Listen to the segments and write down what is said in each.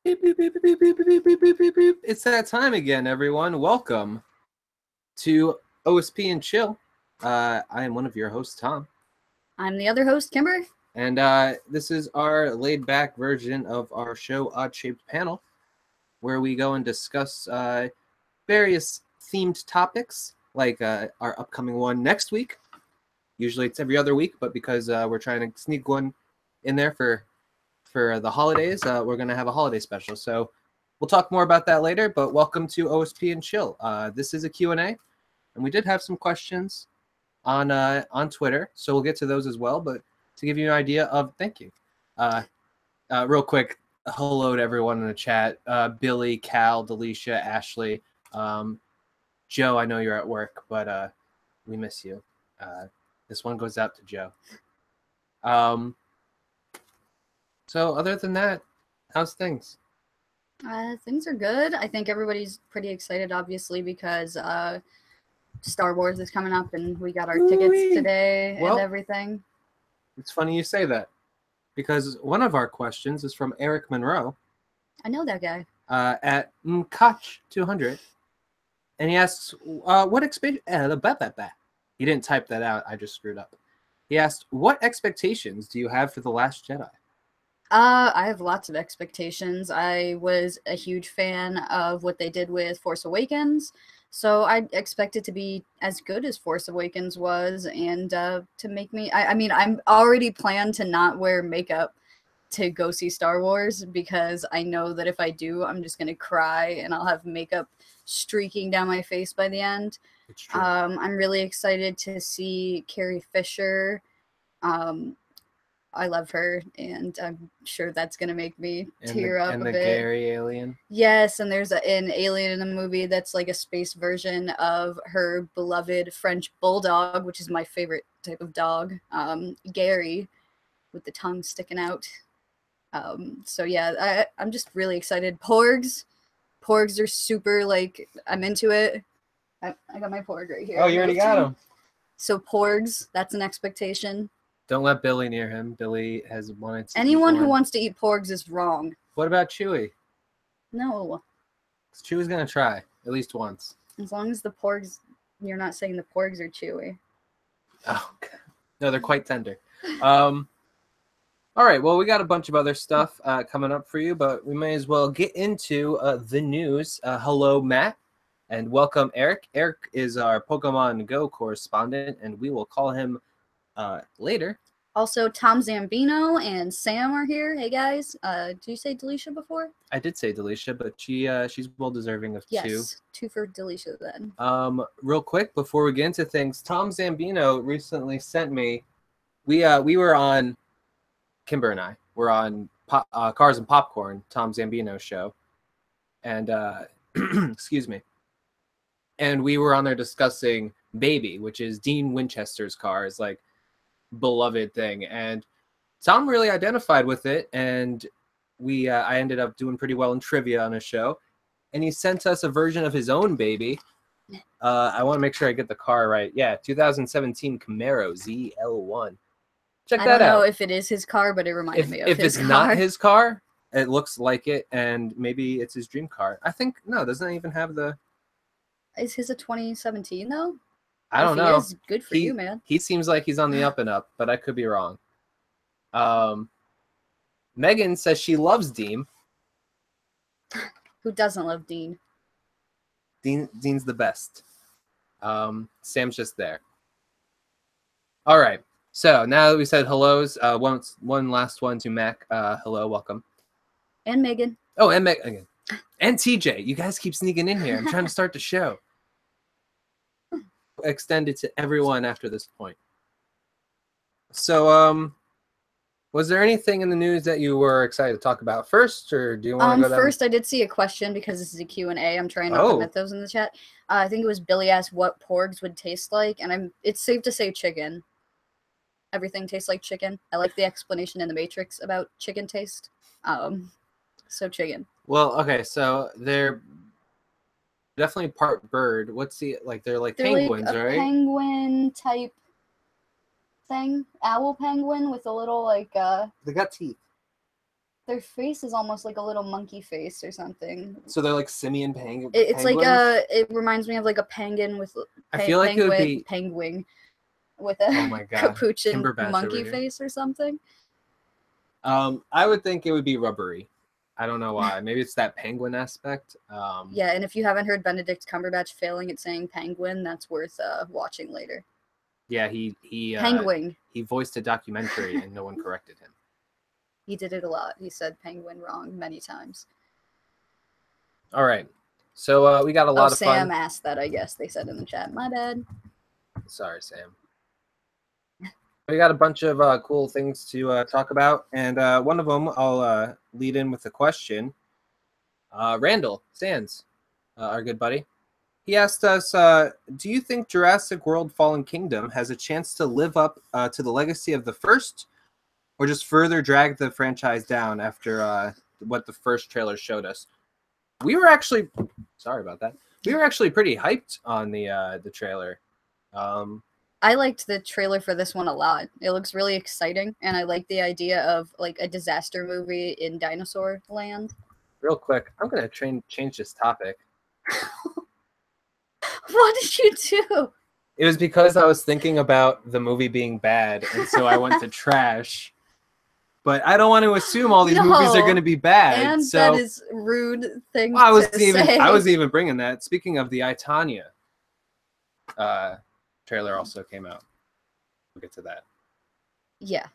Beep, beep, beep, beep, beep, beep, beep, beep, beep, beep. It's that time again, everyone. Welcome to OSP and Chill. I am one of your hosts, Tom, I'm the other host, Kimber. and this is our laid-back version of our show, Odd Shaped Panel, where we go and discuss various themed topics, like our upcoming one next week. Usually it's every other week, but because we're trying to sneak one in there for the holidays, we're going to have a holiday special. So we'll talk more about that later, but welcome to OSP and Chill. This is a Q&A, and we did have some questions on Twitter, so we'll get to those as well. But to give you an idea of, thank you. Real quick, hello to everyone in the chat. Billy, Cal, Delisha, Ashley, Joe, I know you're at work, but we miss you. This one goes out to Joe. So other than that, how's things? Things are good. I think everybody's pretty excited, obviously, because Star Wars is coming up and we got our tickets today and everything. It's funny you say that, because one of our questions is from Eric Monroe. I know that guy. At Mkach200, and he asks, what he didn't type that out, I just screwed up. He asked, what expectations do you have for The Last Jedi? I have lots of expectations. I was a huge fan of what they did with Force Awakens, so I expect it to be as good as Force Awakens was, and to make me. I mean, I'm already planned to not wear makeup to go see Star Wars because I know that if I do, I'm just gonna cry and I'll have makeup streaking down my face by the end. It's true. I'm really excited to see Carrie Fisher. I love her, and I'm sure that's gonna make me tear up a bit. And the Gary alien. Yes, and there's an alien in the movie that's like a space version of her beloved French bulldog, which is my favorite type of dog, Gary, with the tongue sticking out. So yeah, I'm just really excited. Porgs are super, like, I'm into it. I got my porg right here. Oh, you already got him. So porgs, that's an expectation. Don't let Billy near him. Billy has wanted to. Anyone who wants to eat porgs is wrong. What about Chewie? No. Chewie's gonna try at least once. As long as the porgs, you're not saying the porgs are chewy. Oh, God. No, they're quite tender. All right, well, we got a bunch of other stuff coming up for you, but we may as well get into the news. Hello, Matt, and welcome, Eric. Eric is our Pokemon Go correspondent, and we will call him later. Also, Tom Zambino and Sam are here. Hey, guys. Did you say Delisha before? I did say Delisha, but she's well-deserving of two. Yes, two for Delisha then. Real quick, before we get into things, Tom Zambino recently sent me, we were on, Kimber and I were on Cars and Popcorn, Tom Zambino's show, and excuse me, and we were on there discussing Baby, which is Dean Winchester's car, is like beloved thing, and Tom really identified with it, and I ended up doing pretty well in trivia on his show, and he sent us a version of his own Baby. I want to make sure I get the car right. Yeah, 2017 Camaro ZL1. Check that out. I don't know if it is his car, but it reminded me of his car. If it's not his car, it looks like it, and maybe it's his dream car. I think, no, doesn't it even have the... Is his a 2017, though? I don't know. Is, good for you, man. He seems like he's on the up and up, but I could be wrong. Megan says she loves Dean. Who doesn't love Dean? Dean's the best. Sam's just there. All right. So now that we said hellos, one last one to Mac. Hello, welcome. And Megan. Oh, and Megan. And TJ. You guys keep sneaking in here. I'm trying to start the show. Extended to everyone after this point. So, was there anything in the news that you were excited to talk about first, or do you want to go down? First, I did see a question because this is a Q&A. I'm trying not to admit those in the chat. I think it was Billy asked what porgs would taste like, and it's safe to say chicken. Everything tastes like chicken. I like the explanation in the Matrix about chicken taste. So chicken. Well, okay, so they're definitely part bird. What's the, like, they're penguins, like a right? Penguin type thing. Owl penguin with a little, like, they got teeth. their face is almost like a little monkey face or something. So they're like simian It's like penguins? it reminds me of like a penguin with I feel like it would be... penguin with a Oh my god, capuchin Kimberbatch over monkey here. face or something. I would think it would be rubbery. I don't know why. Maybe it's that penguin aspect. Yeah, and if you haven't heard Benedict Cumberbatch failing at saying penguin, that's worth watching later. Yeah, he Penguin. he voiced a documentary and no one corrected him. He did it a lot. He said penguin wrong many times. All right. So we got a lot of Sam fun. asked that, I guess. They said in the chat. My bad. Sorry, Sam. We got a bunch of cool things to talk about, and one of them I'll lead in with a question. Randall Sands, our good buddy, he asked us, do you think Jurassic World Fallen Kingdom has a chance to live up to the legacy of the first, or just further drag the franchise down after what the first trailer showed us? We were actually, sorry about that, we were actually pretty hyped on the trailer. I liked the trailer for this one a lot. It looks really exciting, and I like the idea of like a disaster movie in dinosaur land. Real quick, I'm gonna change this topic. What did you do? It was because I was thinking about the movie being bad, and so I went to trash. But I don't want to assume all these movies are going to be bad. And so that is rude thing I was to say. I was even bringing that. Speaking of the I, Tonya trailer also came out. We'll get to that. Yeah.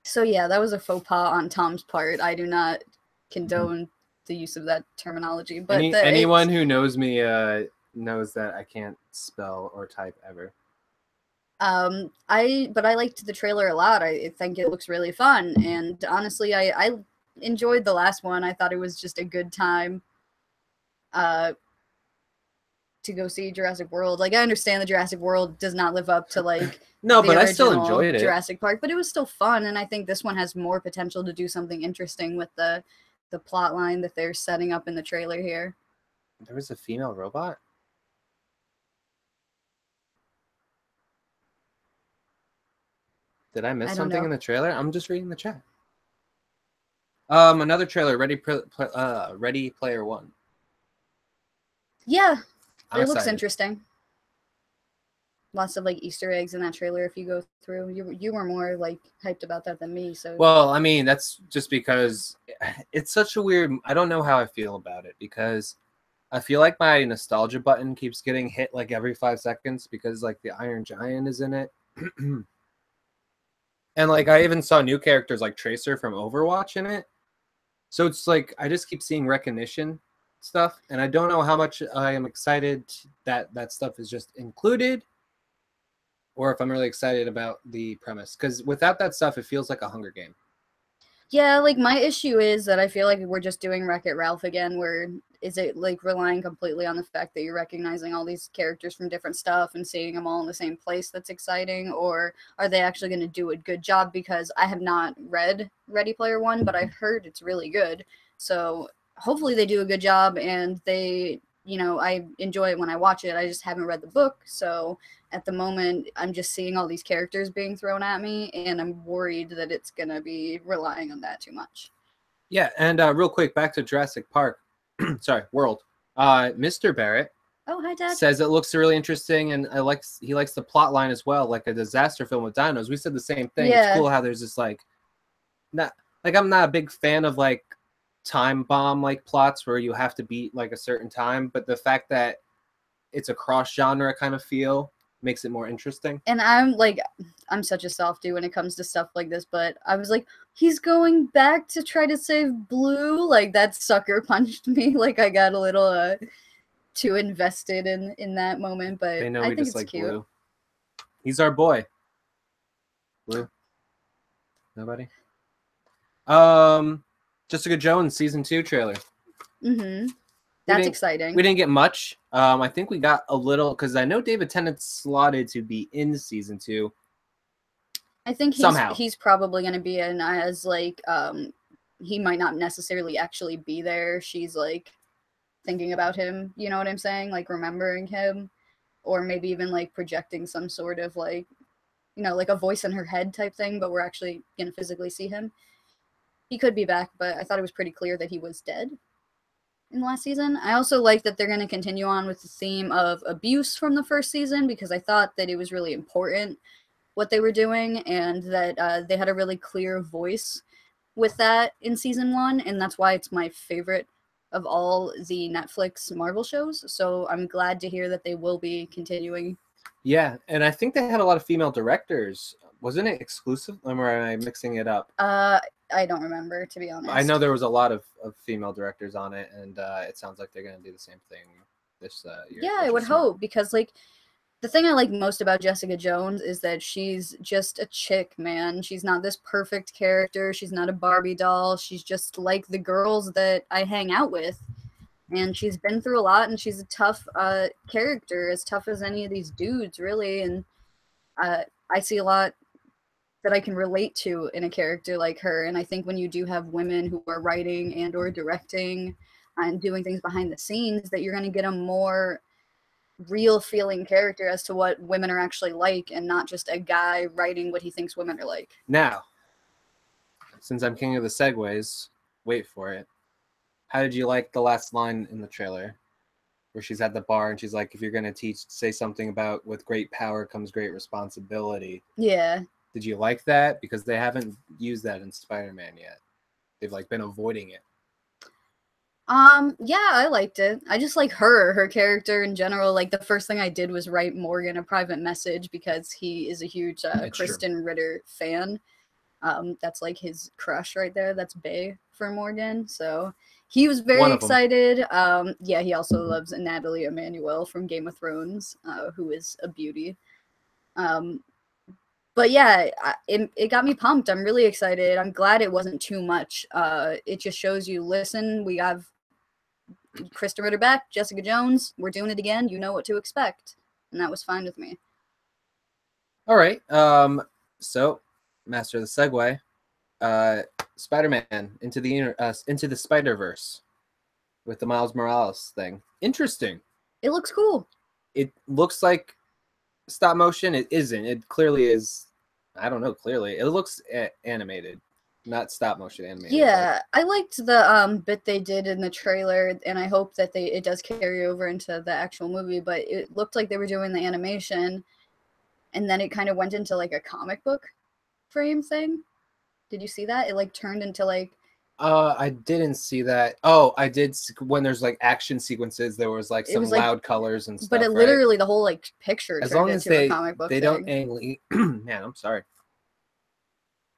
So yeah, that was a faux pas on Tom's part. I do not condone the use of that terminology. But anyone who knows me knows that I can't spell or type ever. I liked the trailer a lot. I think it looks really fun, and honestly, I enjoyed the last one. I thought it was just a good time to go see Jurassic World. Like, I understand the Jurassic World does not live up to like no, but I still enjoyed it. Jurassic Park, but it was still fun, and I think this one has more potential to do something interesting with the plot line that they're setting up in the trailer here. There was a female robot? Did I miss something in the trailer? I'm just reading the chat. Another trailer, Ready Player One. Yeah, it looks interesting. Lots of like Easter eggs in that trailer. If you go through, you were more like hyped about that than me. So well, I mean, that's just because it's such a weird. I don't know how I feel about it because I feel like my nostalgia button keeps getting hit like every 5 seconds because like the Iron Giant is in it. And like I even saw new characters like Tracer from Overwatch in it. So it's like I just keep seeing recognition stuff, and I don't know how much I am excited that that stuff is just included, or if I'm really excited about the premise. Because without that stuff, it feels like a Hunger Game. Yeah, like my issue is that I feel like we're just doing Wreck-It Ralph again, where is it like relying completely on the fact that you're recognizing all these characters from different stuff and seeing them all in the same place that's exciting, or are they actually going to do a good job? Because I have not read Ready Player One, but I've heard it's really good. So hopefully they do a good job, and they, you know, I enjoy it when I watch it. I just haven't read the book, so at the moment I'm just seeing all these characters being thrown at me, and I'm worried that it's going to be relying on that too much. Yeah, and real quick, back to Jurassic Park. Sorry, World. Mr. Barrett. Oh, hi, Dad. Says it looks really interesting, and he likes the plot line as well, like a disaster film with dinos. We said the same thing. Yeah. It's cool how there's this like, I'm not a big fan of like time bomb like plots where you have to beat like a certain time, but the fact that it's a cross genre kind of feel makes it more interesting. And I'm such a softie when it comes to stuff like this, but I was like, he's going back to try to save Blue. Like, that sucker punched me. Like, I got a little too invested in that moment, but I think it's like cute. Blue. He's our boy. Blue. Nobody. Jessica Jones season 2 trailer. Mm-hmm. That's exciting. We didn't get much. I think we got a little because I know David Tennant's slotted to be in season 2. I think he's probably going to be in as like he might not necessarily actually be there. She's like thinking about him. You know what I'm saying? Like remembering him, or maybe even like projecting some sort of like, you know, like a voice in her head type thing. But we're actually going to physically see him. he could be back, but I thought it was pretty clear that he was dead in the last season. I also like that they're going to continue on with the theme of abuse from the first season, because I thought that it was really important what they were doing, and that they had a really clear voice with that in season 1, and that's why it's my favorite of all the Netflix Marvel shows. So I'm glad to hear that they will be continuing. Yeah, and I think they had a lot of female directors. Wasn't it exclusive? Or am I mixing it up? I don't remember, to be honest. I know there was a lot of female directors on it, and it sounds like they're going to do the same thing this year. Yeah, I would hope, because like the thing I like most about Jessica Jones is that she's just a chick, man. She's not this perfect character. She's not a Barbie doll. She's just like the girls that I hang out with. And she's been through a lot, and she's a tough character, as tough as any of these dudes, really. And I see a lot that I can relate to in a character like her. And I think when you do have women who are writing and or directing and doing things behind the scenes, that you're going to get a more real feeling character as to what women are actually like, and not just a guy writing what he thinks women are like. Now, since I'm king of the segues, wait for it. How did you like the last line in the trailer where she's at the bar and she's like, if you're going to say something about with great power comes great responsibility? Yeah. Did you like that? Because they haven't used that in Spider-Man yet. They've like been avoiding it. Yeah, I liked it. I just like her character in general. Like, the first thing I did was write Morgan a private message, because he is a huge Kristen Ritter fan. That's like his crush right there. That's Bae for Morgan. So he was very excited. Yeah, he also loves Natalie Emmanuel from Game of Thrones, who is a beauty. But yeah, it got me pumped. I'm really excited. I'm glad it wasn't too much. It just shows you, listen, we have Kristen Ritter back, Jessica Jones, we're doing it again. You know what to expect. And that was fine with me. All right. So, master of the segue, Spider-Man into the Spider-Verse with the Miles Morales thing. Interesting. It looks cool. It looks like stop motion. It isn't. It clearly is. I don't know. Clearly, it looks animated, not stop motion animated. Yeah, I liked the bit they did in the trailer, and I hope that it does carry over into the actual movie. But it looked like they were doing the animation, and then it kind of went into like a comic book frame thing. Did you see that? It like turned into like. I didn't see that. Oh, I did. When there's like action sequences, there was like some loud colors and stuff. But it literally, the whole like picture turned into a comic book thing. Don't Ang Lee. Man, I'm sorry.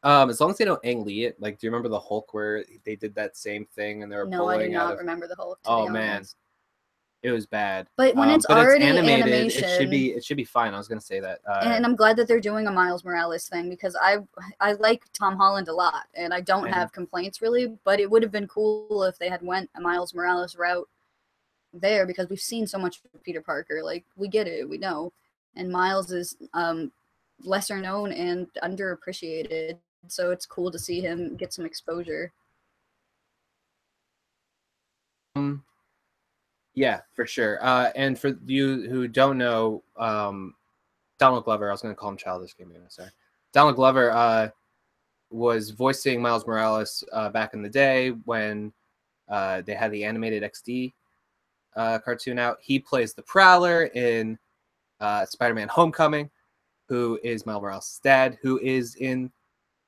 As long as they don't Ang Lee it. Like, do you remember the Hulk where they did that same thing and they were pulling out? No, I do not remember the Hulk. Oh man, it was bad. But when it's already animated, it should be fine. I was gonna say that. And I'm glad that they're doing a Miles Morales thing, because I like Tom Holland a lot, and I don't have complaints really. But it would have been cool if they had went a Miles Morales route there, because we've seen so much of Peter Parker. Like, we get it, we know, and Miles is lesser known and underappreciated, so it's cool to see him get some exposure. Yeah, for sure. And for you who don't know, Donald Glover, I was going to call him Childish Gambino, sorry. Donald Glover was voicing Miles Morales back in the day when they had the animated XD cartoon out. He plays the Prowler in Spider-Man Homecoming, who is Miles Morales' dad, who is in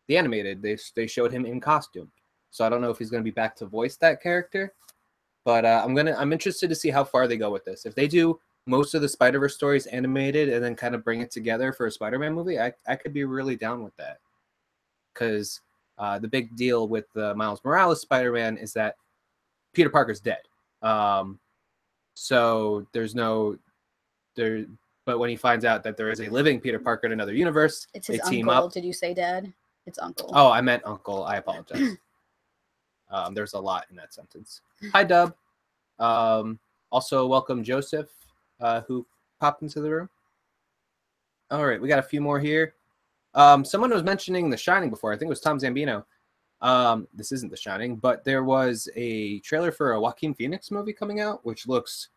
the animated. They showed him in costume. So I don't know if he's going to be back to voice that character. But I'm interested to see how far they go with this. If they do most of the Spider-Verse stories animated and then kind of bring it together for a Spider-Man movie, I could be really down with that. Because the big deal with the Miles Morales Spider-Man is that Peter Parker's dead. So but when he finds out that there is a living Peter Parker in another universe, it's his team uncle. up. Did you say dad? It's uncle. Oh, I meant uncle. I apologize. There's a lot in that sentence. Hi, Dub. Also, welcome Joseph, who popped into the room. All right, we got a few more here. Someone was mentioning The Shining before. I think it was Tom Zambino. This isn't The Shining, but there was a trailer for a Joaquin Phoenix movie coming out, which looks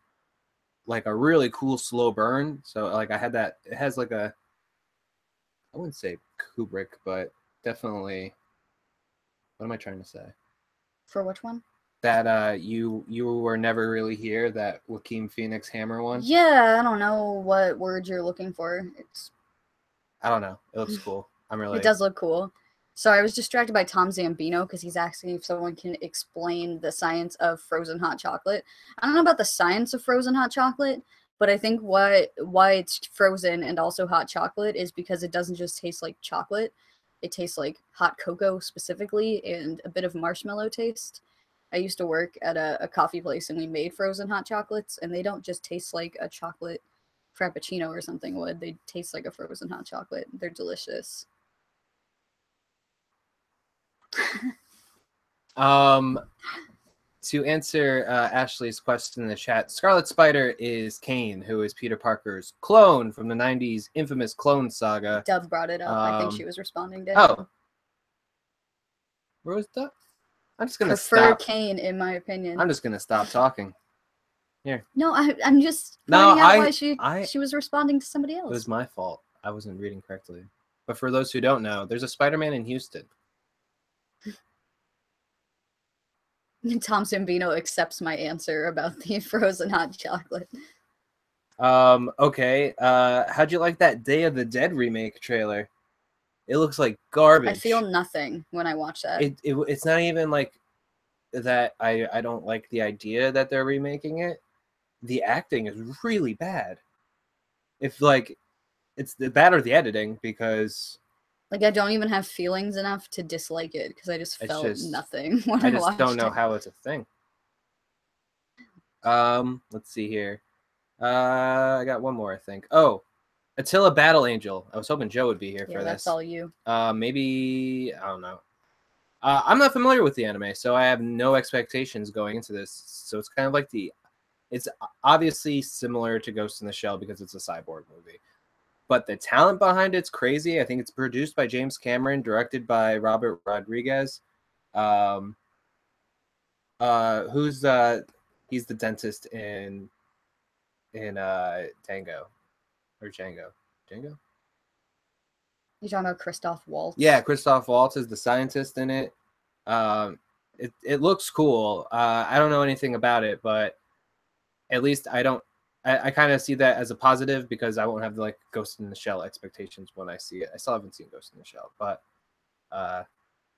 like a really cool slow burn. So, like, I had that. It has like a, I wouldn't say Kubrick, but definitely What am I trying to say? For which one? That you were never really here. That Joaquin Phoenix Hammer one. Yeah, I don't know what word you're looking for. I don't know. It looks cool. I'm really. It does look cool. Sorry, I was distracted by Tom Zambino because he's asking if someone can explain the science of frozen hot chocolate. I don't know about the science of frozen hot chocolate, but I think why it's frozen and also hot chocolate is because it doesn't just taste like chocolate. It tastes like hot cocoa specifically and a bit of marshmallow taste. I used to work at a coffee place and we made frozen hot chocolates, and they don't just taste like a chocolate frappuccino or something would. They taste like a frozen hot chocolate. They're delicious. To answer Ashley's question in the chat, Scarlet Spider is Kane, who is Peter Parker's clone from the 90s infamous Clone Saga. Dub brought it up. I think she was responding to him. Oh. Where was Dub? I'm just going to stop. Kane, in my opinion. I'm just going to stop talking. Here. No, I'm just pointing out why she was responding to somebody else. It was my fault. I wasn't reading correctly. But for those who don't know, there's a Spider-Man in Houston. Tom Zambino accepts my answer about the frozen hot chocolate. Okay. How'd you like that Day of the Dead remake trailer? It looks like garbage. I feel nothing when I watch that. It's not even like that. I don't like the idea that they're remaking it. The acting is really bad. If like it's the bad or the editing, because like I don't even have feelings enough to dislike it because I just felt nothing when I watched it. I just don't know how it's a thing. Let's see here. I got one more, I think. Oh, Attila Battle Angel. I was hoping Joe would be here for this. That's all you. Maybe I don't know. I'm not familiar with the anime, so I have no expectations going into this. So it's kind of like it's obviously similar to Ghost in the Shell because it's a cyborg movie. But the talent behind it's crazy. I think it's produced by James Cameron, directed by Robert Rodriguez. He's the dentist in Tango or Django. Django? You talking about Christoph Waltz? Yeah, Christoph Waltz is the scientist in it. It looks cool. I don't know anything about it, but at least I kind of see that as a positive because I won't have the like Ghost in the Shell expectations when I see it. I still haven't seen Ghost in the Shell, but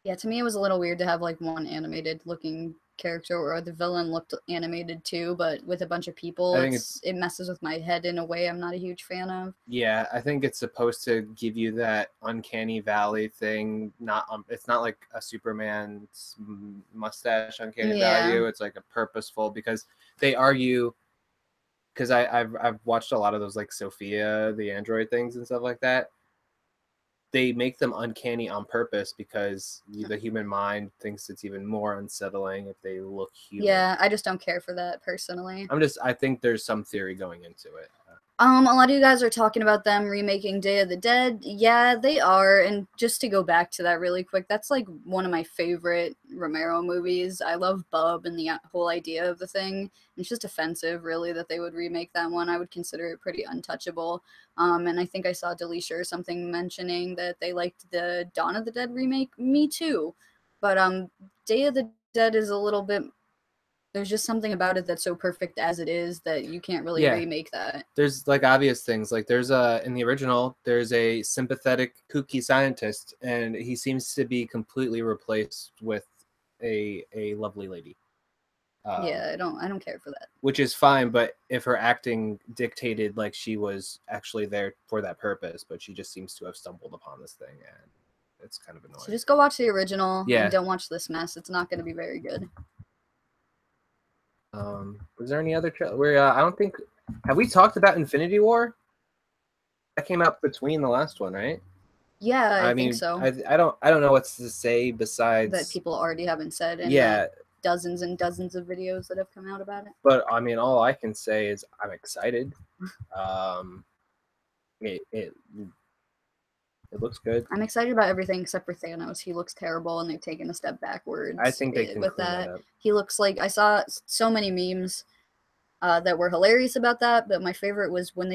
yeah, to me it was a little weird to have like one animated looking character, or the villain looked animated too, but with a bunch of people, it messes with my head in a way I'm not a huge fan of. Yeah, I think it's supposed to give you that uncanny valley thing. It's not like a Superman's mustache uncanny value. It's like a purposeful, because they argue. Because I've watched a lot of those like Sophia, the android things and stuff like that. They make them uncanny on purpose because the human mind thinks it's even more unsettling if they look human. Yeah, I just don't care for that personally. I think there's some theory going into it. A lot of you guys are talking about them remaking Day of the Dead. Yeah, they are. And just to go back to that really quick, that's like one of my favorite Romero movies. I love Bub and the whole idea of the thing. It's just offensive, really, that they would remake that one. I would consider it pretty untouchable. And I think I saw Delisha or something mentioning that they liked the Dawn of the Dead remake. Me too. But Day of the Dead is a little bit... There's just something about it that's so perfect as it is that you can't really remake that. There's like obvious things. Like there's in the original, there's a sympathetic, kooky scientist, and he seems to be completely replaced with a lovely lady. Yeah, I don't care for that. Which is fine, but if her acting dictated like she was actually there for that purpose, but she just seems to have stumbled upon this thing, and it's kind of annoying. So just go watch the original and don't watch this mess. It's not going to be very good. Was there any other where I don't think have we talked about Infinity War? That came out between the last one, right? Yeah, I think so. I don't know what to say besides that people already haven't said in dozens and dozens of videos that have come out about it. But I mean, all I can say is I'm excited. It looks good. I'm excited about everything except for Thanos. He looks terrible, and they've taken a step backwards. I think they can with that. He looks like, I saw so many memes that were hilarious about that. But my favorite was when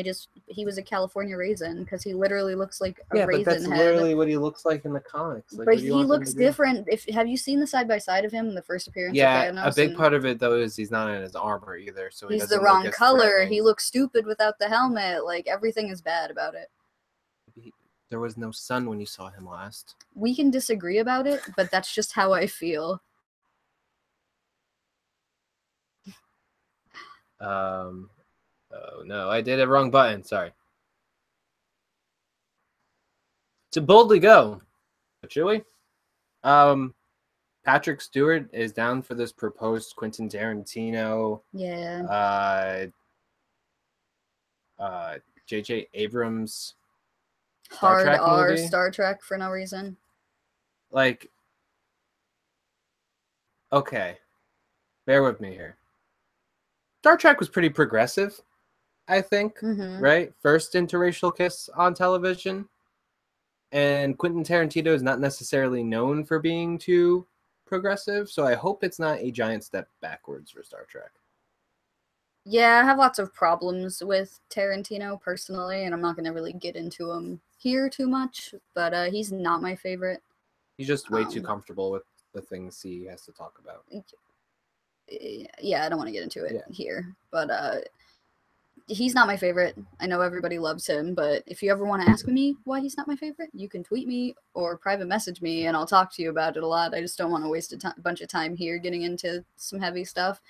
he was a California raisin, because he literally looks like a Yeah, but raisin that's head. literally what he looks like in the comics. Like, But what do you he want them looks to do? different. Have you seen the side by side of him in the first appearance of Yeah, Thanos? a big part of it though is he's not in his armor either, so he He's the doesn't look wrong as color. threatening. He looks stupid without the helmet. Like, everything is bad about it. There was no sun when you saw him last. We can disagree about it, but that's just how I feel. Oh no, I did a wrong button. Sorry. To boldly go, should we? Patrick Stewart is down for this proposed Quentin Tarantino. Yeah. J.J. Abrams Star Hard Trek R movie. Star Trek for no reason. Like, okay, bear with me here. Star Trek was pretty progressive, I think, right? First interracial kiss on television. And Quentin Tarantino is not necessarily known for being too progressive, so I hope it's not a giant step backwards for Star Trek. Yeah, I have lots of problems with Tarantino personally, and I'm not going to really get into him here too much, but he's not my favorite. He's just way too comfortable with the things he has to talk about. Yeah, I don't want to get into it here, but he's not my favorite. I know everybody loves him, but if you ever want to ask me why he's not my favorite, you can tweet me or private message me, and I'll talk to you about it a lot. I just don't want to waste a bunch of time here getting into some heavy stuff.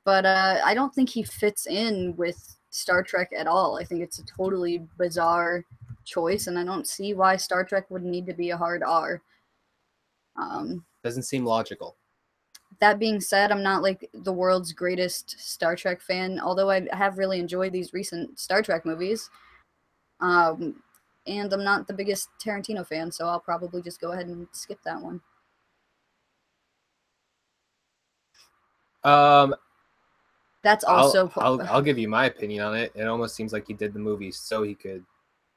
But I don't think he fits in with Star Trek at all. I think it's a totally bizarre choice, and I don't see why Star Trek would need to be a hard R. Doesn't seem logical. That being said, I'm not like the world's greatest Star Trek fan, although I have really enjoyed these recent Star Trek movies. And I'm not the biggest Tarantino fan, so I'll probably just go ahead and skip that one. That's also. I'll give you my opinion on it. It almost seems like he did the movie so he could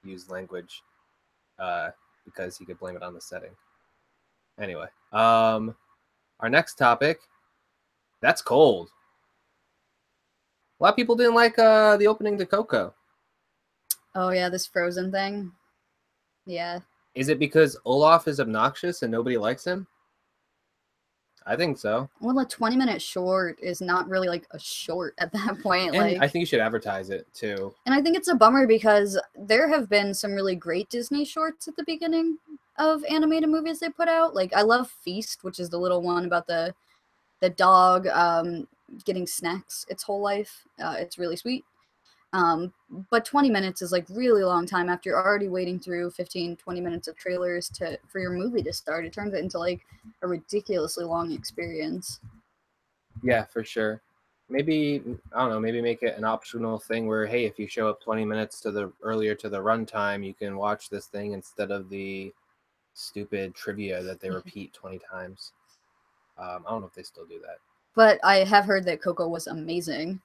use language, because he could blame it on the setting. Anyway, our next topic. That's cold. A lot of people didn't like the opening to Coco. Oh yeah, this Frozen thing. Yeah. Is it because Olaf is obnoxious and nobody likes him? I think so. Well, a 20-minute short is not really like a short at that point. And I think you should advertise it too. And I think it's a bummer because there have been some really great Disney shorts at the beginning of animated movies they put out. Like, I love Feast, which is the little one about the dog getting snacks its whole life. It's really sweet. But 20 minutes is like really long time after you're already waiting through 15, 20 minutes of trailers for your movie to start. It turns it into like a ridiculously long experience. Yeah, for sure. Maybe, I don't know, maybe make it an optional thing where, hey, if you show up 20 minutes earlier to the runtime, you can watch this thing instead of the stupid trivia that they repeat 20 times. I don't know if they still do that. But I have heard that Coco was amazing.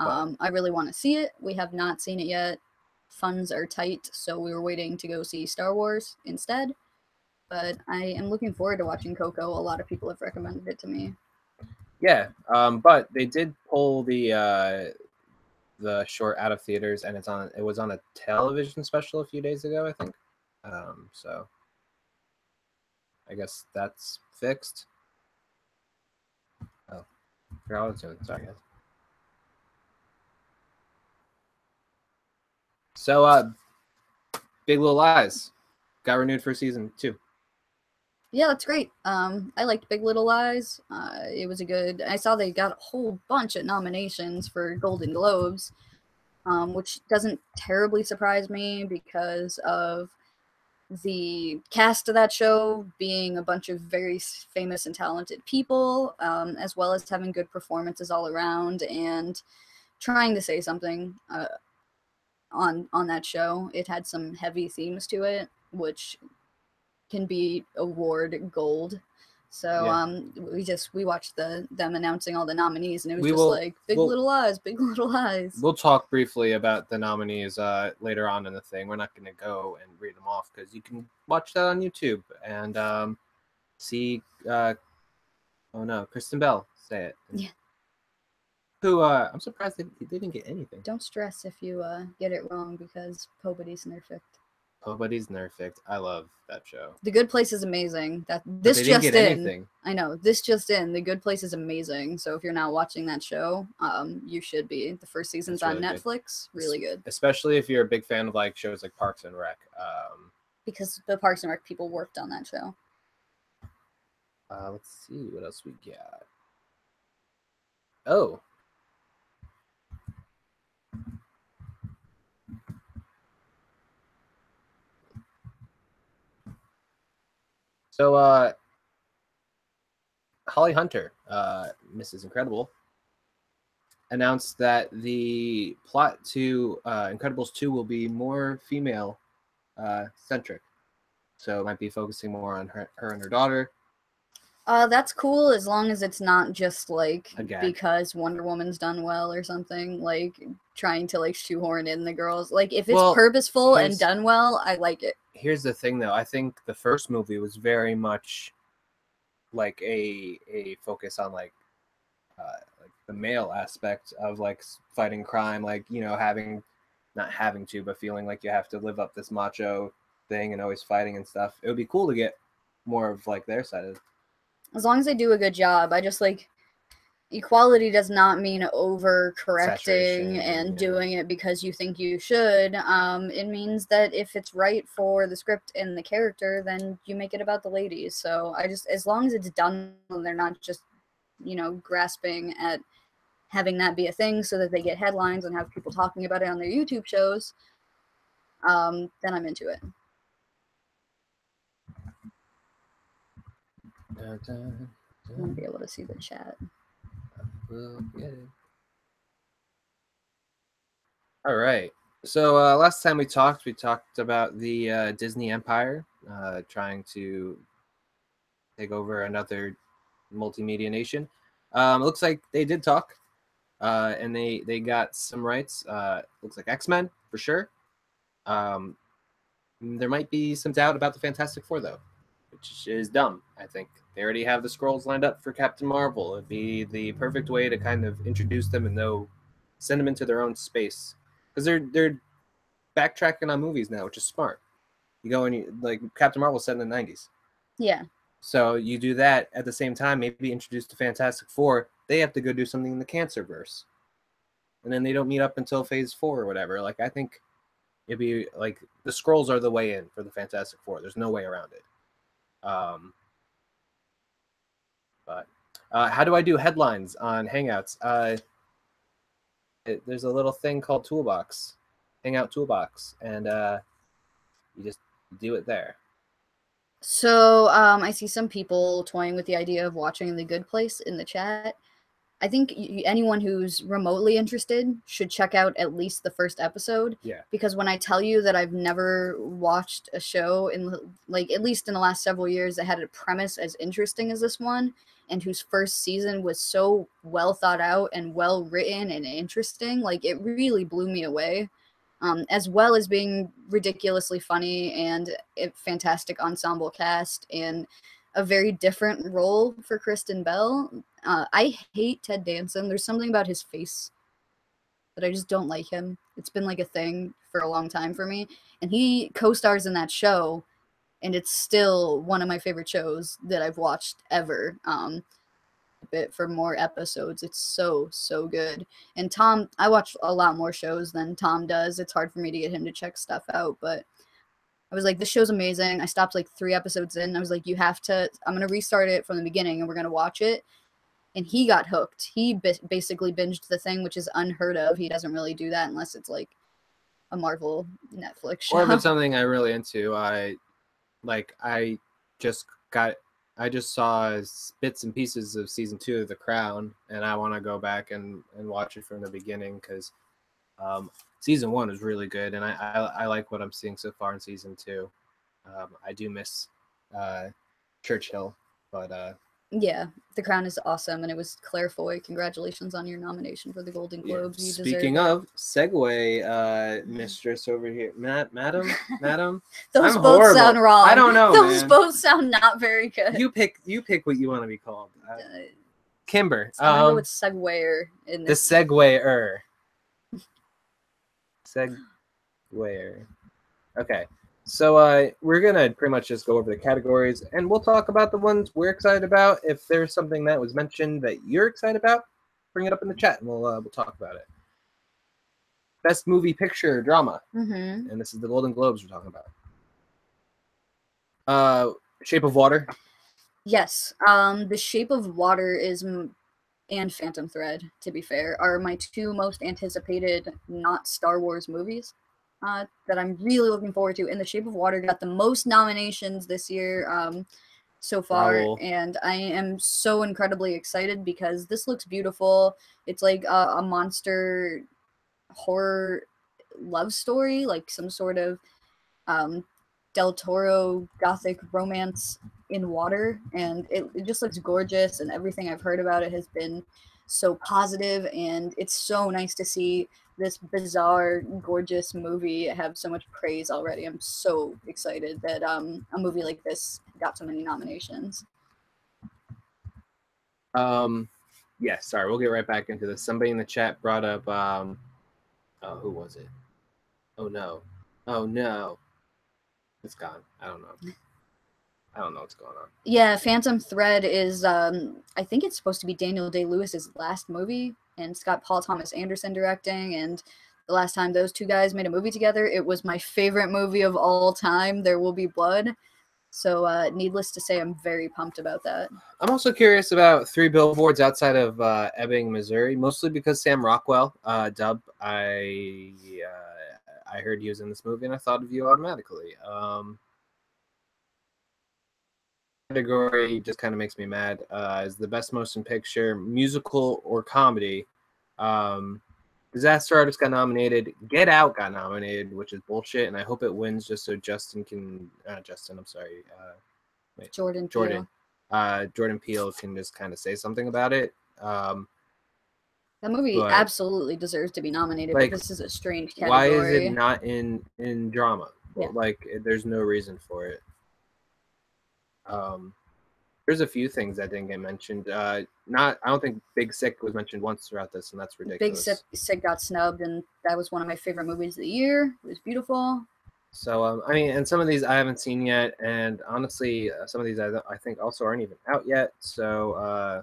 I really want to see it. We have not seen it yet. Funds are tight, so we were waiting to go see Star Wars instead. But I am looking forward to watching Coco. A lot of people have recommended it to me. Yeah, but they did pull the short out of theaters, and it was on a television special a few days ago, I think. So I guess that's fixed. Oh, I forgot what I was doing. Sorry, guys. So, Big Little Lies got renewed for season 2. Yeah, that's great. I liked Big Little Lies. It was I saw they got a whole bunch of nominations for Golden Globes, which doesn't terribly surprise me because of the cast of that show being a bunch of very famous and talented people, as well as having good performances all around and trying to say something on that show. It had some heavy themes to it, which can be award gold. So we watched them announcing all the nominees, and it was like Big Little Lies, Big Little Lies. We'll talk briefly about the nominees later on in the thing. We're not going to go and read them off because you can watch that on YouTube and see. Oh no, Kristen Bell, say it. Yeah. Who I'm surprised they didn't get anything. Don't stress if you get it wrong because nobody's nerfed. Nobody's nerfed. I love that show. The Good Place is amazing. But they didn't get anything. I know. This just in. The Good Place is amazing. So if you're not watching that show, you should be. The first season's on Netflix. Really good. Especially if you're a big fan of like shows like Parks and Rec. Because the Parks and Rec people worked on that show. Let's see what else we got. Oh. So, Holly Hunter, Mrs. Incredible, announced that the plot to Incredibles 2 will be more female centric. So it might be focusing more on her and her daughter. That's cool as long as it's not just like because Wonder Woman's done well or something, like trying to like shoehorn in the girls. Like if it's purposeful and done well, I like it. Here's the thing though, I think the first movie was very much like a focus on like the male aspect of like fighting crime, like, you know, not having to, but feeling like you have to live up this macho thing and always fighting and stuff. It would be cool to get more of like their side of it. As long as they do a good job. I just like equality does not mean over correcting and doing it because you think you should. It means that if it's right for the script and the character, then you make it about the ladies. So as long as it's done and they're not just, you know, grasping at having that be a thing so that they get headlines and have people talking about it on their YouTube shows, then I'm into it. I won't be able to see the chat. We'll get it. All right. So last time we talked about the Disney Empire trying to take over another multimedia nation. It looks like they did talk, and they got some rights. Looks like X-Men for sure. There might be some doubt about the Fantastic Four though, which is dumb. I think they already have the scrolls lined up for Captain Marvel. It'd be the perfect way to kind of introduce them and send them into their own space, because they're backtracking on movies now, which is smart. You go and like Captain Marvel set in the 90s. Yeah. So you do that at the same time, maybe introduce the Fantastic Four. They have to go do something in the Cancerverse, and then they don't meet up until Phase 4 or whatever. Like, I think it'd be like the scrolls are the way in for the Fantastic Four. There's no way around it. But how do I do headlines on Hangouts? There's a little thing called Toolbox, Hangout Toolbox, and you just do it there. So I see some people toying with the idea of watching The Good Place in the chat. I think anyone who's remotely interested should check out at least the first episode. Yeah. Because when I tell you that I've never watched a show in like at least in the last several years that had a premise as interesting as this one, and whose first season was so well thought out and well written and interesting, like it really blew me away. As well as being ridiculously funny and a fantastic ensemble cast and a very different role for Kristen Bell. I hate Ted Danson. There's something about his face that I just don't like him. It's been like a thing for a long time for me. And he co-stars in that show, and it's still one of my favorite shows that I've watched ever. Bit for more episodes. It's so good. And Tom, I watch a lot more shows than Tom does. It's hard for me to get him to check stuff out, but I was like, this show's amazing. I stopped like 3 episodes in. I was like, I'm going to restart it from the beginning and we're going to watch it. And he got hooked. He basically binged the thing, which is unheard of. He doesn't really do that unless it's like a Marvel Netflix show. Or if it's something I'm really into. I just saw bits and pieces of season 2 of The Crown, and I want to go back and watch it from the beginning because season 1 is really good, and I like what I'm seeing so far in season 2. I do miss Churchill, but yeah, The Crown is awesome, and it was Claire Foy. Congratulations on your nomination for the Golden Globes. Yeah. Speaking of segue, mistress over here, madam. Those I'm both horrible. Sound wrong. I don't know. Those both sound not very good. You pick what you want to be called. Kimber. I'm gonna go with Segwayer in The this. Segwayer. Segwayer. Okay. So we're gonna pretty much just go over the categories, and we'll talk about the ones we're excited about. If there's something that was mentioned that you're excited about, bring it up in the chat, and we'll talk about it. Best movie picture drama, and this is the Golden Globes we're talking about. Shape of Water. Yes. The Shape of Water and Phantom Thread, to be fair, are my two most anticipated not Star Wars movies that I'm really looking forward to. And The Shape of Water got the most nominations this year so far, Raul. and I am so incredibly excited because this looks beautiful. It's like a monster horror love story, like some sort of Del Toro gothic romance in water, and it just looks gorgeous, and everything I've heard about it has been so positive, and it's so nice to see this bizarre, gorgeous movie have so much praise already. I'm so excited that a movie like this got so many nominations. Yeah, sorry, we'll get right back into this. Somebody in the chat brought up who was it? Oh no. It's gone. I don't know what's going on. Yeah, Phantom Thread is I think it's supposed to be Daniel Day-Lewis's last movie, and it's got Paul Thomas Anderson directing, and the last time those two guys made a movie together, it was my favorite movie of all time, There Will Be Blood. So needless to say, I'm very pumped about that. I'm also curious about Three Billboards Outside of Ebbing, Missouri, mostly because Sam Rockwell, dub, I heard he was in this movie, and I thought of you automatically. Category just kind of makes me mad. Is the best motion picture, musical or comedy? Disaster Artist got nominated. Get Out got nominated, which is bullshit, and I hope it wins just so Justin can. I'm sorry. Jordan Peele. Peele. Jordan Peele can just kind of say something about it. That movie absolutely deserves to be nominated, but this is a strange category. Why is it not in drama? Yeah. Like, there's no reason for it. There's a few things that didn't get mentioned. I don't think Big Sick was mentioned once throughout this, and that's ridiculous. Big Sick got snubbed, and that was one of my favorite movies of the year. It was beautiful. So I mean, and some of these I haven't seen yet, and honestly, some of these I think also aren't even out yet. So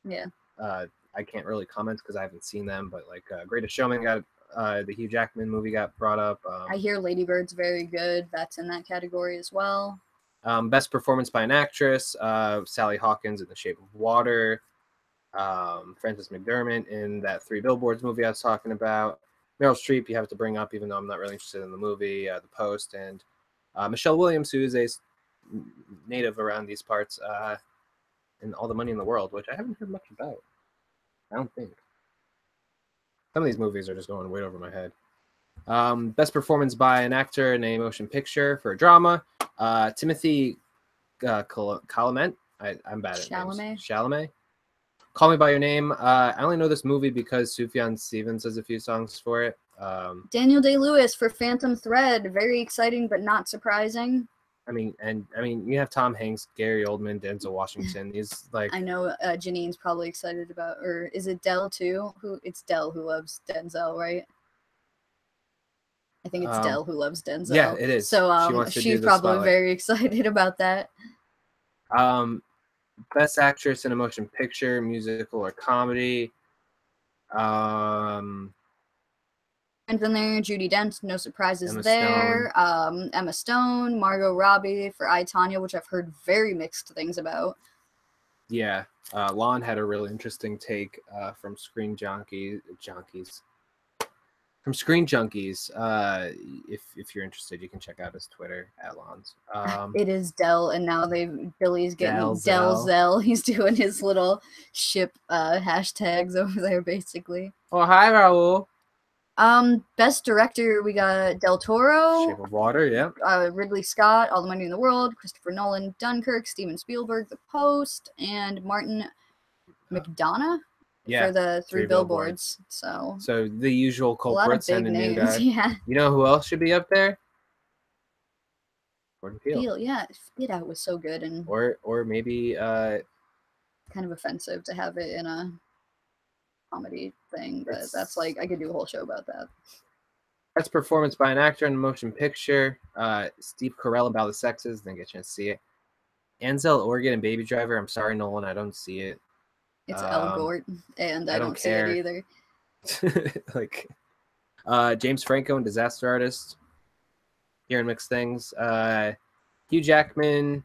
yeah, I can't really comment because I haven't seen them. But like, Greatest Showman got the Hugh Jackman movie got brought up. I hear Lady Bird's very good. That's in that category as well. Best performance by an actress, Sally Hawkins in The Shape of Water, Frances McDermott in that Three Billboards movie I was talking about, Meryl Streep you have to bring up even though I'm not really interested in the movie, The Post, and Michelle Williams, who is a native around these parts, and All the Money in the World, which I haven't heard much about. I don't think. Some of these movies are just going way over my head. Best performance by an actor in a motion picture for a drama. Timothy Chalamet. I'm bad at names. Chalamet. Call Me by Your Name. I only know this movie because Sufjan Stevens has a few songs for it. Daniel Day-Lewis for Phantom Thread. Very exciting, but not surprising. I mean, you have Tom Hanks, Gary Oldman, Denzel Washington. These like I know Janine's probably excited about, or is it Dell too? It's Dell who loves Denzel, right? I think it's Dell who loves Denzel. Yeah, it is. So she's probably very excited about that. Best actress in a motion picture, musical, or comedy. And then there, Judi Dench, no surprises there. Emma Stone, Margot Robbie for I, Tonya, which I've heard very mixed things about. Yeah, Lon had a really interesting take from Screen Junkies. From Screen Junkies. If you're interested, you can check out his Twitter at Lon's. It is Dell, and now Billy's getting Dell. He's doing his little ship hashtags over there, basically. Oh, hi, Raul. Best director, we got Del Toro, Shape of Water, yeah. Ridley Scott, All the Money in the World, Christopher Nolan, Dunkirk, Steven Spielberg, The Post, and Martin McDonagh. Yeah, for the Three Billboards. So the usual culprits and a new guy. Yeah. You know who else should be up there? Jordan Peele. Yeah, Get Out was so good, and or maybe kind of offensive to have it in a comedy thing, but that's like, I could do a whole show about that. Best performance by an actor in a motion picture. Steve Carell about the sexes. Didn't get a chance to see it. Ansel Elgort and Baby Driver. I'm sorry, Nolan. I don't see it. It's Elgort, and I don't see care. it either. Like, James Franco and Disaster Artist. Hearing mixed things. Hugh Jackman.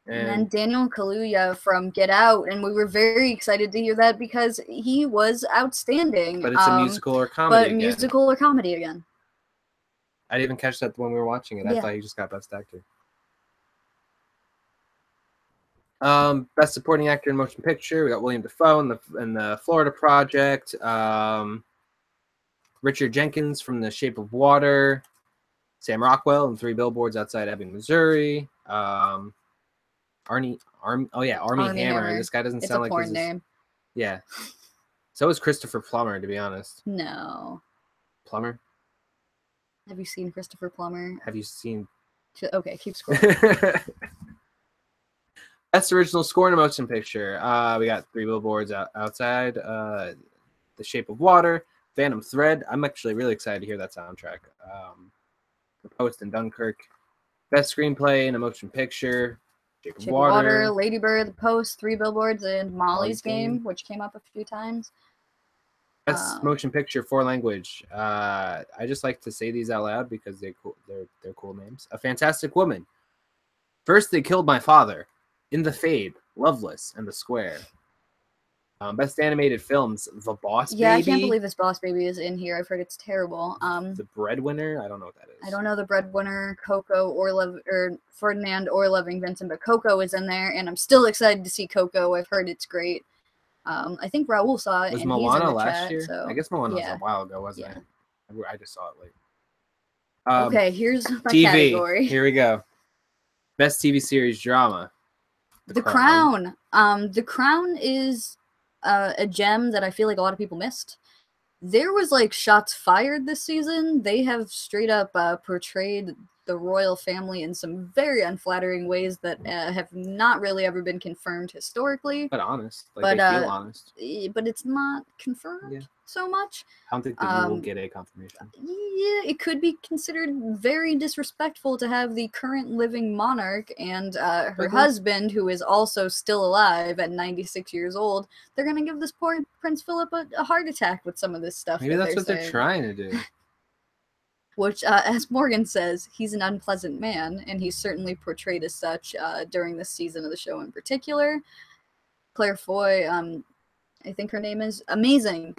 And then Daniel Kaluuya from Get Out, and we were very excited to hear that because he was outstanding. But it's a musical or comedy again. Musical or comedy again. I didn't even catch that when we were watching it. Yeah. I thought he just got Best Actor. Best Supporting Actor in Motion Picture. We got William Dafoe in the Florida Project. Richard Jenkins from The Shape of Water. Sam Rockwell in 3 Billboards Outside Ebbing, Missouri. Armie Hammer. This guy doesn't sound like porn name. Yeah. So is Christopher Plummer, to be honest. No. Plummer? Have you seen Christopher Plummer? Have you seen... Okay, keep scrolling. Best Original Score in a Motion Picture. We got 3 Billboards Outside, The Shape of Water, Phantom Thread. I'm actually really excited to hear that soundtrack. The Post and Dunkirk. Best Screenplay in a Motion Picture. Shape of Water, Lady Bird, The Post, 3 Billboards, and Molly's Game, which came up a few times. Best Motion Picture, 4 language. I just like to say these out loud because they're cool names. A Fantastic Woman. First They Killed My Father. In the Fade, Loveless, and The Square. Best Animated Films, The Boss Baby. Yeah, I can't believe this Boss Baby is in here. I've heard it's terrible. The Breadwinner? I don't know what that is. I don't know The Breadwinner, Coco, or Ferdinand, or Loving Vincent, but Coco is in there, and I'm still excited to see Coco. I've heard it's great. I think Raul saw it. Was and Moana he's in the last chat, year? So, I guess Moana was a while ago, wasn't it? I just saw it late. Okay, here's my TV. category. Here we go. Best TV series drama. The Crown. The Crown is a gem that I feel like a lot of people missed. There was like shots fired this season. They have straight up portrayed the royal family in some very unflattering ways that have not really ever been confirmed historically. But honest. They feel honest. But it's not confirmed so much. I don't think that you will get a confirmation. Yeah, it could be considered very disrespectful to have the current living monarch and her husband, who is also still alive at 96 years old. They're going to give this poor Prince Philip a heart attack with some of this stuff. Maybe that's what they're trying to do. Which, as Morgan says, he's an unpleasant man, and he's certainly portrayed as such during this season of the show in particular. Claire Foy, I think her name is, amazing.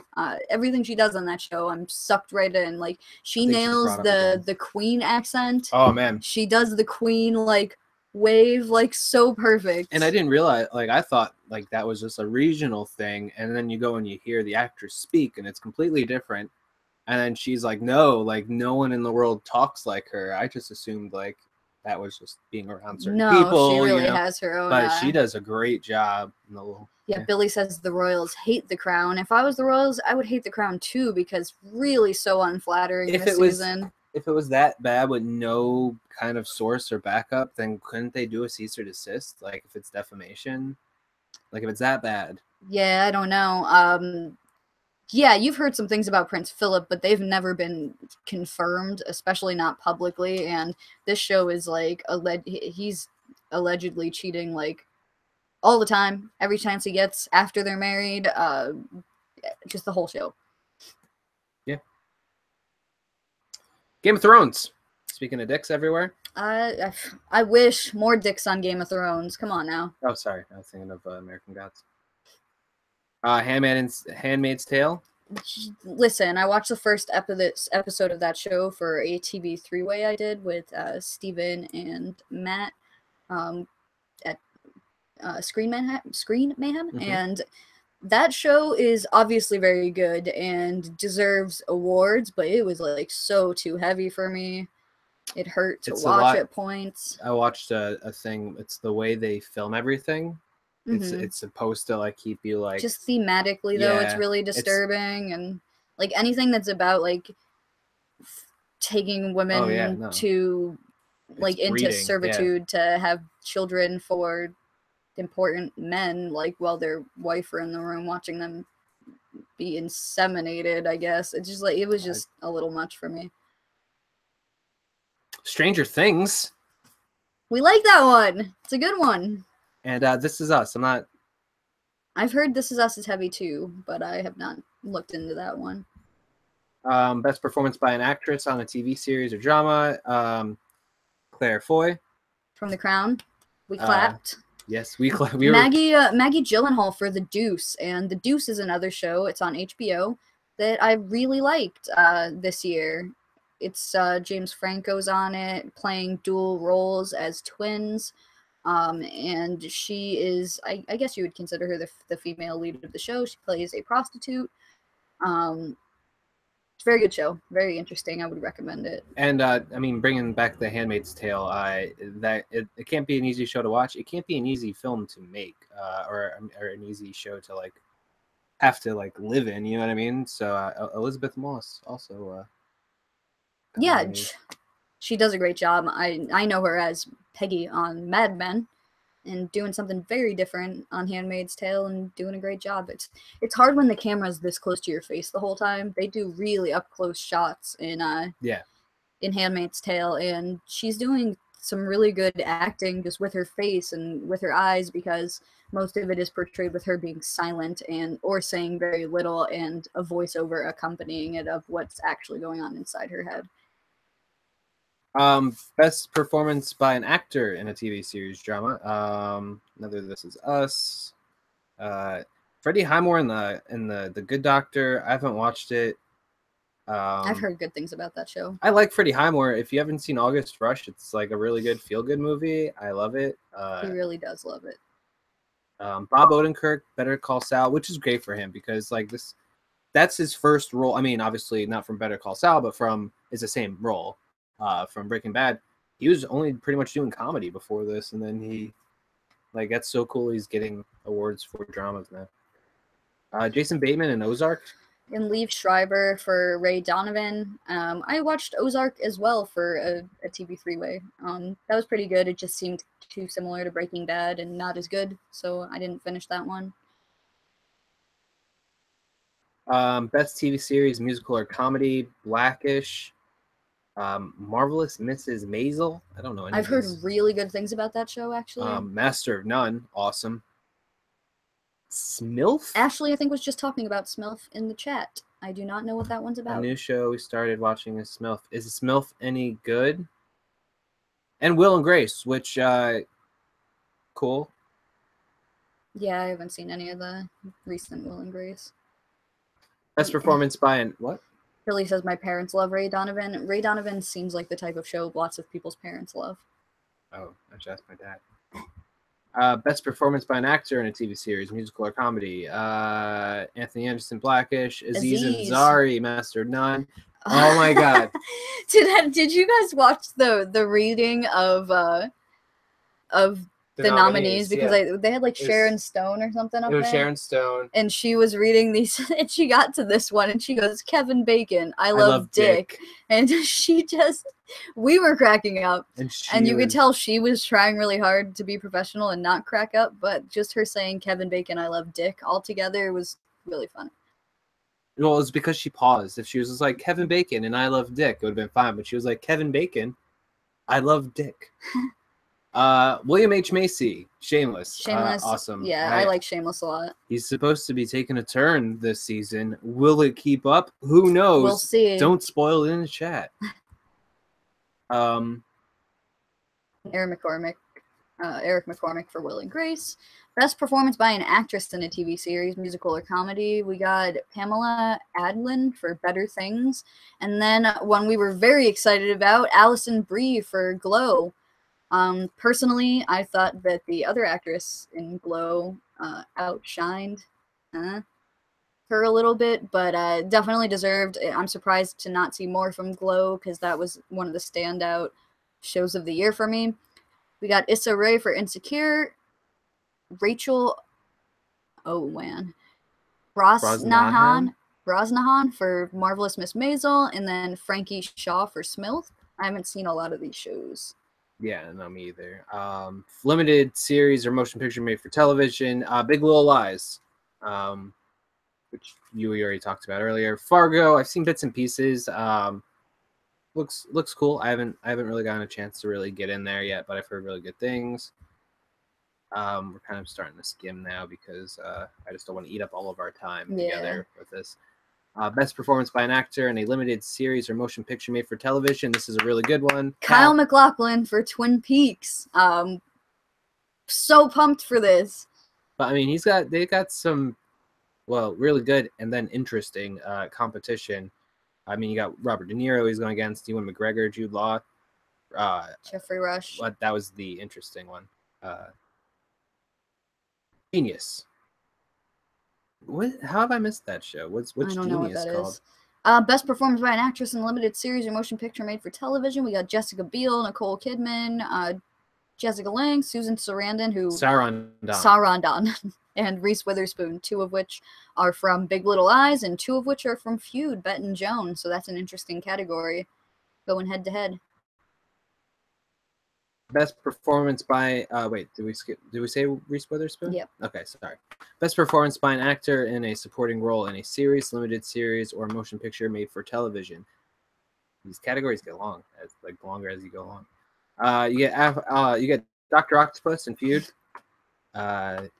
Everything she does on that show, I'm sucked right in. Like, she nails the Queen accent. Oh, man. She does the Queen, like, wave, like, so perfect. And I didn't realize, like, I thought, like, that was just a regional thing, and then you go and you hear the actress speak, and it's completely different. And then she's like, no, like, no one in the world talks like her. I just assumed, like, that was just being around certain people. No, she really has her own. But she does a great job. In the little, yeah, Billy says the Royals hate the Crown. If I was the Royals, I would hate the Crown too, because really so unflattering this season. If it was that bad with no kind of source or backup, then couldn't they do a cease or desist? Like, if it's defamation? Like, if it's that bad? Yeah, I don't know. Yeah, you've heard some things about Prince Philip, but they've never been confirmed, especially not publicly. And this show is like, he's allegedly cheating like all the time, every chance he gets after they're married. Just the whole show. Yeah. Game of Thrones. Speaking of dicks everywhere. I wish more dicks on Game of Thrones. Come on now. Oh, sorry. I was thinking of American Gods. Handmaid's Tale. Listen, I watched the first episode of that show for a TV 3-way I did with Steven and Matt at Screen Mayhem, Mm-hmm. and that show is obviously very good and deserves awards, but it was like so too heavy for me. It hurt to watch at points. I watched a thing. It's the way they film everything. It's supposed to like keep you like just thematically though. It's really disturbing, and like anything that's about like taking women to like into servitude to have children for important men, like while their wife are in the room watching them be inseminated, I guess. It's just like, it was just a little much for me. Stranger Things. We like that one. It's a good one. And This Is Us. I've heard This Is Us is heavy too, but I have not looked into that one. Best performance by an actress on a TV series or drama. Claire Foy. From The Crown. We clapped. Yes, we clapped. Maggie Gyllenhaal for The Deuce, and The Deuce is another show. It's on HBO that I really liked this year. It's James Franco's on it, playing dual roles as twins. And she is, I guess you would consider her the female lead of the show. She plays a prostitute. It's a very good show, very interesting. I would recommend it. And bringing back The Handmaid's Tale, it can't be an easy show to watch. It can't be an easy film to make, or an easy show to have to live in. You know what I mean? So Elizabeth Moss also. Yeah, she does a great job. I know her as Peggy on Mad Men, and doing something very different on Handmaid's Tale and doing a great job. It's hard when the camera's this close to your face the whole time. They do really up close shots in Handmaid's Tale, and she's doing some really good acting just with her face and with her eyes, because most of it is portrayed with her being silent or saying very little, and a voiceover accompanying it of what's actually going on inside her head. Best performance by an actor in a TV series drama. Another This Is Us. Freddie Highmore in the Good Doctor. I haven't watched it. I've heard good things about that show. I like Freddie Highmore. If you haven't seen August Rush, it's like a really good feel-good movie. I love it. He really does love it. Bob Odenkirk, Better Call Saul, which is great for him because that's his first role. I mean, obviously not from Better Call Saul, but it's the same role. From Breaking Bad. He was only pretty much doing comedy before this, and then he that's so cool. He's getting awards for dramas now. Jason Bateman in Ozark. And Liev Schreiber for Ray Donovan. I watched Ozark as well for a TV three-way. That was pretty good. It just seemed too similar to Breaking Bad and not as good, so I didn't finish that one. Best TV series, musical or comedy, Blackish. Marvelous Mrs. Maisel. I don't know any I've heard really good things about that show, actually. Master of None. Awesome. Smilf? Ashley, I think, was just talking about Smilf in the chat. I do not know what that one's about. A new show we started watching is Smilf. Is Smilf any good? And Will and Grace, which, cool. Yeah, I haven't seen any of the recent Will and Grace. Best performance by what? Billy says, my parents love Ray Donovan. Ray Donovan seems like the type of show lots of people's parents love. Oh, I should ask my dad. Best performance by an actor in a TV series, musical or comedy. Anthony Anderson, Blackish. Aziz Ansari, Master of None. Oh my God. Did you guys watch the reading of the nominees, because they had Sharon Stone or something up there. It was Sharon Stone. And she was reading these, and she got to this one, and she goes, Kevin Bacon, I love Dick. And we were cracking up. And you could tell she was trying really hard to be professional and not crack up, but just her saying Kevin Bacon, I love Dick all together was really funny. Well, it was because she paused. If she was just like, Kevin Bacon and I love Dick, it would have been fine. But she was like, Kevin Bacon, I love Dick. William H. Macy, Shameless. Awesome. Yeah, I like Shameless a lot. He's supposed to be taking a turn this season. Will it keep up? Who knows? We'll see. Don't spoil it in the chat. Eric McCormick for Will and Grace. Best performance by an actress in a TV series, musical or comedy. We got Pamela Adlon for Better Things. And then one we were very excited about, Alison Brie for Glow. Personally, I thought that the other actress in Glow outshined her a little bit, but definitely deserved. I'm surprised to not see more from Glow, because that was one of the standout shows of the year for me. We got Issa Rae for Insecure, Rachel Brosnahan for Marvelous Miss Maisel, and then Frankie Shaw for Smilf. I haven't seen a lot of these shows. Yeah, no, me either. Limited series or motion picture made for television. Big Little Lies, which you already talked about earlier. Fargo, I've seen bits and pieces. Looks cool. I haven't really gotten a chance to really get in there yet, but I've heard really good things. We're kind of starting to skim now because I just don't want to eat up all of our time together with this. Best performance by an actor in a limited series or motion picture made for television. This is a really good one. Kyle MacLachlan for Twin Peaks. So pumped for this. But I mean, they got some, well, really good and then interesting competition. I mean, you got Robert De Niro. He's going against Ewan McGregor, Jude Law, Jeffrey Rush. But that was the interesting one. Genius. How have I missed that show? What's I don't know what Genius that called? is. Best performance by an actress in a limited series or motion picture made for television. We got Jessica Biel, Nicole Kidman, Jessica Lange, Susan Sarandon, Sarandon, and Reese Witherspoon, 2 of which are from Big Little Lies and 2 of which are from Feud, Bette and Joan. So that's an interesting category, going head to head. Best performance by wait, did we say Reese Witherspoon? Yep. Okay, sorry. Best performance by an actor in a supporting role in a series, limited series, or motion picture made for television. These categories get long, longer as you go along. You get Dr. Octopus and Feud. And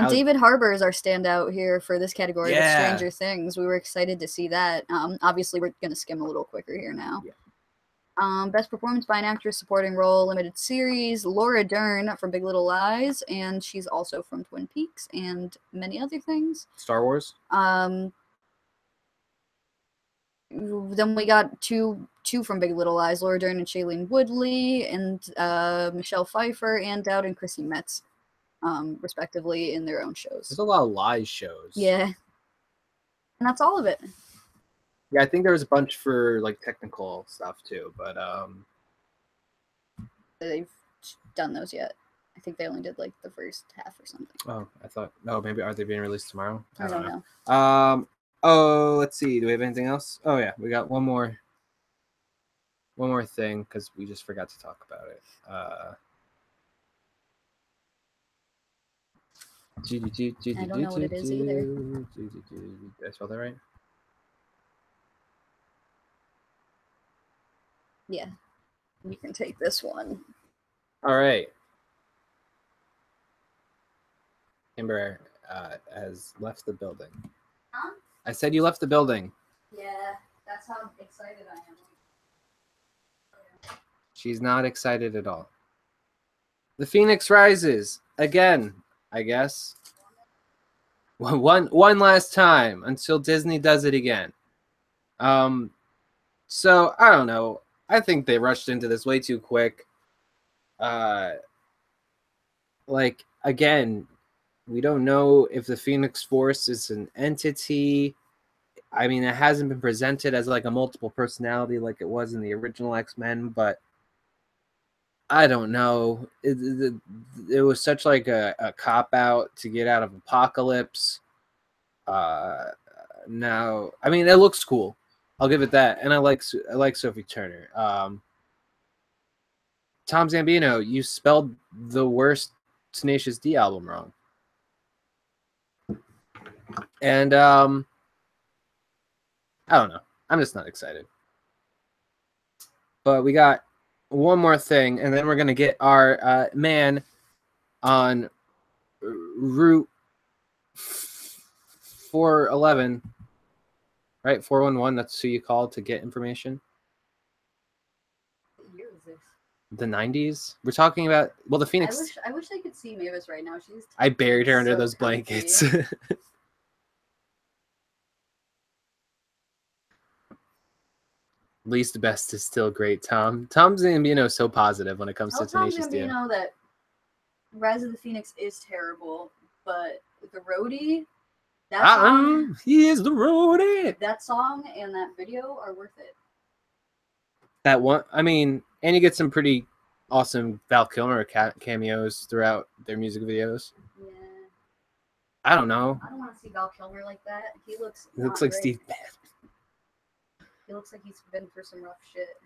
David Harbour is our standout here for this category with Stranger Things. We were excited to see that. Obviously, we're going to skim a little quicker here now. Yeah. Best performance by an actress, supporting role, limited series, Laura Dern from Big Little Lies, and she's also from Twin Peaks and many other things. Star Wars. Then we got two from Big Little Lies, Laura Dern and Shailene Woodley, and Michelle Pfeiffer and Dowd and Chrissy Metz, respectively, in their own shows. There's a lot of Lies shows. Yeah. And that's all of it. Yeah, I think there was a bunch for technical stuff too, but they've done those yet. I think they only did the first half or something. Oh, I thought. Oh, maybe are they being released tomorrow? I don't know. Oh, let's see. Do we have anything else? Oh yeah, we got one more thing because we just forgot to talk about it. I don't know what it is either. Did I spell that right? Yeah, you can take this one. All right. Amber has left the building. Huh? I said you left the building. Yeah, that's how excited I am. She's not excited at all. The Phoenix rises again, I guess. One last time until Disney does it again. So I don't know. I think they rushed into this way too quick. Again, we don't know if the Phoenix Force is an entity. I mean, it hasn't been presented as a multiple personality like it was in the original X-Men, but I don't know. It was such a cop-out to get out of Apocalypse. Now, I mean, it looks cool. I'll give it that, and I like Sophie Turner. Tom Zambino, you spelled the worst Tenacious D album wrong, and I don't know. I'm just not excited. But we got one more thing, and then we're gonna get our man on Route 411. Right, 411. That's who you call to get information. What year is this? The 90s. We're talking about the Phoenix. I wish I could see Mavis right now. I buried her under those blankets. Least best is still great, Tom. Tom Zambino is so positive when it comes to Tenacious D. Tom Zambino that Rise of the Phoenix is terrible, but the roadie. He is the roadie. That song and that video are worth it. That one, I mean, and you get some pretty awesome Val Kilmer cameos throughout their music videos. Yeah. I don't know. I don't want to see Val Kilmer like that. He looks like great. Steve Bannon. He looks like he's been through some rough shit.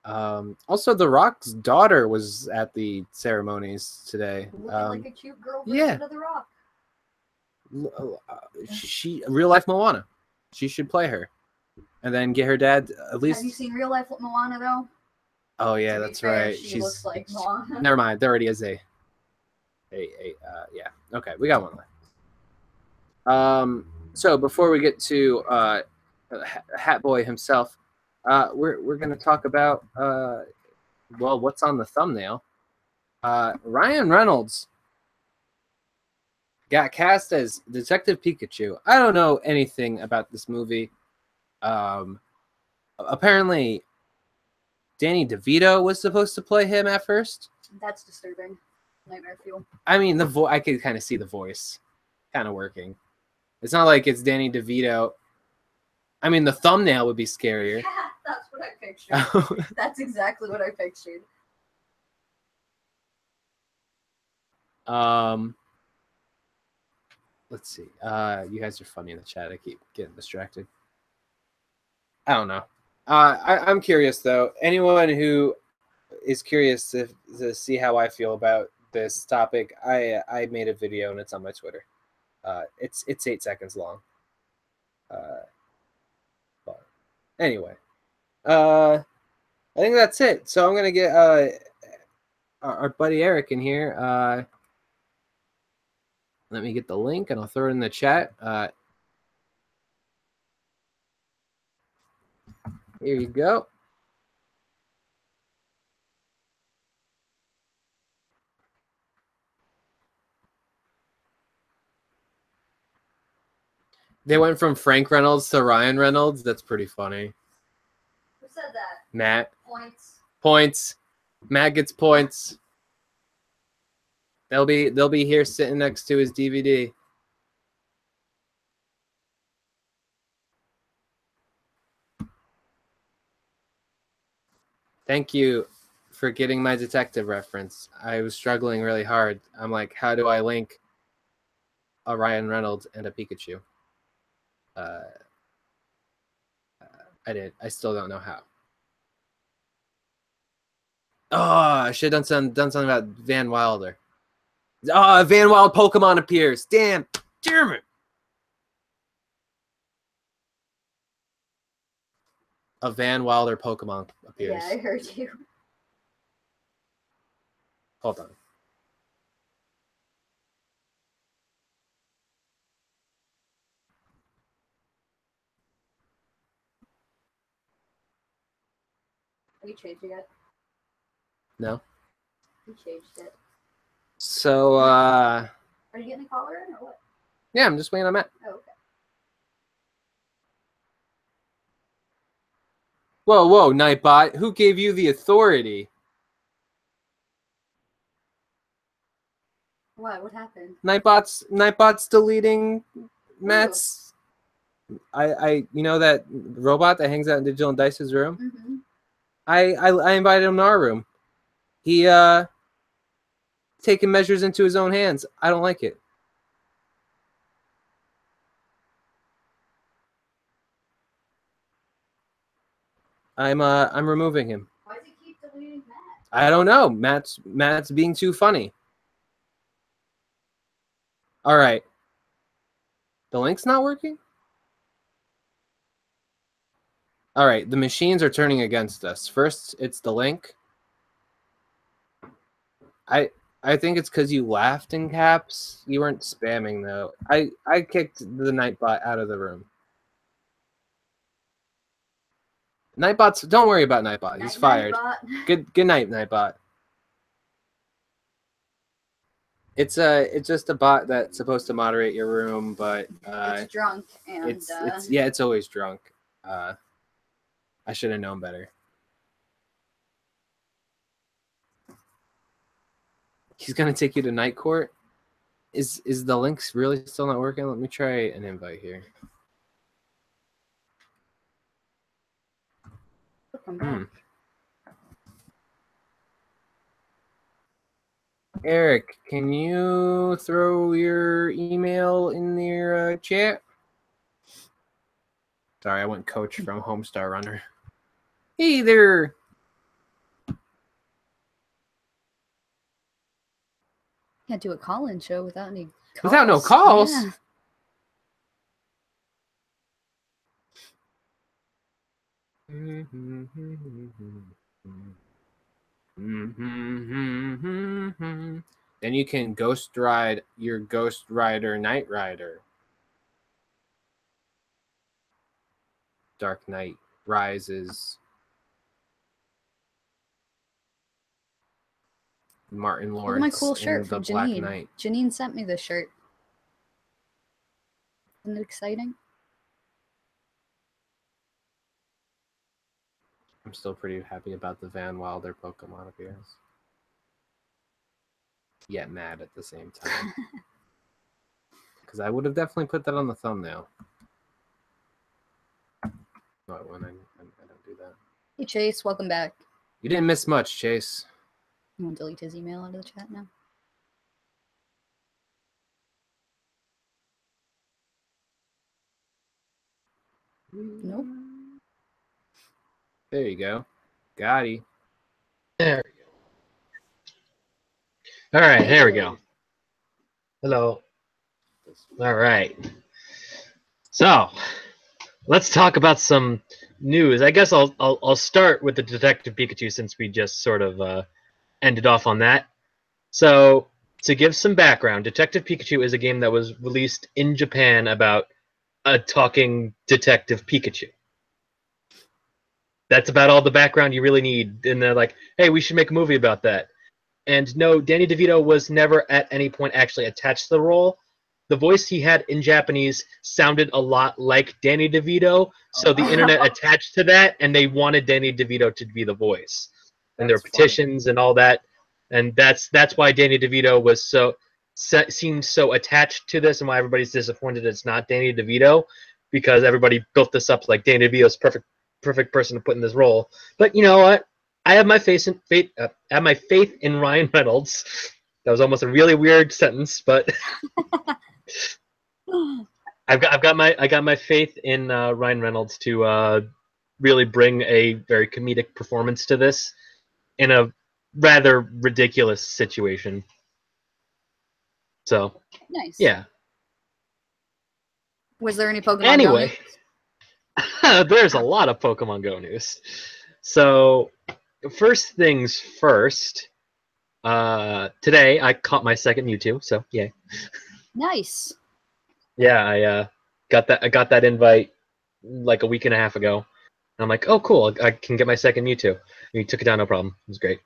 Also, The Rock's daughter was at the ceremonies today. Looking like a cute girl version yeah. of The Rock. She real life Moana. She should play her, and then get her dad at least. Have you seen real life Moana though? Oh yeah, that's fair, right. She looks like Moana. Never mind. There already is a yeah. Okay, we got one left. So before we get to Hat Boy himself, we're gonna talk about well, what's on the thumbnail. Ryan Reynolds got cast as Detective Pikachu. I don't know anything about this movie. Apparently, Danny DeVito was supposed to play him at first. That's disturbing. Nightmare fuel. I mean, I could kind of see the voice kind of working. It's not like it's Danny DeVito. I mean, the thumbnail would be scarier. Yeah, that's what I pictured. That's exactly what I pictured. Let's see. You guys are funny in the chat. I keep getting distracted. I don't know. I'm curious though. Anyone who is curious to see how I feel about this topic, I made a video and it's on my Twitter. It's 8 seconds long. But anyway, I think that's it. So I'm gonna get our buddy Eric in here. Let me get the link and I'll throw it in the chat. Here you go. They went from Frank Reynolds to Ryan Reynolds. That's pretty funny. Who said that? Matt. Points. Matt gets points. They'll be here sitting next to his DVD. Thank you for getting my detective reference. I was struggling really hard. I'm like, how do I link a Ryan Reynolds and a Pikachu? I still don't know how. Oh, I should have done something about Van Wilder. Oh, Van Wild Pokemon appears. Damn it. A Van Wilder Pokemon appears. Yeah, I heard you. Hold on. Have you changed it yet? No. You changed it. So, Are you getting a caller in or what? Yeah, I'm just waiting on Matt. Oh, okay. Whoa, Nightbot. Who gave you the authority? What happened? Nightbot's deleting Matt's. I you know that robot that hangs out in Digital and Dice's room? Mm-hmm. I invited him to our room. He taking measures into his own hands. I don't like it. I'm removing him. Why does he keep deleting Matt? I don't know. Matt's being too funny. All right. The link's not working? All right, the machines are turning against us. First, it's the link. I think it's because you laughed in caps. You weren't spamming though. I kicked the Nightbot out of the room. Nightbot's. Don't worry about Nightbot. He's fired. Nightbot. Good night, Nightbot. It's just a bot that's supposed to moderate your room, but it's drunk and it's always drunk. I should have known better. He's gonna take you to night court. Is the links really still not working? Let me try an invite here. Eric, can you throw your email in your chat? Sorry, I went coach from Homestar Runner. Hey there. Can't do a call-in show without any calls. Without no calls? Yeah. Then you can ghost ride your Ghost Rider Knight Rider. Dark Knight Rises. Martin Lawrence. Look at my cool shirt the from Black Janine. Knight. Janine sent me this shirt. Isn't it exciting? I'm still pretty happy about the Van Wilder Pokemon appearance. Yet mad at the same time. Because I would have definitely put that on the thumbnail. No, I don't do that. Hey Chase, welcome back. You didn't miss much, Chase. You want to delete his email out of the chat now? Nope. There you go. Gotti. There we go. All right, there we go. Hello. All right. So, let's talk about some news. I guess I'll start with the Detective Pikachu since we just sort of ended off on that. So, to give some background, Detective Pikachu is a game that was released in Japan about a talking Detective Pikachu. That's about all the background you really need. And they're like, hey, we should make a movie about that. And no, Danny DeVito was never at any point actually attached to the role. The voice he had in Japanese sounded a lot like Danny DeVito, so the internet attached to that, and they wanted Danny DeVito to be the voice. And there were petitions and all that, and that's why Danny DeVito was seemed so attached to this, and why everybody's disappointed it's not Danny DeVito, because everybody built this up like Danny DeVito's perfect person to put in this role. But you know what? I have my faith in Ryan Reynolds. That was almost a really weird sentence, but I got my faith in Ryan Reynolds to really bring a very comedic performance to this in a rather ridiculous situation. So Nice. yeah. Was there any Pokemon Anyway, Go news? there's a lot of Pokemon Go news. So first things first. Today I caught my second Mewtwo, so yay. Nice. Yeah, I got that invite like a week and a half ago. And I'm like, oh cool, I can get my second Mewtwo. And he took it down, no problem. It was great.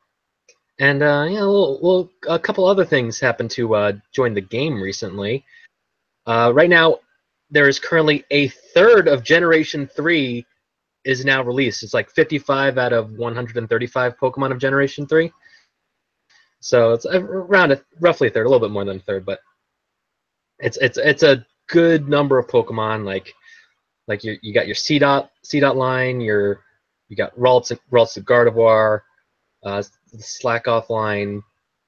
And yeah, a couple other things happened to join the game recently. Right now, there is currently a third of Generation 3 is now released. It's like 55 out of 135 Pokemon of Generation 3. So it's around roughly a third, a little bit more than a third, but it's a good number of Pokemon. Like you got your C dot line, you got Ralts of Gardevoir, the Slack off line.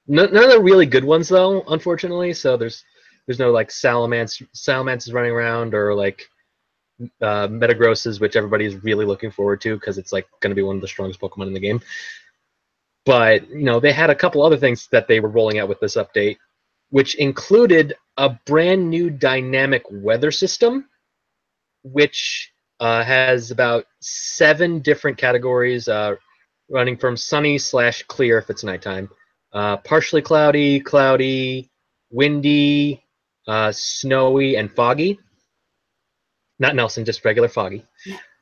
None of the really good ones though, unfortunately. So there's no like Salamances running around, or like Metagrosses, which everybody's really looking forward to because it's like going to be one of the strongest Pokemon in the game. But you know, they had a couple other things that they were rolling out with this update, which included a brand new dynamic weather system, which has about 7 different categories, running from sunny/clear if it's nighttime, partially cloudy, windy, snowy, and foggy. Not Nelson, just regular foggy.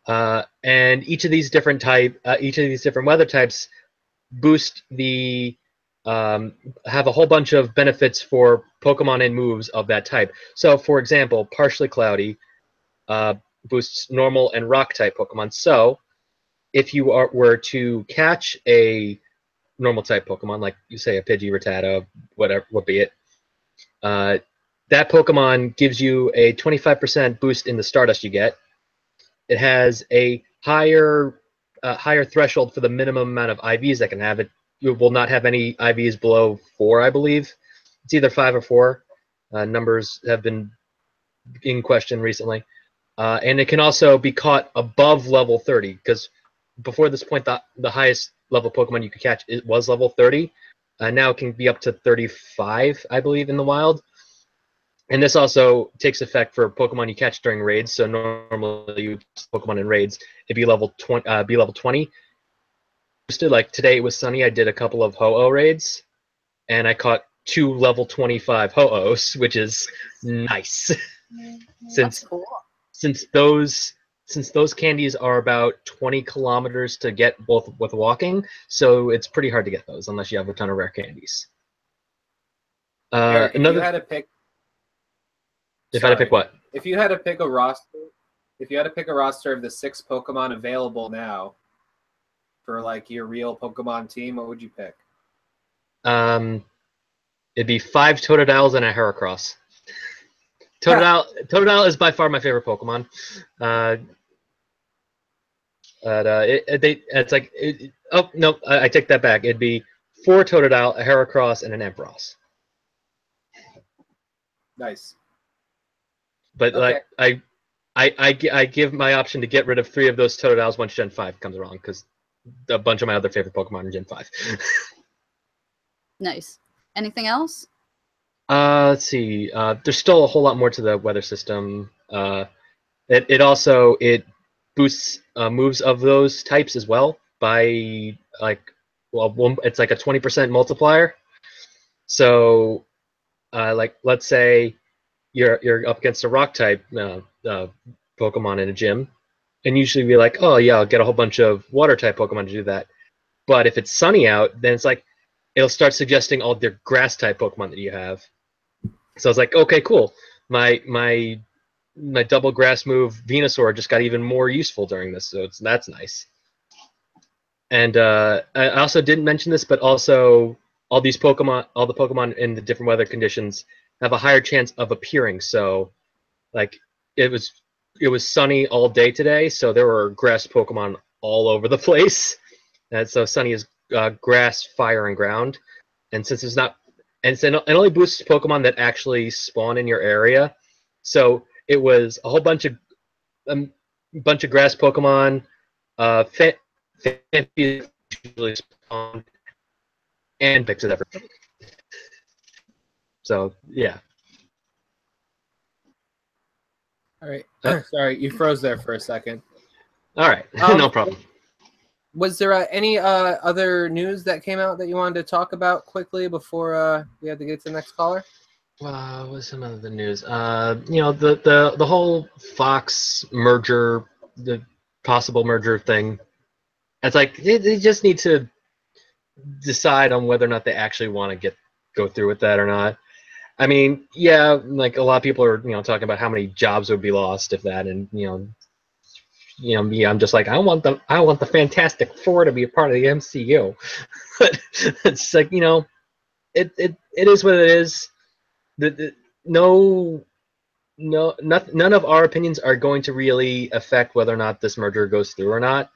And each of these different weather types boost the have a whole bunch of benefits for Pokemon and moves of that type. So, for example, partially cloudy boosts normal and rock type Pokemon. So, if you were to catch a normal type Pokemon, like you say a Pidgey, Rattata, whatever, what be it, that Pokemon gives you a 25% boost in the Stardust you get. It has a higher threshold for the minimum amount of IVs that can have it. You will not have any IVs below 4, I believe. It's either 5 or 4. Numbers have been in question recently. And it can also be caught above level 30, because before this point, the highest level Pokemon you could catch was level 30. now it can be up to 35, I believe, in the wild. And this also takes effect for Pokemon you catch during raids. So normally you Pokemon in raids, it'd be level 20. Like today it was sunny. I did a couple of Ho-Oh raids, and I caught 2 level 25 Ho-Ohs, which is nice. That's cool. Since those candies are about 20 kilometers to get both with walking, so it's pretty hard to get those unless you have a ton of rare candies. Eric, if you had to pick, if I had to pick what? If you had to pick a roster of the 6 Pokemon available now for like your real Pokemon team, what would you pick? It'd be 5 Totodiles and a Heracross. Totodile is by far my favorite Pokemon. Oh no, I take that back. It'd be 4 Totodile, a Heracross, and an Ampharos. Nice. But okay. like I give my option to get rid of 3 of those Totodiles once Gen 5 comes around, because a bunch of my other favorite Pokemon are Gen 5. Nice. Anything else? Let's see. There's still a whole lot more to the weather system. It also boosts moves of those types as well by it's like a 20% multiplier. So, like let's say you're up against a rock type Pokemon in a gym, and usually be like, oh yeah, I'll get a whole bunch of water type Pokemon to do that. But if it's sunny out, then it's like it'll start suggesting all their grass type Pokemon that you have. So I was like, okay, cool. My double grass move Venusaur just got even more useful during this, so that's nice. And I also didn't mention this, but also all the Pokemon in the different weather conditions have a higher chance of appearing. So, like it was sunny all day today, so there were grass Pokemon all over the place. And so sunny is grass, fire, and ground. And since it's not, and so it only boosts Pokemon that actually spawn in your area. So it was a whole bunch of grass Pokemon, usually spawned, and picks it ever. So yeah. All right. Sorry, you froze there for a second. All right, no problem. Was there any other news that came out that you wanted to talk about quickly before we had to get to the next caller? What's some of the news? The whole Fox merger, the possible merger thing. It's like they just need to decide on whether or not they actually want to go through with that or not. I mean, yeah, like a lot of people are talking about how many jobs would be lost if that, and me, I'm just like, I want the Fantastic Four to be a part of the MCU. But it's like, it is what it is. None of our opinions are going to really affect whether or not this merger goes through or not.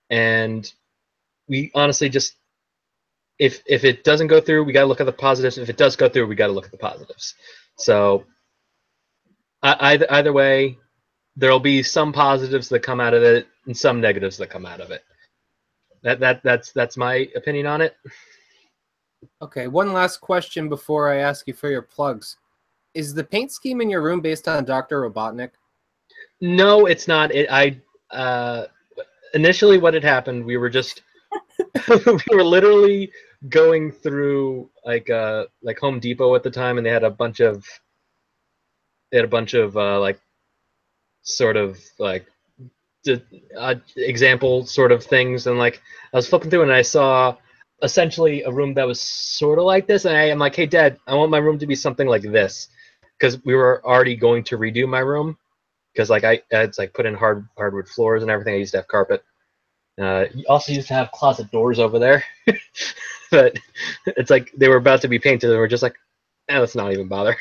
And we honestly just, if it doesn't go through, we got to look at the positives. If it does go through, we got to look at the positives. So either way, there'll be some positives that come out of it and some negatives that come out of it. That's my opinion on it. Okay, one last question before I ask you for your plugs. Is the paint scheme in your room based on Dr. Robotnik? No, it's not. Initially what had happened, we were just we were literally going through like Home Depot at the time, and they had a bunch of like sort of like example sort of things, and like I was flipping through and I saw essentially a room that was sort of like this, and I am like, hey Dad, I want my room to be something like this, because we were already going to redo my room, because like I had like put in hardwood floors and everything. I used to have carpet. Also used to have closet doors over there. But it's like they were about to be painted and we're just like, let's not even bother.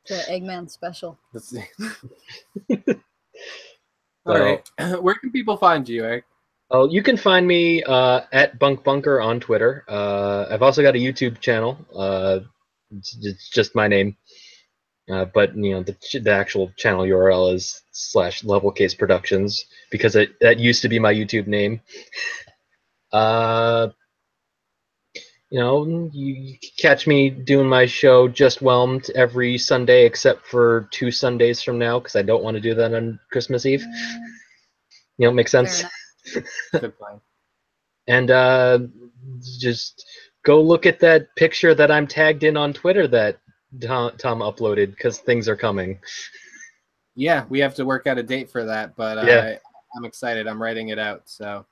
The Eggman special. All right. Where can people find you, Eric? Oh, you can find me at Bunk Bunker on Twitter. I've also got a YouTube channel. It's just my name. But the actual channel URL is /Levelcase Productions, because that used to be my YouTube name. you catch me doing my show Just Whelmed every Sunday except for 2 Sundays from now because I don't want to do that on Christmas Eve. Makes Fair sense. enough. Good plan. And just go look at that picture that I'm tagged in on Twitter that Tom uploaded because things are coming. Yeah, we have to work out a date for that, but Yeah. I'm excited. I'm writing it out, so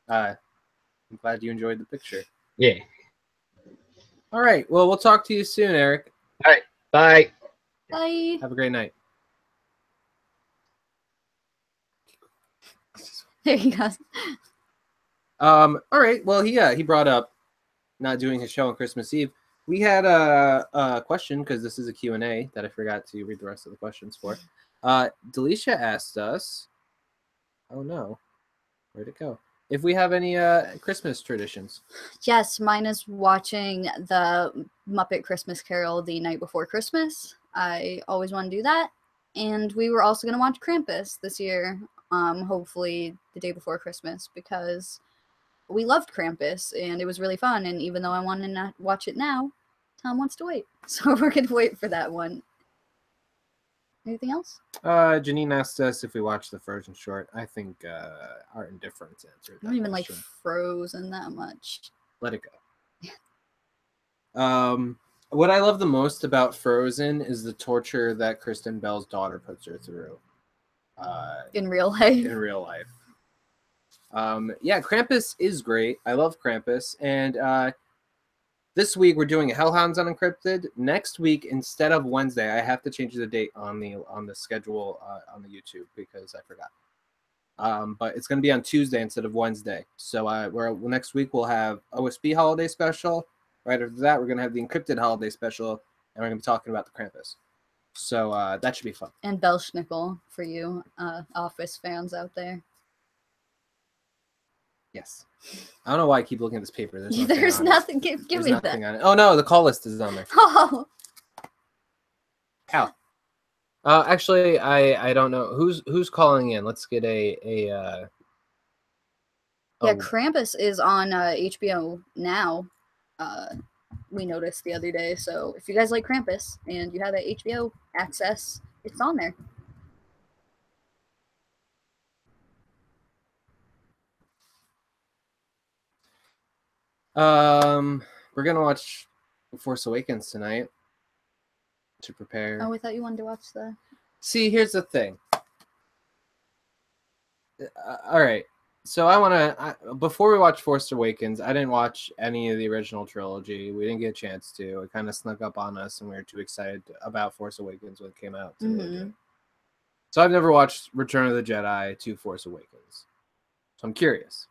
I'm glad you enjoyed the picture. Yeah. All right. Well, we'll talk to you soon, Eric. All right. Bye. Bye. Have a great night. There you go. All right. Well, he brought up not doing his show on Christmas Eve. We had a question because this is a Q&A that I forgot to read the rest of the questions for. Delisha asked us, oh no, where'd it go? If we have any Christmas traditions. Yes, mine is watching the Muppet Christmas Carol the night before Christmas. I always want to do that. And we were also going to watch Krampus this year, hopefully the day before Christmas, because we loved Krampus and it was really fun. And even though I want to watch it now, Tom wants to wait. So we're going to wait for that one. Anything else? Janine asked us if we watched the Frozen short. I think our indifference answered that I don't even question. like Frozen that much. Let it go. What I love the most about Frozen is the torture that Kristen Bell's daughter puts her through. In real life. In real life. Yeah, Krampus is great. I love Krampus. And this week we're doing Hellhounds Unencrypted. Next week, instead of Wednesday, I have to change the date on the schedule on the YouTube because I forgot. But it's going to be on Tuesday instead of Wednesday. So next week we'll have OSB Holiday Special. Right after that, we're going to have the Encrypted Holiday Special, and we're going to be talking about the Krampus. So that should be fun. And Belschnickel for you Office fans out there. Yes. I don't know why I keep looking at this paper. There's nothing. Give me nothing that. on it. Oh no, the call list is on there. Oh. Ow. Actually, I don't know who's calling in. Let's get Yeah, Krampus is on HBO now. We noticed the other day. So if you guys like Krampus and you have a HBO access, it's on there. We're gonna watch Force Awakens tonight to prepare. Oh, I thought you wanted to watch the. See, here's the thing. All right, so I want to. Before we watch Force Awakens, I didn't watch any of the original trilogy. We didn't get a chance to. It kind of snuck up on us, and we were too excited about Force Awakens when it came out. So I've never watched Return of the Jedi to Force Awakens. So I'm curious.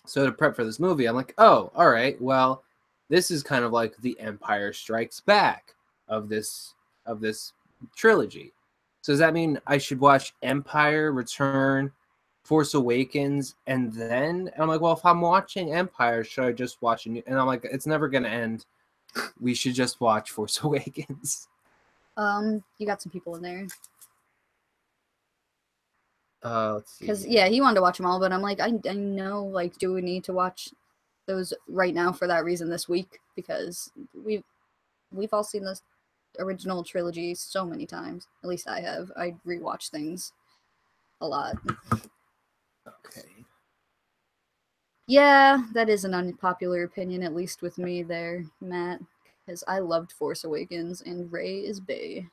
So to prep for this movie, I'm like, oh, all right. Well, this is kind of like the Empire Strikes Back of this trilogy. So does that mean I should watch Empire, Return, Force Awakens, and then I'm like, well, if I'm watching Empire, should I just watch a new? And I'm like, it's never gonna end. We should just watch Force Awakens. You got some people in there. Let's see. Because yeah, he wanted to watch them all, but I'm like, I know, like, do we need to watch those right now for that reason this week? Because we've all seen this original trilogy so many times. At least I have. I rewatch things a lot. Okay. Yeah, that is an unpopular opinion, at least with me there, Matt. Because I loved Force Awakens and Rey is bae.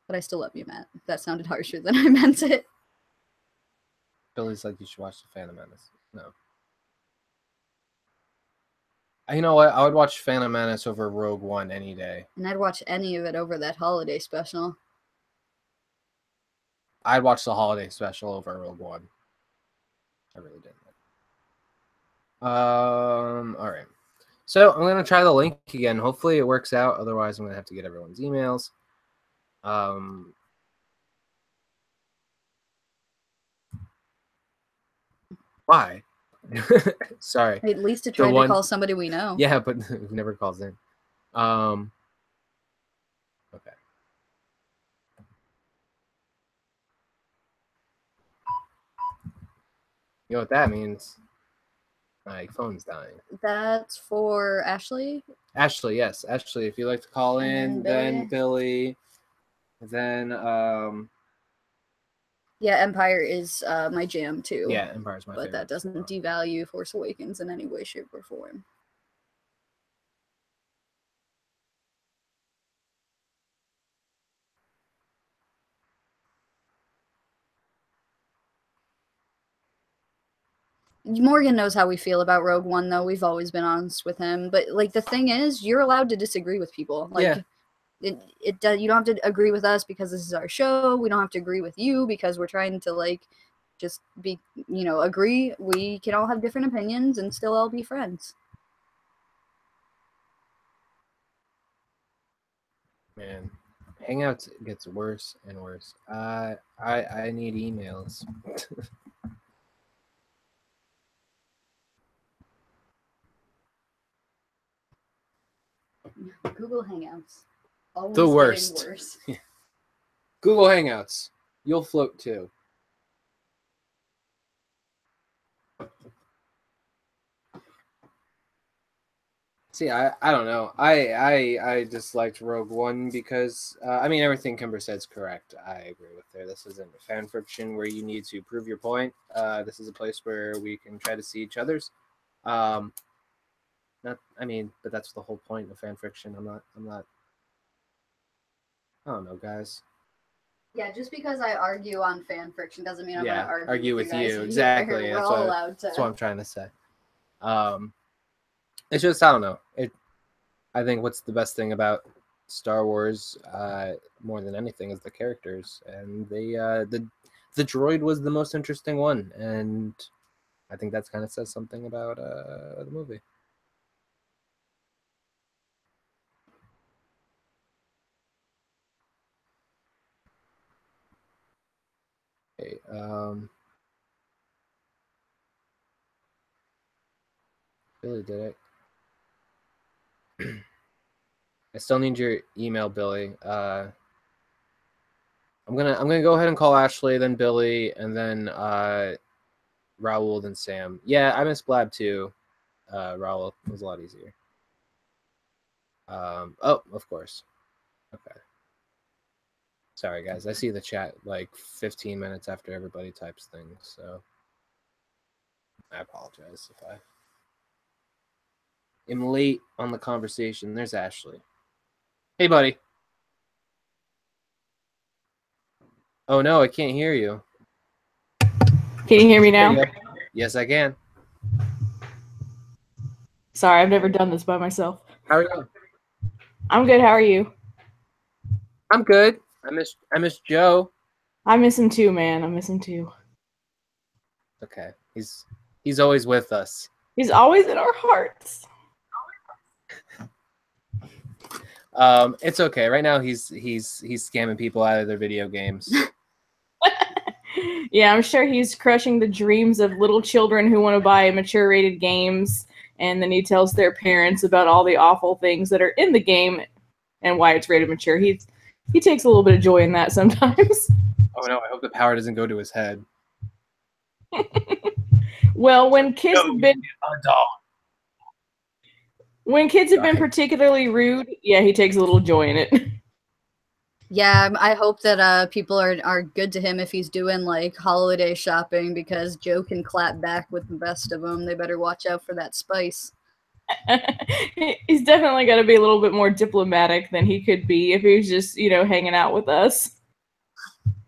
But I still love you, Matt. That sounded harsher than I meant it. Billy's like, you should watch The Phantom Menace. No. You know what? I would watch Phantom Menace over Rogue One any day. And I'd watch any of it over that holiday special. I'd watch the holiday special over Rogue One. I really did. All right. So I'm gonna try the link again. Hopefully it works out. Otherwise, I'm gonna have to get everyone's emails. Why? Sorry. At least to try to call somebody we know. Yeah, but who never calls in. Okay. You know what that means? My phone's dying. That's for Ashley. Ashley, yes. Ashley, if you'd like to call in, then Billy, then yeah, Empire is my jam too. Yeah, Empire's my favorite. But that doesn't devalue Force Awakens in any way, shape, or form. Morgan knows how we feel about Rogue One, though. We've always been honest with him. But, like, the thing is, you're allowed to disagree with people. Like, you don't have to agree with us because this is our show. We don't have to agree with you because we're trying to, like, just be, agree. We can all have different opinions and still all be friends. Man, Hangouts gets worse and worse. I need emails. Google Hangouts. Always the worst. Getting worse. Google Hangouts. You'll float too. See, I don't know. I disliked Rogue One because I mean everything Kimber said's correct. I agree with her. This isn't fan fiction where you need to prove your point. This is a place where we can try to see each other's. But that's the whole point of fan fiction. I'm not. I don't know, guys. Yeah, just because I argue on fan fiction doesn't mean I'm going to argue with you. Exactly. That's what I'm trying to say. It's just I don't know. I think what's the best thing about Star Wars more than anything is the characters, and the droid was the most interesting one, and I think that's kind of says something about the movie. Okay, Billy did it. I still need your email, Billy. I'm gonna go ahead and call Ashley, then Billy, and then Raul, then Sam. Yeah, I miss Blab too. Raul, it was a lot easier. Oh, of course. Okay. Sorry, guys. I see the chat like 15 minutes after everybody types things, so I apologize if I am late on the conversation. There's Ashley. Hey, buddy. Oh, no, I can't hear you. Can you hear me now? Yes, I can. Sorry, I've never done this by myself. How are you? I'm good. How are you? I'm good. I miss Joe. I miss him too, man. I miss him too. Okay. He's always with us. He's always in our hearts. It's okay. Right now he's scamming people out of their video games. Yeah, I'm sure he's crushing the dreams of little children who want to buy mature rated games, and then he tells their parents about all the awful things that are in the game and why it's rated mature. He takes a little bit of joy in that sometimes. Oh no, I hope the power doesn't go to his head. Well, when kids have been particularly rude, yeah, he takes a little joy in it. Yeah, I hope that people are good to him if he's doing like holiday shopping, because Joe can clap back with the best of them. They better watch out for that spice. He's definitely got to be a little bit more diplomatic than he could be if he was just, hanging out with us.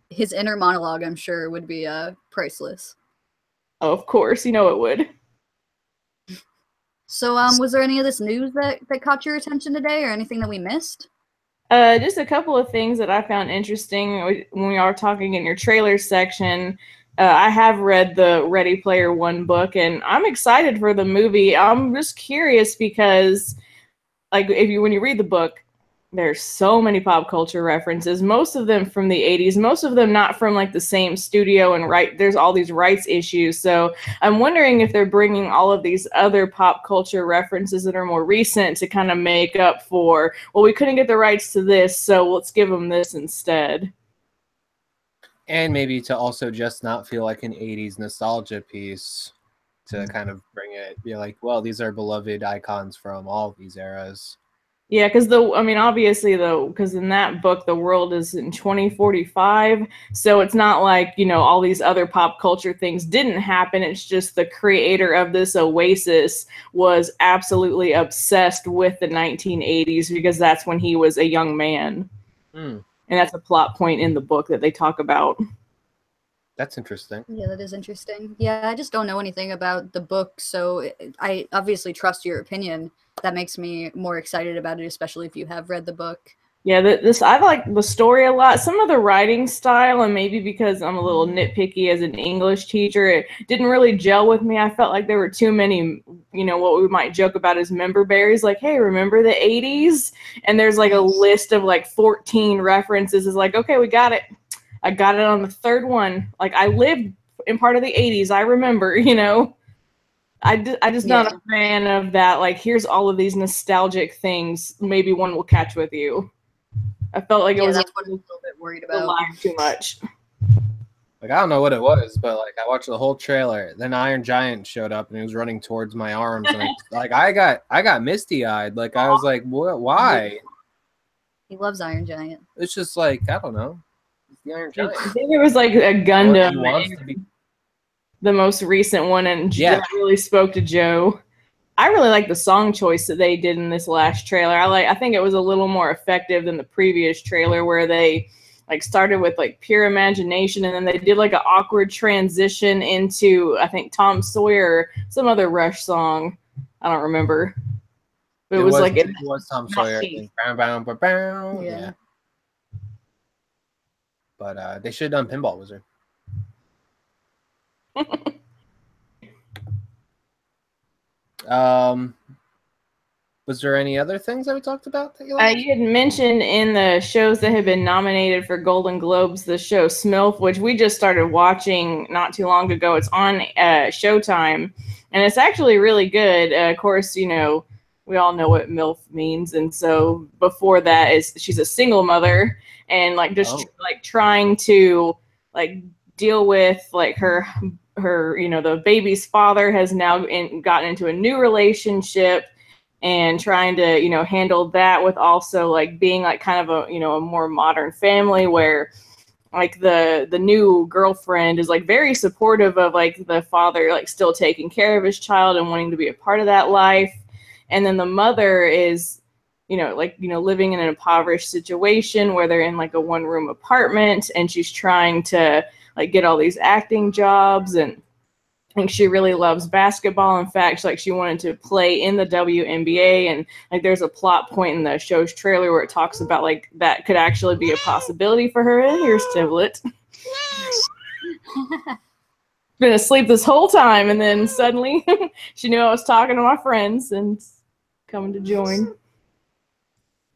His inner monologue, I'm sure, would be priceless. Oh, of course, it would. So, was there any of this news that caught your attention today, or anything that we missed? Just a couple of things that I found interesting when we are talking in your trailer section. I have read the Ready Player One book, and I'm excited for the movie. I'm just curious because, like, when you read the book, there's so many pop culture references, most of them from the 80s, most of them not from like the same studio, and there's all these rights issues. So I'm wondering if they're bringing all of these other pop culture references that are more recent to kind of make up for, well, we couldn't get the rights to this, so let's give them this instead. And maybe to also just not feel like an 80s nostalgia piece, to kind of bring it, be like, well, these are beloved icons from all of these eras. Yeah, because obviously though, because in that book the world is in 2045, so it's not like, all these other pop culture things didn't happen. It's just the creator of this oasis was absolutely obsessed with the 1980s because that's when he was a young man. Mm, And that's a plot point in the book that they talk about. that's interesting. Yeah, that is interesting. Yeah, I just don't know anything about the book, so I obviously trust your opinion. That makes me more excited about it, especially if you have read the book. Yeah, I like the story a lot. Some of the writing style, and maybe because I'm a little nitpicky as an English teacher, it didn't really gel with me. I felt like there were too many, what we might joke about as member berries, like, hey, remember the 80s? And there's like a list of like 14 references. It's like, okay, we got it. I got it on the third one. Like, I lived in part of the 80s. I remember, I just not a fan of that. Like, here's all of these nostalgic things. Maybe one will catch with you. I felt like it was that's what I'm a little bit worried about. Too much. Like, I don't know what it was, but like I watched the whole trailer. Then Iron Giant showed up and he was running towards my arms, and I got misty eyed. Like I was like, what? Why? He loves Iron Giant. It's just like, I don't know. It's the Iron Giant. I think it was like a Gundam. He wants to be. The most recent one, and Yeah. that really spoke to Joe. I really like the song choice that they did in this last trailer. I think it was a little more effective than the previous trailer, where they like started with like Pure Imagination, and then they did like an awkward transition into, I think, Tom Sawyer, some other Rush song. I don't remember. But it was Tom Sawyer. I think. Bow, bow, bow, bow. Yeah. But they should have done Pinball Wizard. Was there any other things that we talked about that you liked? You had mentioned in the shows that have been nominated for Golden Globes, the show SMILF, which we just started watching not too long ago. It's on Showtime, and it's actually really good. Of course, we all know what MILF means, and so before that is she's a single mother and like just like trying to like deal with like her the baby's father has now gotten into a new relationship, and trying to handle that with also like being like kind of a a more modern family where like the new girlfriend is like very supportive of like the father like still taking care of his child and wanting to be a part of that life, and then the mother is living in an impoverished situation where they're in like a one-room apartment, and she's trying to like get all these acting jobs, and I think she really loves basketball. In fact, she wanted to play in the WNBA, and like there's a plot point in the show's trailer where it talks about like that could actually be a possibility for her. And here's Tivlet. Been asleep this whole time, and then suddenly she knew I was talking to my friends and coming to join.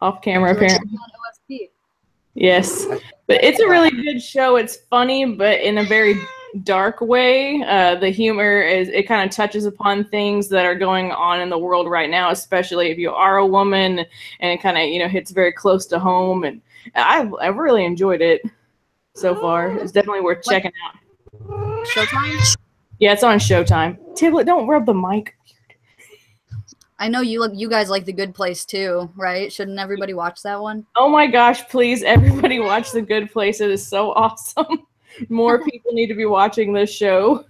Off camera, apparently. Yes, but it's a really good show. It's funny, but in a very dark way. The humor it kind of touches upon things that are going on in the world right now, especially if you are a woman, and it kind of hits very close to home. And I've really enjoyed it so far. It's definitely worth checking out. Showtime? Yeah, it's on Showtime. Tivlet, don't rub the mic. I know you guys like The Good Place too, right? Shouldn't everybody watch that one? Oh my gosh, please everybody watch The Good Place. It is so awesome. More people need to be watching this show.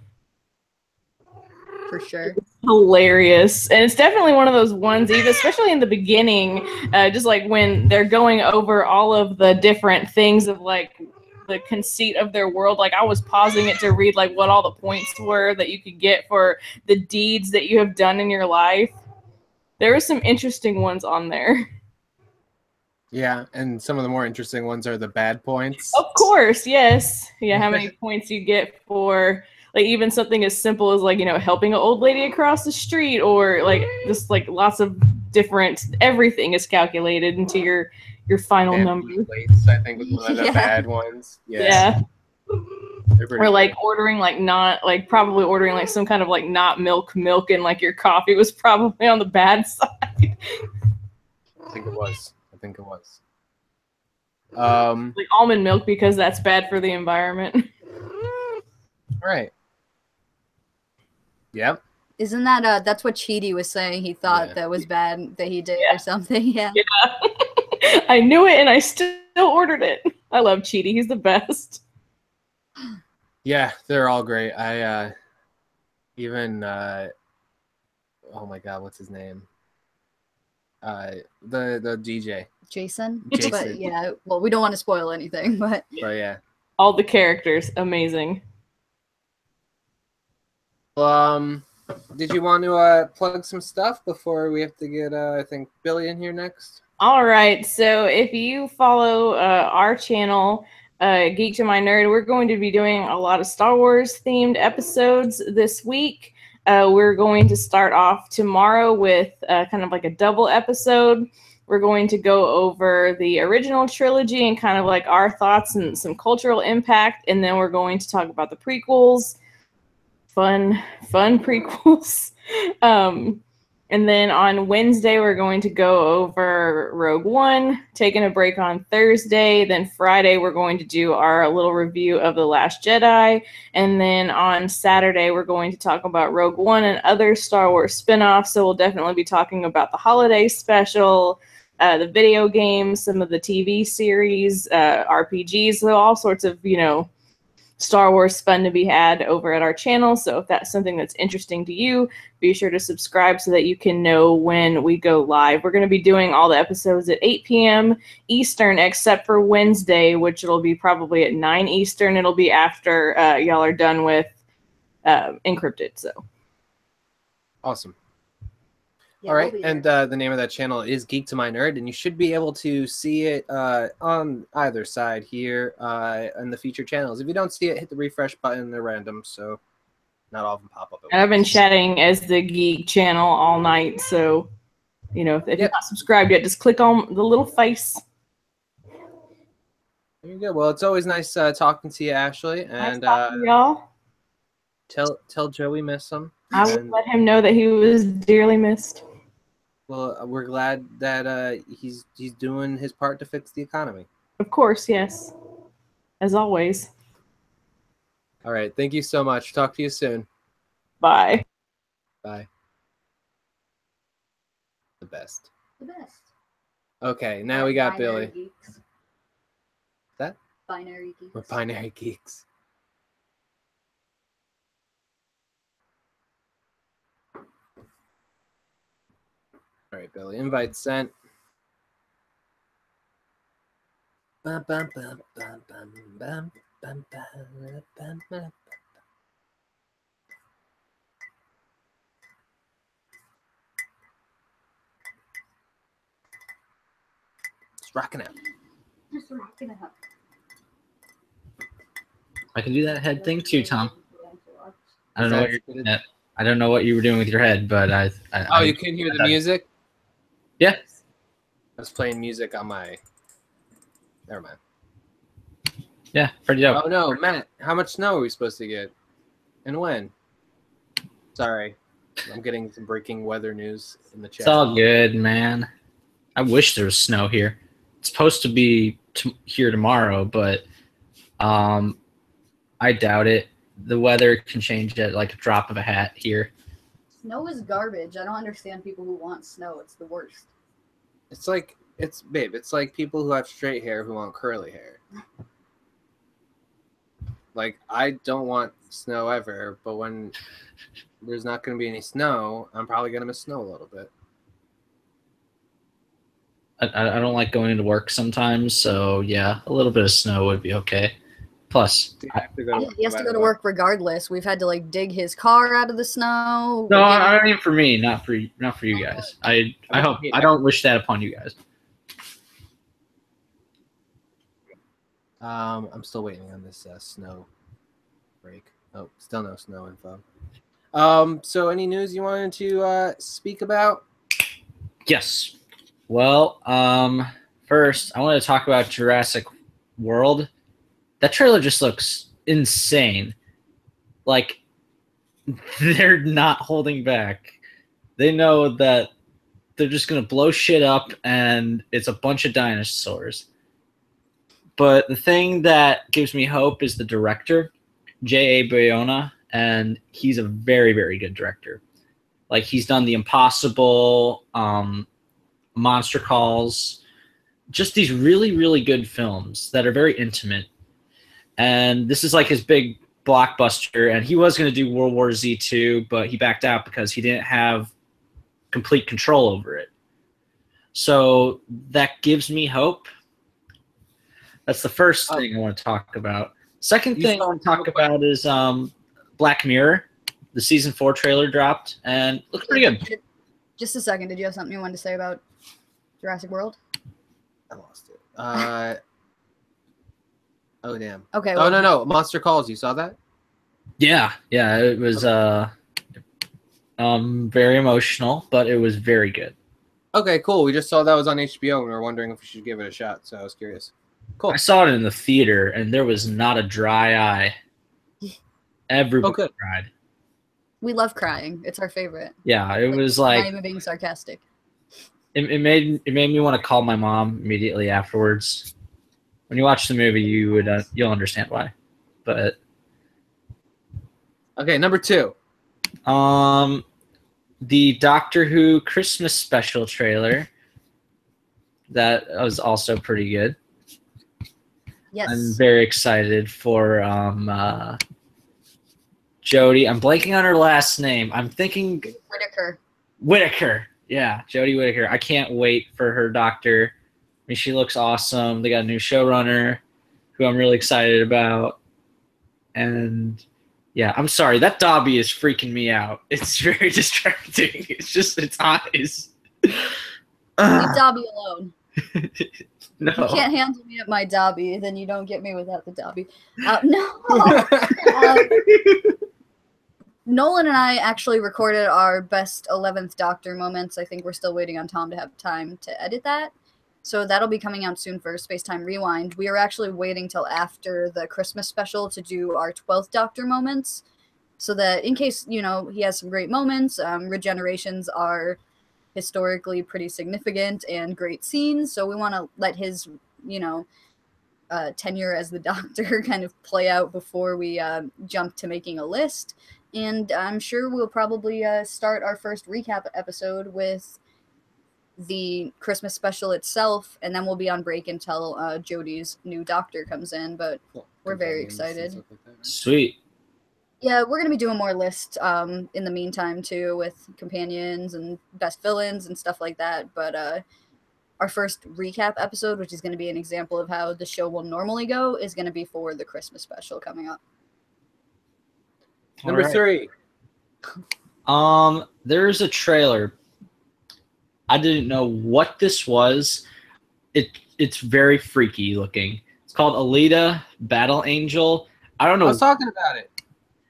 For sure. It's hilarious. And it's definitely one of those ones, even especially in the beginning, just like when they're going over all of the different things of like the conceit of their world. Like I was pausing it to read like what all the points were that you could get for the deeds that you have done in your life. There were some interesting ones on there. Yeah, and some of the more interesting ones are the bad points. Of course, yes. Yeah, how many points you get for like even something as simple as like, helping an old lady across the street, or like just like lots of different, everything is calculated into your final number. Plates, I think, was one of the bad ones. Yeah. Or like ordering like not like probably ordering like some kind of like not milk, and like your coffee was probably on the bad side. I think it was. Like almond milk because that's bad for the environment. Right. Yep. Isn't that that's what Cheaty was saying? He thought Yeah. that was bad that he did Yeah. or something. Yeah. I knew it and I still ordered it. I love Cheaty. He's the best. Yeah, they're all great. I even oh my god, what's his name? The DJ. Jason. Jason. But yeah, well, we don't want to spoil anything, but But yeah. All the characters, amazing. Did you want to plug some stuff before we have to get I think Billy in here next? All right, so if you follow our channel, Geek to My Nerd, we're going to be doing a lot of Star Wars themed episodes this week. We're going to start off tomorrow with kind of like a double episode. We're going to go over the original trilogy and kind of like our thoughts and some cultural impact, and then we're going to talk about the prequels. Fun prequels. And then on Wednesday, we're going to go over Rogue One, taking a break on Thursday. Then Friday, we're going to do our little review of The Last Jedi. And then on Saturday, we're going to talk about Rogue One and other Star Wars spin-offs. So we'll definitely be talking about the holiday special, the video games, some of the TV series, RPGs, so all sorts of, Star Wars fun to be had over at our channel. So if that's something that's interesting to you, be sure to subscribe so that you can know when we go live. We're going to be doing all the episodes at 8 p.m. Eastern, except for Wednesday, which it'll be probably at 9 Eastern. It'll be after y'all are done with Encrypted. So Awesome. yeah, All right, we'll be and there. the name of that channel is Geek to My Nerd, and you should be able to see it on either side here in the featured channels. If you don't see it, hit the refresh button. They're random, so not all of them pop up. and I've been chatting as the Geek channel all night. So, if you're not subscribed yet, just click on the little face. There you go. Well, it's always nice talking to you, Ashley, and Nice talking to y'all. tell Joe we miss him. I will let him know that he was dearly missed. Well, we're glad that he's doing his part to fix the economy. Of course, yes. As always. All right. Thank you so much. Talk to you soon. Bye. Bye. The best. The best. Okay, now we got Binary Billy. Geeks. That? Binary Geeks. We're binary geeks. All right, Billy. Invite sent. Bum, bum, bum, bum, bum, bum, bum, bum, bum, bum. It's rocking out. Just rocking it up. I can do that head thing too, Tom. I don't know what That's- you're doing. I don't know what you were doing with your head, but Oh, you can hear the music? Yeah. I was playing music on my. Never mind. Yeah, pretty dope. Oh no, Matt! How much snow are we supposed to get, and when? Sorry, I'm getting some breaking weather news in the chat. It's all good, man. I wish there was snow here. It's supposed to be here tomorrow, but I doubt it. The weather can change at like a drop of a hat here. Snow is garbage. I don't understand people who want snow. It's the worst. It's like it's people who have straight hair who want curly hair. Like, I don't want snow ever, but when there's not going to be any snow, I'm probably going to miss snow a little bit. I don't like going into work sometimes, so yeah, a little bit of snow would be okay. Plus, You have to go to work He has to no go to matter work regardless. We've had to like dig his car out of the snow. no, We're I mean for me, not for you guys. I hope I don't wish that upon you guys. what. I'm still waiting on this snow break. Oh, still no snow info. So any news you wanted to speak about? Yes. Well, first I want to talk about Jurassic World. That trailer just looks insane. Like, they're not holding back. They know that they're just gonna blow shit up, and it's a bunch of dinosaurs. But the thing that gives me hope is the director, J.A. Bayona, and he's a very, very good director. Like, he's done The Impossible, Monster Calls, just these really, really good films that are very intimate. And this is like his big blockbuster, and he was going to do World War Z 2, but he backed out because he didn't have complete control over it. So that gives me hope. That's the first thing I want to talk about. Second thing I want to talk about is Black Mirror. The season 4 trailer dropped, and looks pretty good. Just a second. Did you have something you wanted to say about Jurassic World? I lost it. Oh damn. Okay. Oh no, Monster Calls. You saw that? Yeah, it was very emotional, but it was very good. Okay, cool. We just saw that was on HBO, and we were wondering if we should give it a shot. So I was curious. Cool. I saw it in the theater, and there was not a dry eye. Everybody cried. We love crying. It's our favorite. Yeah, it was like, not even being sarcastic. It made me want to call my mom immediately afterwards. When you watch the movie, you'll understand why. But okay, number 2. The Doctor Who Christmas special trailer. That was also pretty good. Yes. I'm very excited for Jodie. I'm blanking on her last name. I'm thinking Whittaker. Yeah, Jodie Whittaker. I can't wait for her Doctor. I mean, she looks awesome. They got a new showrunner who I'm really excited about. And yeah, I'm sorry. That Dobby is freaking me out. It's very distracting. It's just its eyes. Leave Dobby alone. No. You can't handle me at my Dobby, then you don't get me without the Dobby. No. Nolan and I actually recorded our best 11th Doctor moments. I think we're still waiting on Tom to have time to edit that. So that'll be coming out soon for Space Time Rewind. We are actually waiting till after the Christmas special to do our 12th Doctor moments. So that in case, he has some great moments, regenerations are historically pretty significant and great scenes. So we want to let his, tenure as the Doctor kind of play out before we jump to making a list. And I'm sure we'll probably start our first recap episode with the Christmas special itself, and then we'll be on break until Jodie's new Doctor comes in. But we're very excited. Like that, right? Sweet. Yeah, we're going to be doing more lists in the meantime, too, with companions and best villains and stuff like that. But our first recap episode, which is going to be an example of how the show will normally go, is going to be for the Christmas special coming up. Number 3. There's a trailer. I didn't know what this was. It's very freaky looking. It's called Alita Battle Angel. I don't know. I was talking about it.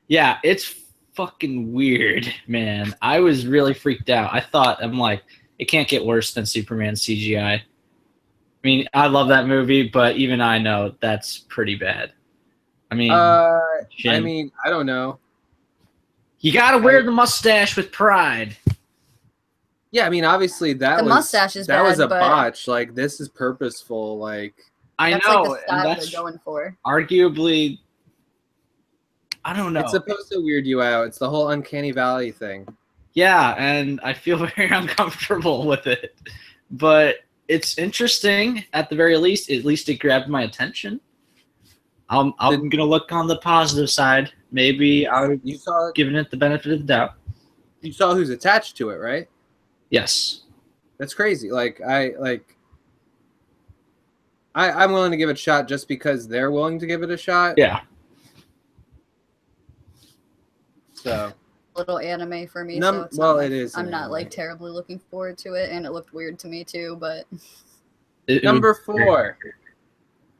Yeah, it's fucking weird, man. I was really freaked out. I'm like, it can't get worse than Superman CGI. I mean, I love that movie, but even I know that's pretty bad. I mean, I don't know. You gotta wear the mustache with pride. Yeah, I mean, obviously The mustache is bad, was a but botch. Like, this is purposeful. Like, I that's know, like the style and that's they're going for. arguably. I don't know. it's supposed to weird you out. It's the whole uncanny valley thing. Yeah, and I feel very uncomfortable with it, but it's interesting at the very least. At least it grabbed my attention. I'm gonna look on the positive side. Maybe I'm giving it the benefit of the doubt. You saw who's attached to it, right? Yes. That's crazy. I'm willing to give it a shot just because they're willing to give it a shot. Yeah. So Little anime for me. It is. I'm not like terribly looking forward to it, and it looked weird to me too. But Number 4.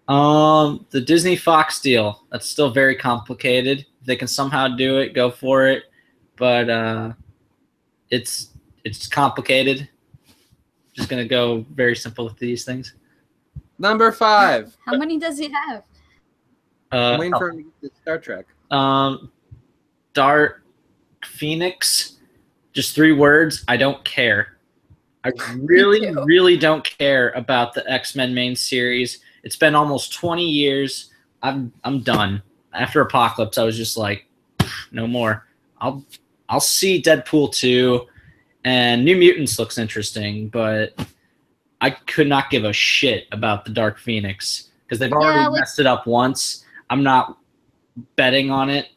The Disney Fox deal. That's still very complicated. If they can somehow do it, go for it. But it's complicated. Just gonna go very simple with these things. Number 5. how many does he have? I'm waiting for him to get to Star Trek. Dark Phoenix. Just 3 words. I don't care. I really, really don't care about the X-Men main series. It's been almost 20 years. I'm done. After Apocalypse, I was just like, no more. I'll see Deadpool 2, and New Mutants looks interesting, but I could not give a shit about the Dark Phoenix because they've already messed it up once. I'm not betting on it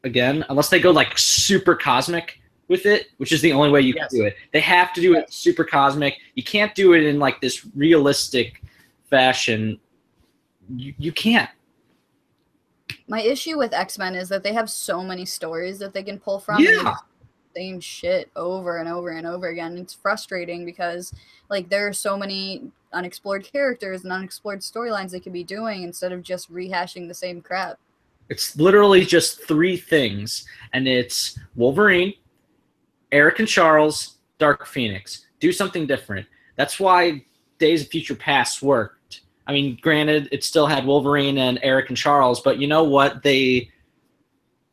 again unless they go like super cosmic with it, which is the only way you can do it. They have to do it super cosmic. You can't do it in like this realistic fashion. You can't. My issue with X-Men is that they have so many stories that they can pull from. Yeah. And the same shit over and over and over again. It's frustrating because like there are so many unexplored characters and unexplored storylines they could be doing instead of just rehashing the same crap. It's literally just 3 things, and it's Wolverine, Eric and Charles, Dark Phoenix. Do something different. That's why Days of Future Past worked. I mean, granted, it still had Wolverine and Eric and Charles, but you know what? They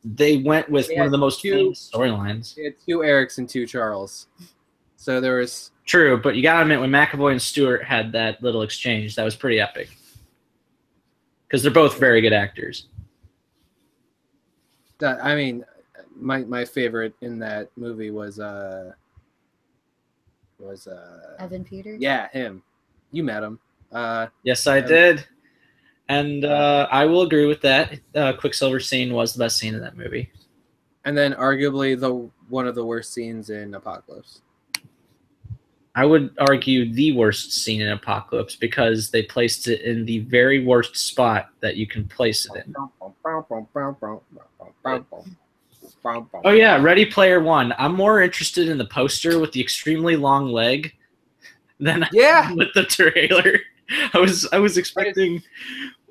went with one of the most famous storylines. They had 2 Erics and 2 Charles. So there was... True, but you gotta admit, when McAvoy and Stewart had that little exchange, that was pretty epic. Because they're both very good actors. I mean, my favorite in that movie was Evan Peters? Yeah, him. You met him. Yes, I did. And I will agree with that. Quicksilver scene was the best scene in that movie. And then arguably one of the worst scenes in Apocalypse. I would argue the worst scene in Apocalypse because they placed it in the very worst spot that you can place it in. Oh yeah, Ready Player One. I'm more interested in the poster with the extremely long leg than with the trailer. I was expecting.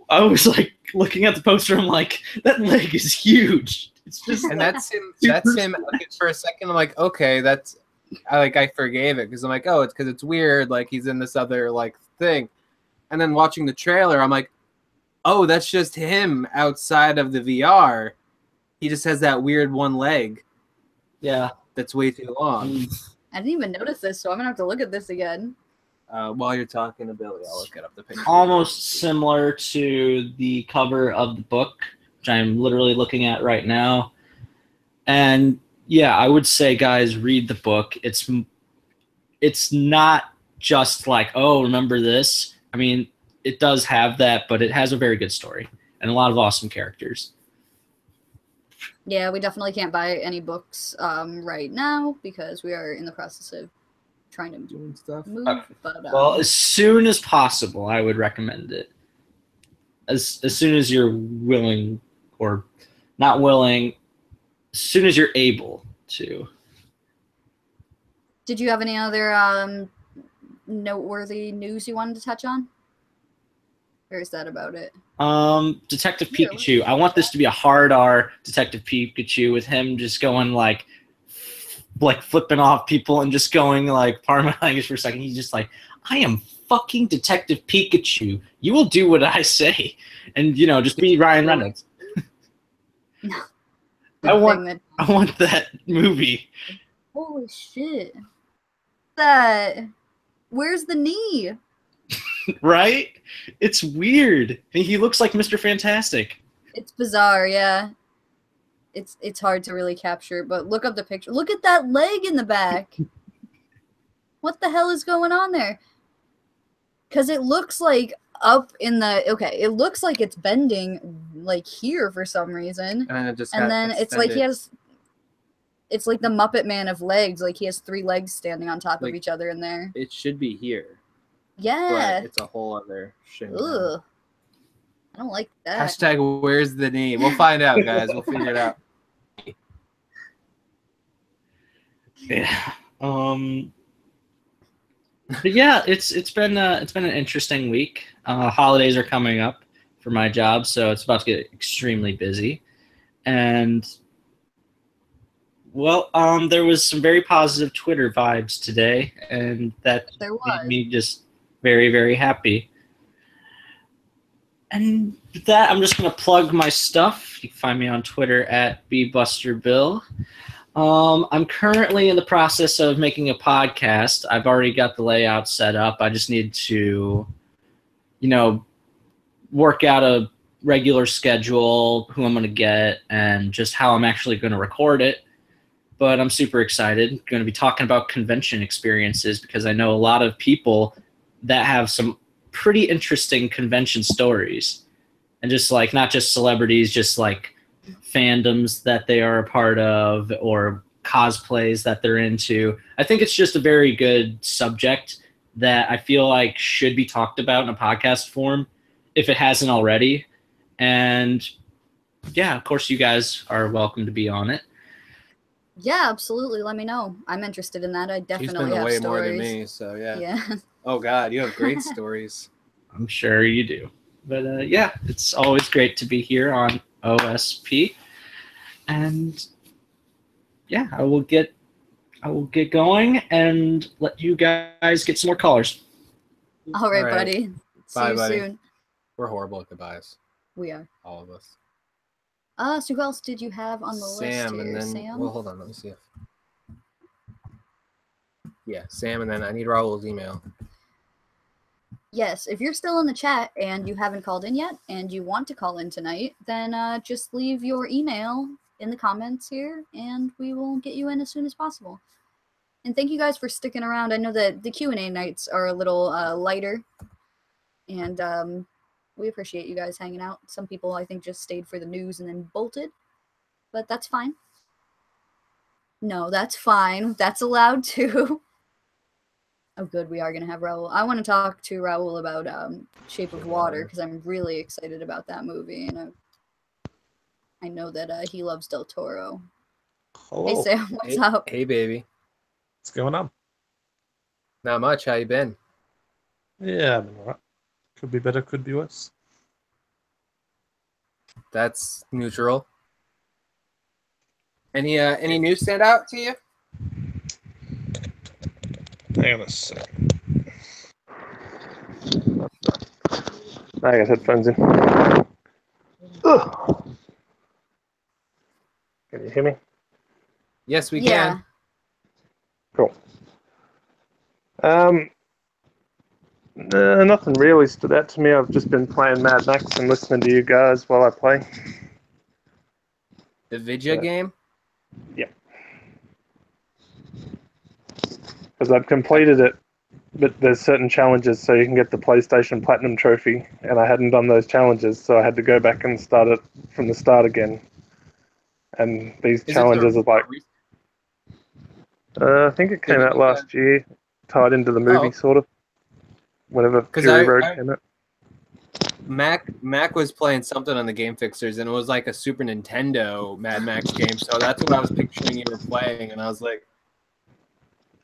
I was like looking at the poster. I'm like, that leg is huge. It's just and that's him. That's him. For a second, I'm like, okay, that's. I forgave it because I'm like, oh, it's because it's weird. Like he's in this other like thing, and then watching the trailer, I'm like, oh, that's just him outside of the VR. He just has that weird one leg. Yeah, that's way too long. I didn't even notice this, so I'm gonna have to look at this again. While you're talking to Billy, I'll look it up the picture. Almost similar to the cover of the book, which I'm literally looking at right now, and. Yeah, I would say, guys, read the book. It's not just like, oh, remember this. I mean, it does have that, but it has a very good story and a lot of awesome characters. Yeah, we definitely can't buy any books right now because we are in the process of trying to do stuff. Move. Okay. But, well, as soon as possible, I would recommend it. As soon as you're willing or not willing. As soon as you're able to. Did you have any other noteworthy news you wanted to touch on? Or is that about it? Detective Pikachu. I want this to be a hard R Detective Pikachu with him just going like flipping off people and just going like pardon my language for a second. He's just like, I am fucking Detective Pikachu. You will do what I say. And just be Ryan Reynolds. No. I want that movie. Holy shit. Where's the knee? Right? It's weird. He looks like Mr. Fantastic. It's bizarre, yeah. It's hard to really capture, but look up the picture. Look at that leg in the back. What the hell is going on there? Because it looks like up in it looks like it's bending like here for some reason, and then it's like it's like the Muppet Man of legs, like he has 3 legs standing on top of each other in there. It should be here. Yeah, but it's a whole other shit. Ugh, I don't like that. Hashtag where's the knee? We'll find out, guys. We'll figure it out. Yeah. But yeah, it's been an interesting week. Holidays are coming up for my job, so it's about to get extremely busy. And well, there was some very positive Twitter vibes today, and that made me just very, very happy. And with that, I'm just gonna plug my stuff. You can find me on Twitter at bbusterbill. I'm currently in the process of making a podcast. I've already got the layout set up. I just need to, work out a regular schedule, who I'm going to get, and just how I'm actually going to record it. But I'm super excited. Going to be talking about convention experiences because I know a lot of people that have some pretty interesting convention stories. And just like, not just celebrities, just like fandoms that they are a part of or cosplays that they're into. I think it's just a very good subject that I feel like should be talked about in a podcast form if it hasn't already. And yeah, of course, you guys are welcome to be on it. Yeah, absolutely. Let me know. I'm interested in that. I She's definitely been have away stories. more than me, so yeah. Yeah. Oh God, you have great stories. I'm sure you do. But yeah, it's always great to be here on OSP. And yeah, I will get going and let you guys get some more callers. All right, All right. buddy. Bye, See you buddy. soon. We're horrible at goodbyes, We are. all of us. So who else did you have on the list Sam, here? and then Sam? well, hold on, let me see if. Yeah, Sam, and then I need Raul's email. Yes, if you're still in the chat and you haven't called in yet and you want to call in tonight, then just leave your email in the comments here and we will get you in as soon as possible. And thank you guys for sticking around. I know that the Q&A nights are a little lighter, and we appreciate you guys hanging out. Some people, I think, just stayed for the news and then bolted, but that's fine. No, that's fine. That's allowed too. Oh, good. We are going to have Raul. I want to talk to Raul about Shape of Water because I'm really excited about that movie. And I know that he loves Del Toro. Hello. Hey, Sam. What's Hey, up? hey, baby. What's going on? Not much. How you been? Yeah, I've been alright. Could be better, could be worse. That's neutral. Any news stand out to you? Hang on a second. I got headphones in. Ugh. Can you hear me? Yes, we Yeah. can. Cool. Nothing really stood out to me. I've just been playing Mad Max and listening to you guys while I play. The Vidya game? Because I've completed it, but there's certain challenges so you can get the PlayStation Platinum Trophy, and I hadn't done those challenges, so I had to go back and start it from the start again. And these challenges are like... I think it came out last year, tied into the movie, sort of. Whenever Fury Road came out. Mac was playing something on the Game Fixers, and it was like a Super Nintendo Mad Max game. So that's what I was picturing you were playing, and I was like,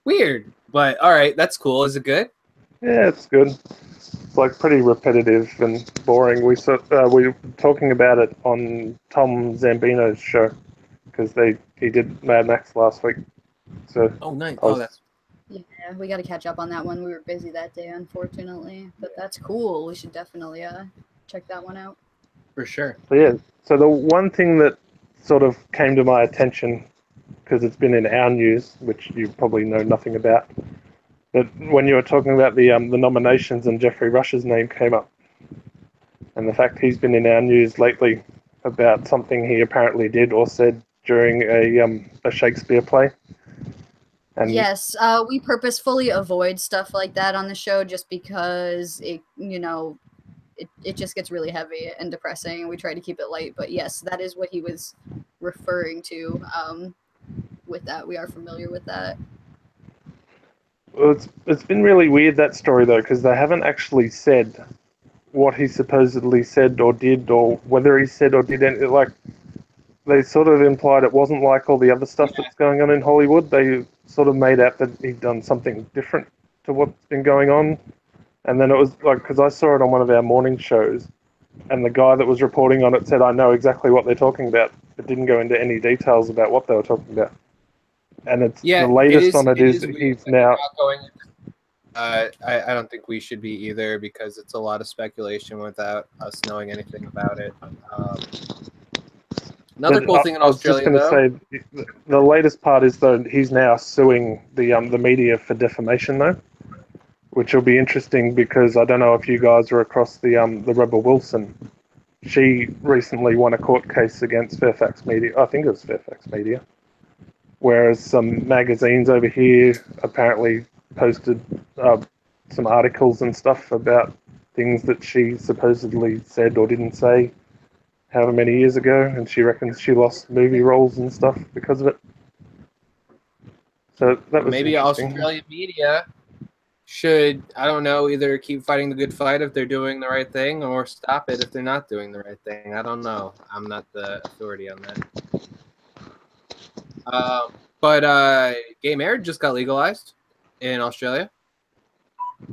weird. But all right, that's cool. Is it good? Yeah, it's good. It's like pretty repetitive and boring. We were talking about it on Tom Zambino's show because he did Mad Max last week. So oh, nice. Yeah, we got to catch up on that one. We were busy that day, unfortunately. But that's cool. We should definitely check that one out. For sure. So yeah, so the one thing that sort of came to my attention, because it's been in our news, which you probably know nothing about, that when you were talking about the nominations and Jeffrey Rush's name came up, and the fact he's been in our news lately about something he apparently did or said during a Shakespeare play. And yes, we purposefully avoid stuff like that on the show just because it just gets really heavy and depressing, and we try to keep it light. But yes, that is what he was referring to with that. We are familiar with that. Well, it's been really weird, that story, though, because they haven't actually said what he supposedly said or did, or whether he said or did anything. Like, they sort of implied it wasn't like all the other stuff that's going on in Hollywood. They sort of made out that he'd done something different to what's been going on. And then it was like, because I saw it on one of our morning shows, and the guy that was reporting on it said, I know exactly what they're talking about, but didn't go into any details about what they were talking about. And it's the latest on it is he's now... I don't think we should be either, because it's a lot of speculation without us knowing anything about it. Another cool thing in Australia, though. I was just going to say, the latest part is that he's now suing the media for defamation, though. which will be interesting because I don't know if you guys are across the Rebel Wilson. She recently won a court case against Fairfax Media. I think it was Fairfax Media. Whereas some magazines over here apparently posted some articles and stuff about things that she supposedly said or didn't say however many years ago, and she reckons she lost movie roles and stuff because of it. So that was Maybe interesting. Australian media should, I don't know, either keep fighting the good fight if they're doing the right thing or stop it if they're not doing the right thing. I don't know. I'm not the authority on that. But gay marriage just got legalized in Australia.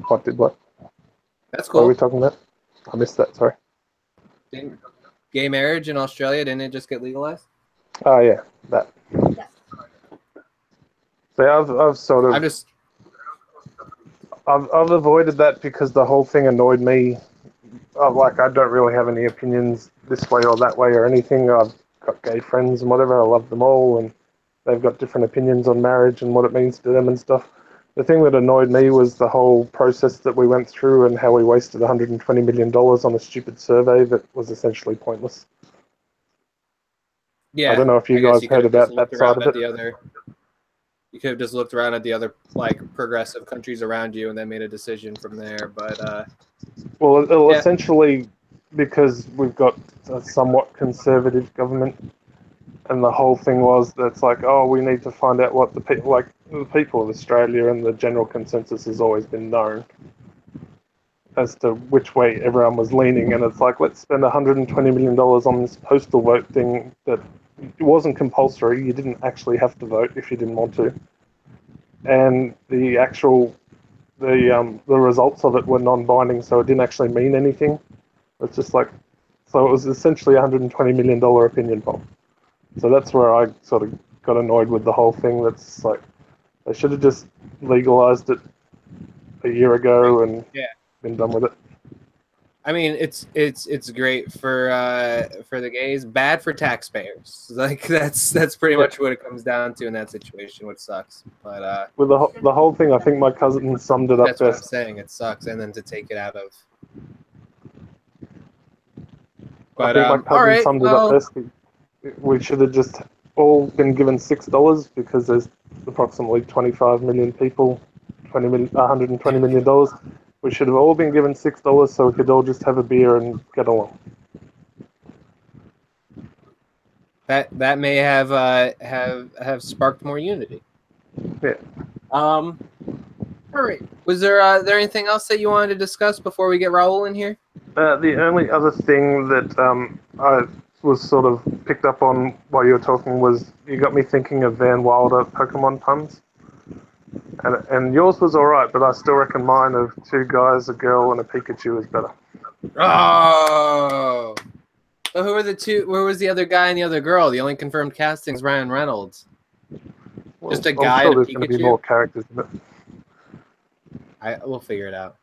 What did what? That's What are we cool. talking about? I missed that, sorry. Gay marriage in Australia, didn't it just get legalized? Oh, yeah, that. Yes. So I've sort of... I'm just... I've avoided that because the whole thing annoyed me. Like, I don't really have any opinions this way or that way or anything. I've got gay friends and whatever. I love them all, and they've got different opinions on marriage and what it means to them and stuff. The thing that annoyed me was the whole process that we went through and how we wasted $120 million on a stupid survey that was essentially pointless. Yeah, I don't know if you I guess guys you could heard have just about looked that side around of at it. the other... You could have just looked around at the other, like, progressive countries around you and then made a decision from there. But Well, it'll yeah. essentially, because we've got a somewhat conservative government, and the whole thing was that's like, oh, we need to find out what the people, like the people of Australia, and the general consensus has always been known as to which way everyone was leaning, and it's like, let's spend $120 million on this postal vote thing that it wasn't compulsory. You didn't actually have to vote if you didn't want to, and the actual the results of it were non-binding, so it didn't actually mean anything. It's just like, so it was essentially a $120 million opinion poll. So that's where I sort of got annoyed with the whole thing. That's like, they should have just legalized it a year ago and been done with it. I mean, it's great for the gays, bad for taxpayers. Like that's pretty much what it comes down to in that situation, which sucks. But with the whole thing, I think my cousin summed it up that's what I'm best. saying. It sucks, and then to take it out of. I But think my all cousin right, summed it well, up best. We should have just all been given $6 because there's approximately 25 million people, $120 million. We should have all been given $6 so we could all just have a beer and get along. that may have sparked more unity. Yeah. All right. Was there anything else that you wanted to discuss before we get Raul in here? The only other thing that I was sort of picked up on while you were talking was you got me thinking of Van Wilder Pokemon puns. And yours was alright, but I still reckon mine of two guys, a girl, and a Pikachu is better. Oh. So who were the two? Where was the other guy and the other girl? The only confirmed casting is Ryan Reynolds. Well, Just a I'm guy sure and a there's going to be Pikachu? more characters in it. We'll figure it out.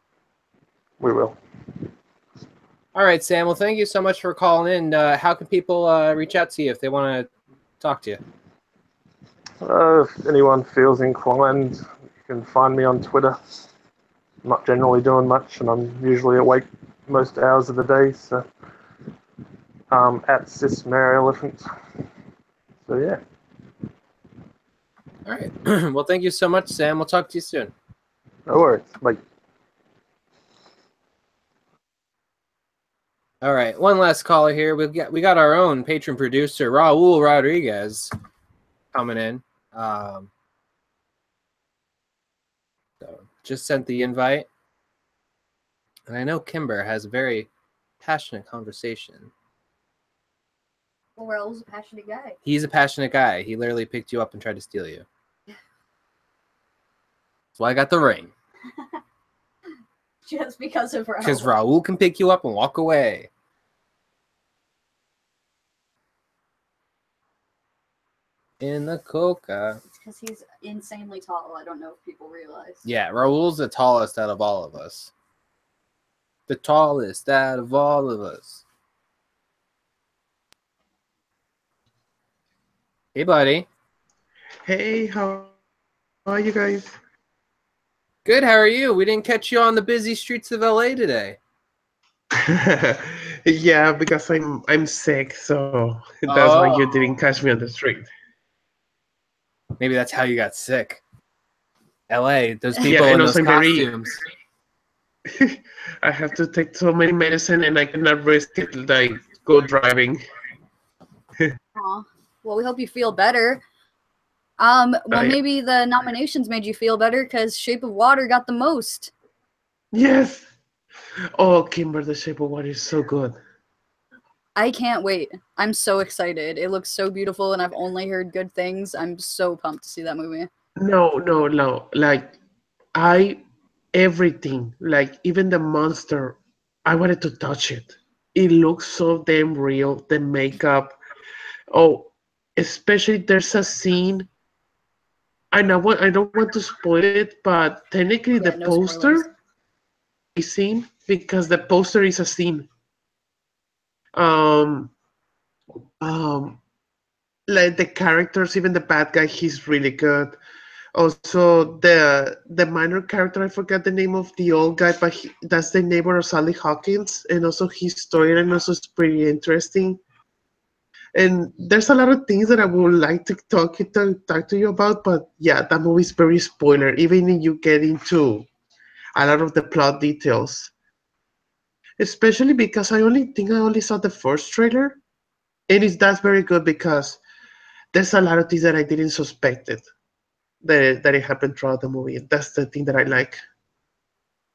We will. All right, Sam. Well, thank you so much for calling in. How can people reach out to you if they want to talk to you? If anyone feels inclined, you can find me on Twitter. I'm not generally doing much, and I'm usually awake most hours of the day, so at @cismareelephant. So yeah. All right. Well, thank you so much, Sam. We'll talk to you soon. No worries. Bye. All right, one last caller here. We got our own patron producer, Raul Rodriguez, coming in. So just sent the invite, and I know Kimber has a very passionate conversation. Well, Raul's a passionate guy. He's a passionate guy. He literally picked you up and tried to steal you. That's why I got the ring. Just because of Raul. Because Raul can pick you up and walk away. In the coca. It's because he's insanely tall. I don't know if people realize. Yeah, Raul's the tallest out of all of us. The tallest out of all of us. Hey, buddy. Hey, how are you guys? Good. How are you? We didn't catch you on the busy streets of LA today. Yeah, because I'm sick, so that's why you didn't catch me on the street. Maybe that's how you got sick. LA, those Yeah, people and in also those I'm very. costumes. I have to take so many medicine, and I cannot risk it like go driving. Aw. Well, we hope you feel better. Well, I- maybe the nominations made you feel better because Shape of Water got the most. Yes. Oh, Kimber, The Shape of Water is so good. I can't wait. I'm so excited. It looks so beautiful, and I've only heard good things. I'm so pumped to see that movie. No. Like I everything, like even the monster, I wanted to touch it. It looks so damn real. The makeup. Oh, especially there's a scene. I don't want to spoil it, but technically the Yeah, no spoilers. poster is scene because the poster is a scene. Um, um, like the characters, even the bad guy, he's really good. Also, the minor character, I forgot the name of the old guy, but that's the neighbor of Sally Hawkins, and also his storyline also is pretty interesting. And there's a lot of things that I would like to talk to you about, but yeah, that movie is very spoiler, even if you get into a lot of the plot details. Especially because I only saw the first trailer, and that's very good because there's a lot of things that I didn't suspect that it happened throughout the movie. That's the thing that I like.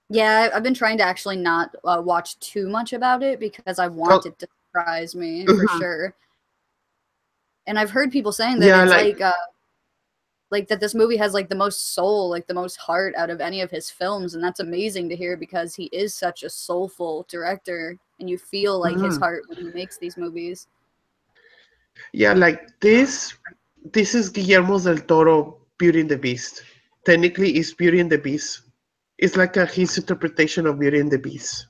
Yeah, I've been trying to actually not watch too much about it because I want Oh, it to surprise me for mhm. sure. And I've heard people saying that Yeah, it's like like that this movie has like the most soul, like the most heart out of any of his films, and that's amazing to hear because he is such a soulful director, and you feel like his mhm. heart when he makes these movies. Yeah, like this is Guillermo del Toro Beauty and the Beast. Technically, it's Beauty and the Beast. It's like his interpretation of Beauty and the Beast.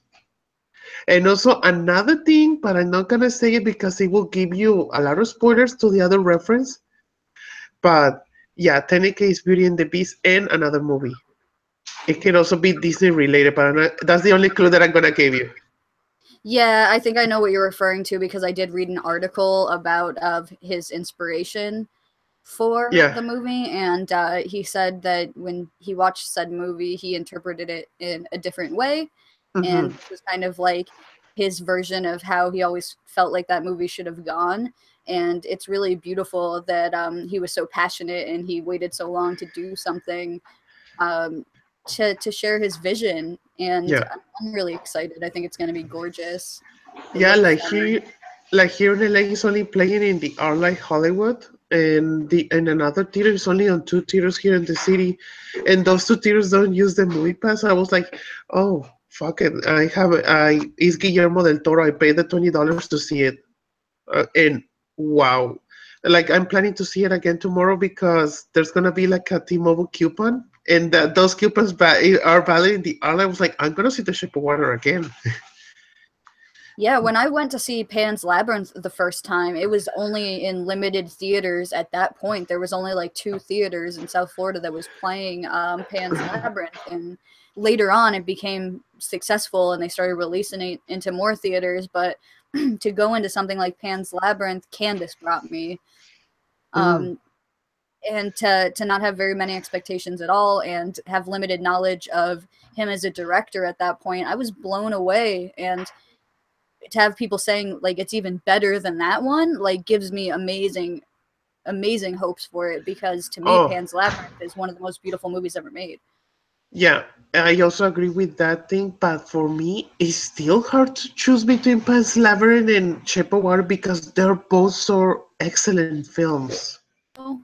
And also another thing, but I'm not gonna say it because it will give you a lot of spoilers to the other reference. But yeah, technically it's Beauty and the Beast and another movie. It can also be Disney related, but that's the only clue that I'm gonna give you. Yeah, I think I know what you're referring to because I did read an article about of his inspiration for Yeah. the movie, and he said that when he watched said movie, he interpreted it in a different way, Hmm. and this was kind of like his version of how he always felt like that movie should have gone. And it's really beautiful that he was so passionate and he waited so long to do something um, to share his vision. And Yeah. I'm really excited. I think it's going to be gorgeous. It Yeah, looks stunning. like here in LA, he's only playing in the Arlight Hollywood, and the and another theater is only on two theaters here in the city, and those two theaters don't use the movie pass. I was like, oh fuck it, I it's Guillermo del Toro. I paid the $20 to see it, and wow, like I'm planning to see it again tomorrow because there's gonna be like a T-Mobile coupon, and those coupons are valid in the Arlight. I was like, I'm gonna see The Shape of Water again. Yeah, when I went to see Pan's Labyrinth the first time, it was only in limited theaters at that point. There was only like 2 theaters in South Florida that was playing Pan's Labyrinth, and later on it became successful and they started releasing it into more theaters. But to go into something like Pan's Labyrinth, Candace brought me, Mm. um, and to not have very many expectations at all and have limited knowledge of him as a director at that point, I was blown away. And to have people saying like it's even better than that one like gives me amazing hopes for it because to me Oh, Pan's Labyrinth is one of the most beautiful movies ever made. yeah, I also agree with that thing, but for me, it's still hard to choose between Pan's Labyrinth and Shape of Water because they're both so excellent films. Oh,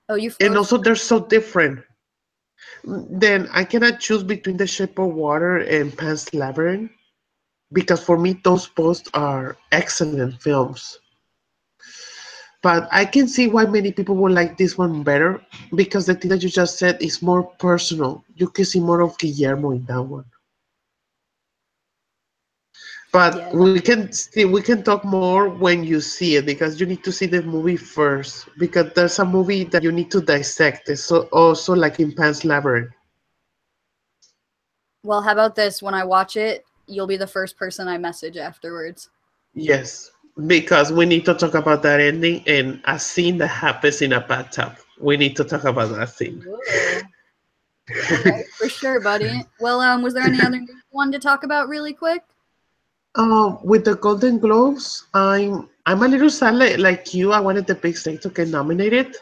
oh, you And froze also, for me. they're so different. Then I cannot choose between The Shape of Water and Pan's Labyrinth because for me, those both are excellent films. But I can see why many people would like this one better because the thing that you just said is more personal. You can see more of Guillermo in that one. But Yeah, we can talk more when you see it because you need to see the movie first because there's a movie that you need to dissect. It's so also like in Pan's Labyrinth. Well, how about this? When I watch it, you'll be the first person I message afterwards. Yes, because we need to talk about that ending and a scene that happens in a bathtub. We need to talk about that scene. Whoa. All right, for sure, buddy. Well, was there any other news you wanted to talk about really quick? With the Golden Globes, I'm a little sad like you. I wanted the Big Snake to get nominated,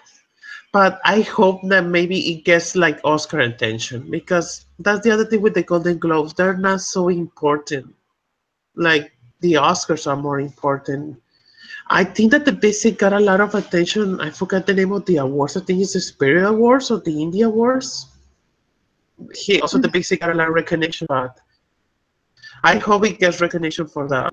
but I hope that maybe it gets like Oscar attention because that's the other thing with the Golden Globes. They're not so important. Like the Oscars are more important. I think that the Big Snake got a lot of attention. I forgot the name of the awards. I think it's the Spirit Awards or the Indie Awards. He also the Big Snake got a lot of recognition, but I hope it gets recognition for the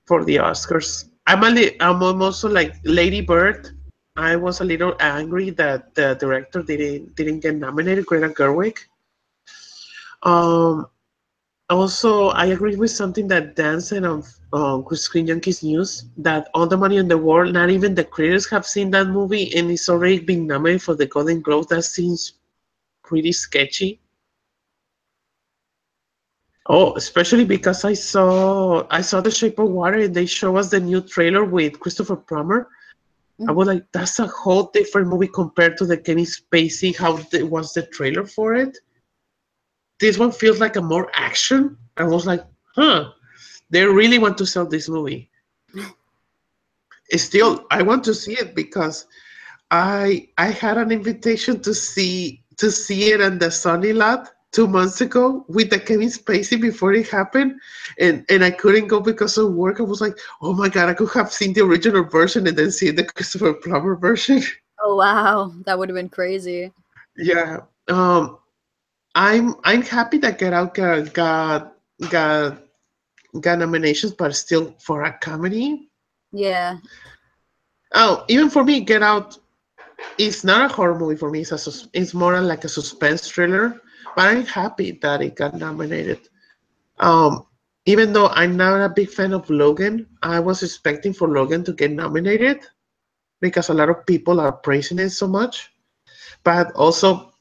Oscars. I'm also like Lady Bird. I was a little angry that the director didn't get nominated, Greta Gerwig. Um, Also, I agree with something that Dan said on Screen Junkies News that All the Money in the World, not even the critics have seen that movie, and it's already been nominated for the Golden Globe. That seems pretty sketchy. Oh, especially because I saw The Shape of Water and they show us the new trailer with Christopher Plummer. I was like, that's a whole different movie compared to the Kenny Spacey. Was the trailer for it? This one feels like a more action. I was like, huh, they really want to sell this movie. Still, I want to see it because I had an invitation to see it in the Sunny Lot 2 months ago with the Kevin Spacey before it happened, and I couldn't go because of work. I was like, oh my god, I could have seen the original version and then seen the Christopher Plummer version. Oh wow, that would have been crazy. Yeah. I'm happy that Get Out got nominations, but still for a comedy. Yeah. Oh, even for me, Get Out is not a horror movie for me. It's more like a suspense thriller. But I'm happy that it got nominated. Um, Even though I'm not a big fan of Logan, I was expecting for Logan to get nominated because a lot of people are praising it so much. But also,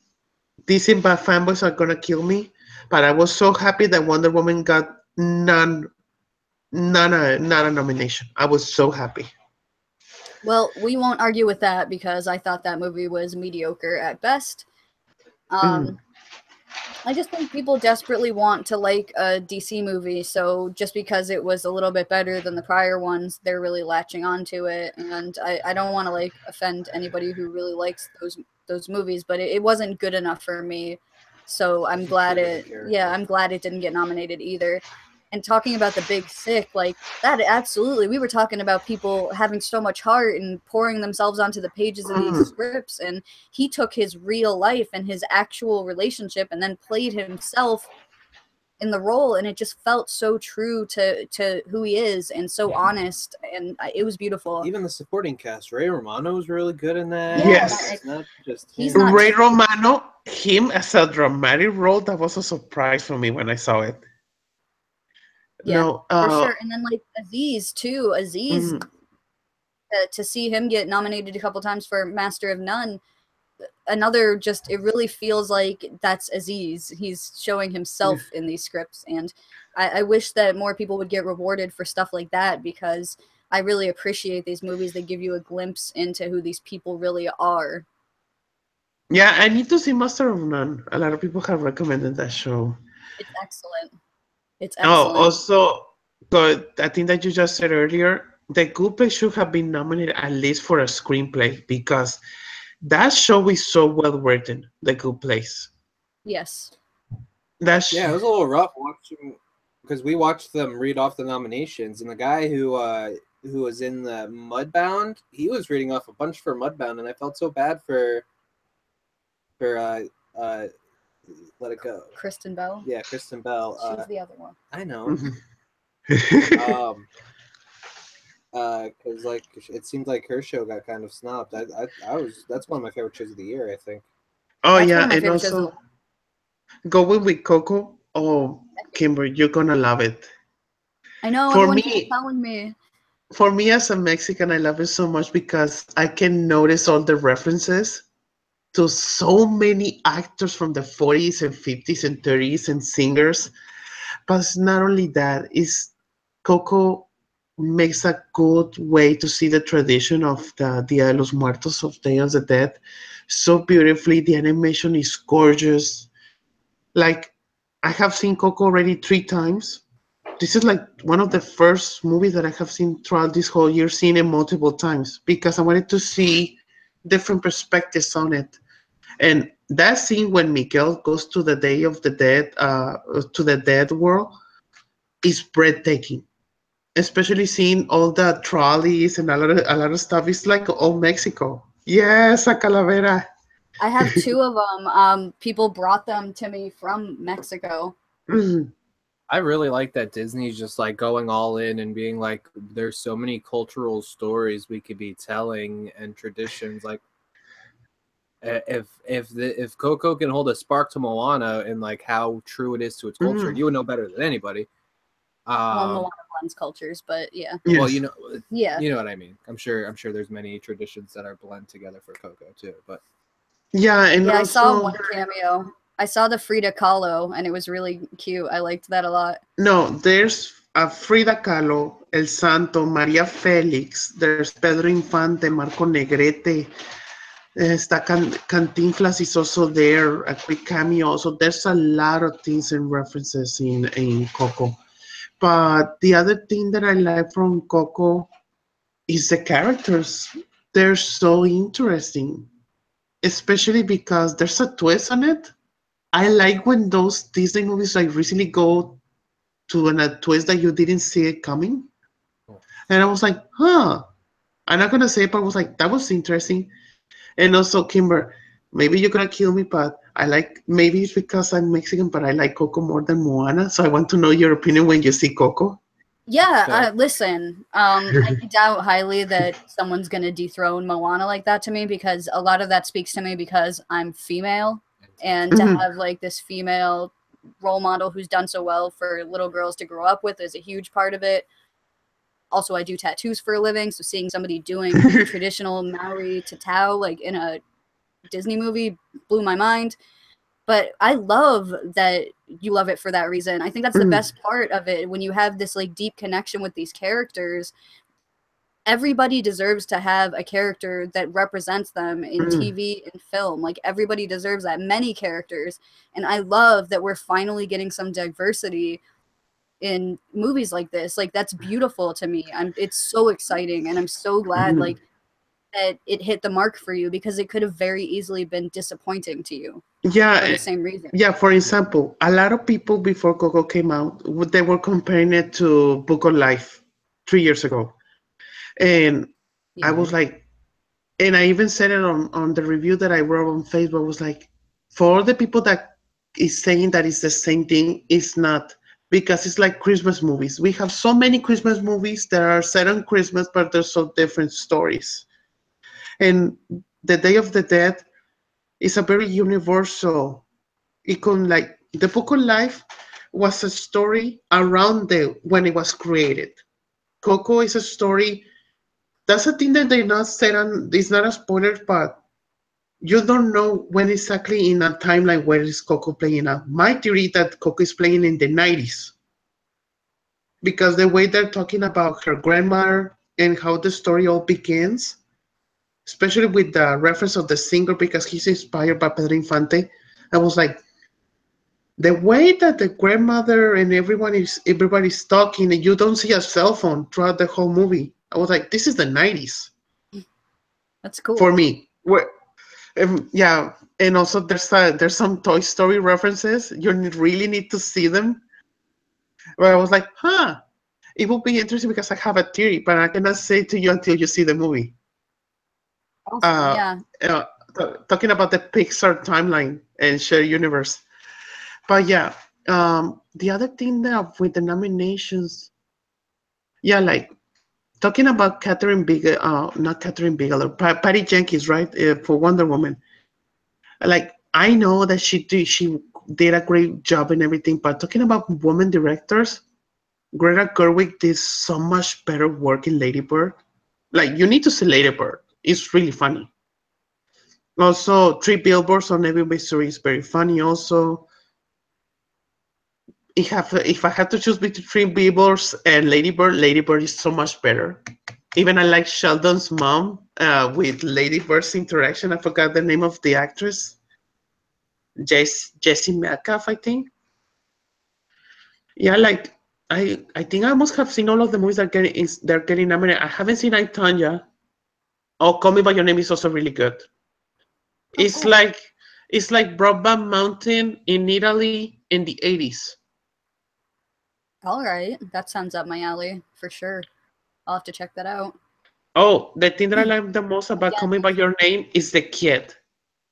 DC fanboys are gonna kill me. But I was so happy that Wonder Woman got not a nomination. I was so happy. Well, we won't argue with that because I thought that movie was mediocre at best. Mm. I just think people desperately want to like a DC movie, so just because it was a little bit better than the prior ones, they're really latching onto it. And I don't want to like offend anybody who really likes those movies, but it wasn't good enough for me. So I'm glad I'm glad it didn't get nominated either. And talking about the Big Sick, like that, absolutely. We were talking about people having so much heart and pouring themselves onto the pages of these scripts. And he took his real life and his actual relationship and then played himself in the role. And it just felt so true to who he is and so honest. And it was beautiful. Even the supporting cast, Ray Romano was really good in that. Yes. It's not just He's him. not- Ray Romano, him as a dramatic role, that was a surprise for me when I saw it. Yeah, No, for sure. And then like Aziz too. Aziz, to see him get nominated a couple times for Master of None, another just it really feels like that's Aziz. He's showing himself in these scripts, and I wish that more people would get rewarded for stuff like that because I really appreciate these movies that give you a glimpse into who these people really are. Yeah, I need to see Master of None. A lot of people have recommended that show. It's excellent. It's Oh, excellent. also, but I think that you just said earlier, The Good Place should have been nominated at least for a screenplay because that show is so well written. The Good Place. Yes. That's Yeah, it was a little rough watching because we watched them read off the nominations, and the guy who was in the Mudbound, he was reading off a bunch for Mudbound, and I felt so bad for Let It Go. Kristen Bell. Yeah, Kristen Bell. She's the other one. I know. Because like it seemed like her show got kind of snubbed. That's one of my favorite shows of the year, I think. Oh That's one yeah, of my and favorite shows of also going with Coco. Oh, Kimber, you're gonna love it. I know For everyone me- keeps telling me. For me as a Mexican, I love it so much because I can notice all the references. to so many actors from the 40s and 50s and 30s and singers. But it's not only that, is Coco makes a good way to see the tradition of the Dia de los Muertos, of Day of the Dead, so beautifully. The animation is gorgeous. Like, I have seen Coco already 3 times. This is like one of the first movies that I have seen throughout this whole year, seen it multiple times because I wanted to see different perspectives on it. And that scene when Miguel goes to the Day of the Dead, to the Dead world, is breathtaking. Especially seeing all the trolleys and a lot of stuff. It's like old Mexico. Yes, a calavera. I have two of them. People brought them to me from Mexico. Mhm. I really like that Disney's just like going all in and being like, there's so many cultural stories we could be telling and traditions. Like, if Coco can hold a spark to Moana and like how true it is to its culture, you would know better than anybody. Well, Moana blends cultures, but yeah. Well, Yes. Yeah. you know what I mean. I'm sure there's many traditions that are blend together for Coco too. But Yeah, and Yeah, I saw also one cameo. I saw the Frida Kahlo, and it was really cute. I liked that a lot. no, there's Frida Kahlo, El Santo, Maria Felix. There's Pedro Infante, Marco Negrete. Está Cantinflas is also there, a quick cameo. So there's a lot of things and references in Coco. But the other thing that I like from Coco is the characters. They're so interesting, especially because there's a twist on it. I like when those Disney movies like recently go to a twist that you didn't see it coming. And I was like, huh. I'm not gonna say it, but I was like, that was interesting. And also, Kimber, maybe you're gonna kill me, but I like, maybe it's because I'm Mexican, but I like Coco more than Moana. So I want to know your opinion when you see Coco. Yeah, Fair. listen, I doubt highly that someone's gonna dethrone Moana like that to me because a lot of that speaks to me because I'm female, and to Mhm. have like this female role model who's done so well for little girls to grow up with is a huge part of it. Also, I do tattoos for a living, so seeing somebody doing traditional Maori tatau like in a Disney movie blew my mind. But I love that you love it for that reason. I think that's the Mhm. best part of it when you have this like deep connection with these characters. Everybody deserves to have a character that represents them in Mhm. TV and film. Like everybody deserves that, many characters. And I love that we're finally getting some diversity in movies like this. Like that's beautiful to me. It's so exciting and I'm so glad Mhm. like that it hit the mark for you because it could have very easily been disappointing to you Yeah, for the same reason. yeah. For example, a lot of people before Coco came out, they were comparing it to Book of Life 3 years ago, and I Yeah. was like, and I even said it on the review that I wrote on Facebook. Was like, for all the people that is saying that it's the same thing, it's not, because it's like Christmas movies. We have so many Christmas movies that are set on Christmas, but they're so different stories. And the Day of the Dead is a very universal. It can, like, the Book of Life was a story around the when it was created. Coco is a story. That's a thing that they not said on. It's not a spoiler, but you don't know when exactly in a timeline where is Coco playing out. My theory that Coco is playing in the 90s because the way they're talking about her grandmother and how the story all begins, especially with the reference of the singer because he's inspired by Pedro Infante. I was like, the way that the grandmother and everybody's talking and you don't see a cell phone throughout the whole movie. I was like, this is the 90s That's cool. for me. Yeah, and also there's some Toy Story references. You really need to see them. But I was like, huh, it will be interesting because I have a theory, but I cannot say to you until you see the movie. Awesome. Uh, Yeah. Talking about the Pixar timeline and shared universe. But yeah, the other thing that with the nominations, yeah, like talking about not Catherine Bigelow, Patty Jenkins, right, for Wonder Woman. Like I know that she did a great job and everything, but talking about women directors, Greta Gerwig did so much better work in Lady Bird. Like you need to see Lady Bird. It's really funny. Also, Three Billboards on Ebbing, Missouri is very funny. Also, if I had to choose between Three Billboards and Lady Bird, Lady Bird is so much better. Even I like Sheldon's mom with Lady Bird's interaction. I forgot the name of the actress. Jessie Metcalf, I think. Yeah, like I think I must have seen all of the movies that they're getting nominated. I haven't seen I, Tonya. Oh, Call Me by Your Name is also really good. It's cool. like Broadband Mountain in Italy in the 80s. All right, that sounds up my alley for sure. I'll have to check that out. Oh, the thing that I like the most about Yeah. Call Me by Your Name is the kid.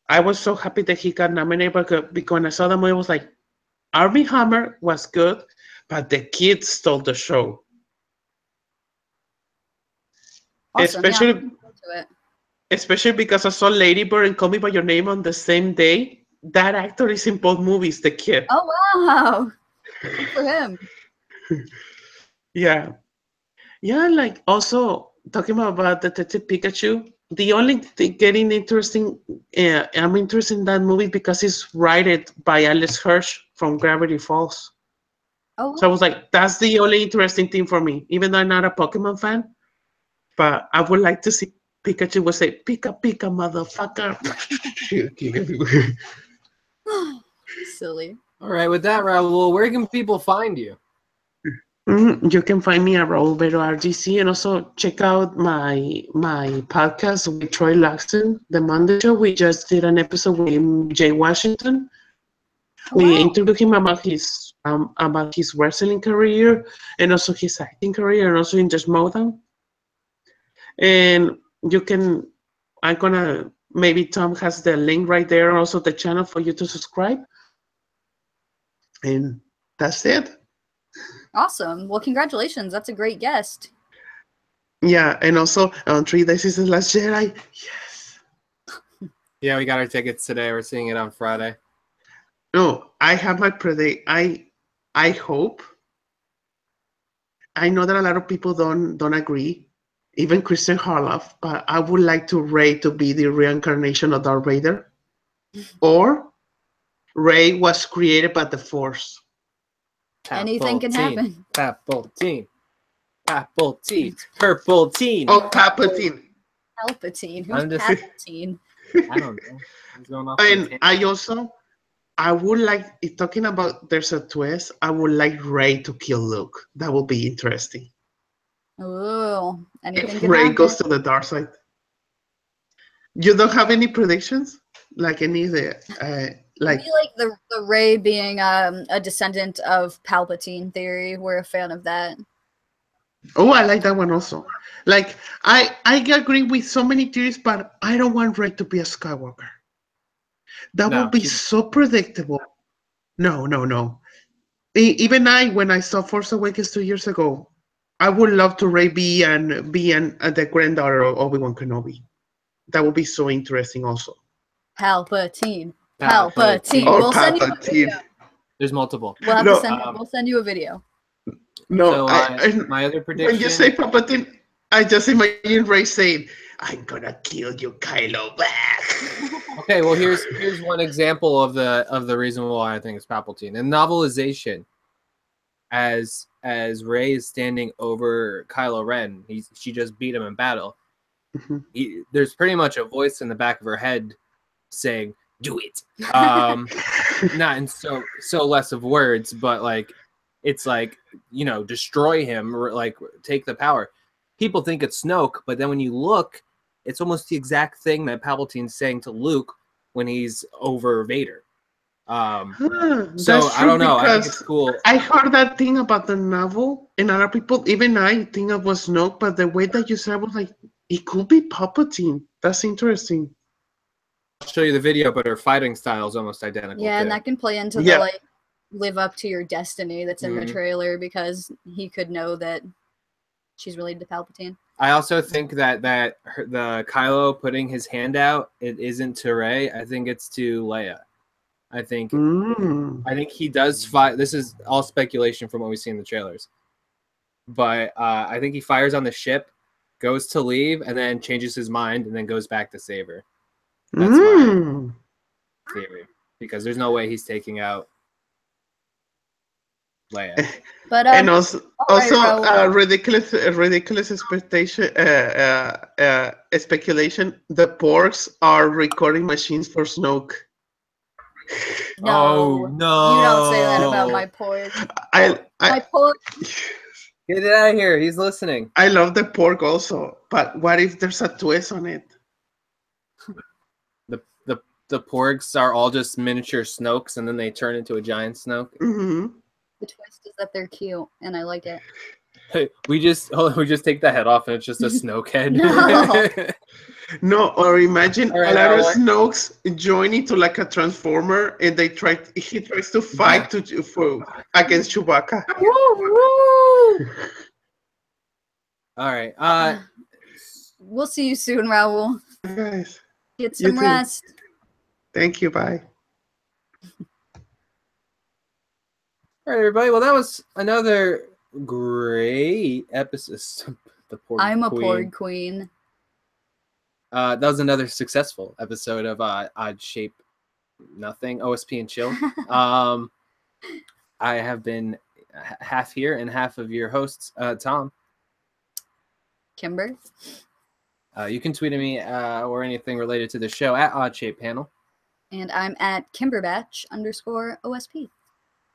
I was so happy that he got nominated because when I saw the movie, I was like, Armie Hammer was good, but the kid stole the show. Awesome. Yeah, I'm looking forward to it. Especially because I saw Lady Bird and Call Me by Your Name on the same day. That actor is in both movies, the kid. Oh wow, good for him. Yeah. Yeah, like also talking about Detective Pikachu. The only thing getting interesting, I'm interested in that movie because it's rated by Alex Hirsch from Gravity Falls. Oh, So I was like, that's the only interesting thing for me. Even though I'm not a Pokemon fan, but I would like to see Pikachu would say, Pika Pika motherfucker. silly. All right, with that, Raul, where can people find you? You can find me at Raul Vero RGC and also check out my podcast with Troy Luxon, The Monday Show. We just did an episode with Jay Washington. Oh, We wow. interviewed him about his wrestling career and also his acting career and also in just Motown. And you can, I'm gonna, maybe Tom has the link right there and also the channel for you to subscribe. And that's it. Awesome. Well, congratulations. That's a great guest. Yeah, and also on 3 Days is the Last Jedi. Yes. Yeah, we got our tickets today. We're seeing it on Friday. No, I have my predict. I hope. I know that a lot of people don't agree, even Christian Harloff, but I would like to Rey to be the reincarnation of Darth Vader, or Rey was created by the Force. Anything can happen. Palpatine. Palpatine. Purple-tine. Oh, Palpatine. Palpatine. Who's I'm just- Palpatine? I don't know. He's going off And I would like, if talking about there's a twist, I would like Rey to kill Luke. That would be interesting. Oh, anything If can Rey happen. goes to the dark side. You don't have any predictions? Like any like I feel like the Rey being a descendant of Palpatine theory. We're a fan of that. oh, I like that one also. Like I agree with so many theories, but I don't want Rey to be a Skywalker. That No, would be she's- so predictable. No. Even when I saw Force Awakens 2 years ago, I would love to Rey be the granddaughter of Obi-Wan Kenobi. That would be so interesting also. Palpatine. Palpatine. Or We'll send you a Palpatine. video. There's multiple. We'll have No, to send. We'll send you a video. No, So my other prediction. when you say Palpatine, I just imagine Rey saying, "I'm gonna kill you, Kylo." Okay, well here's one example of the reason why I think it's Palpatine. In novelization, as Rey is standing over Kylo Ren, she just beat him in battle. Mhm. There's pretty much a voice in the back of her head saying, "Do it." Not in so less of words, but like it's like, destroy him, or like take the power. People think it's Snoke, but then when you look, it's almost the exact thing that Palpatine's saying to Luke when he's over Vader. So That's I don't true know. I think because it's cool. I heard that thing about the novel, and other people, even I, think it was Snoke, but the way that you said, I was like, it could be Palpatine. That's interesting. I'll show you the video, but her fighting style is almost identical. Yeah, and too. that can play into Yeah. the like live up to your destiny that's in the Mhm. trailer because he could know that she's related to Palpatine. I also think that the Kylo putting his hand out, it isn't to Rey. I think it's to Leia. I think he does fight. This is all speculation from what we see in the trailers. But I think he fires on the ship, goes to leave, and then changes his mind, and then goes back to save her. That's my Mm. theory. Because there's no way he's taking out Leia. But And also, all right, Raul. ridiculous expectation, speculation. The porks are recording machines for Snoke. No, Oh, no. you don't say that about my pork. I My pork. Get it out of here. He's listening. I love the pork also, but what if there's a twist on it? The porgs are all just miniature Snokes, and then they turn into a giant Snoke. Hmm. The twist is that they're cute, and I like it. Hey, we just take the head off, and it's just a Snoke head. No. No, or imagine All right, a lot of Raul. Snokes join into like a transformer, and he tries to fight against Chewbacca. All right. We'll see you soon, Raul. Guys, Get You some too. rest. thank you. Bye. All right, everybody. Well, that was another great episode. The Porg I'm a Queen. porg queen. That was another successful episode of Odd Shape Nothing, OSP and Chill. I have been half here and half of your hosts, Tom. Kimber. You can tweet at me or anything related to the show at Odd Shape Panel. And I'm at Kimberbatch_OSP.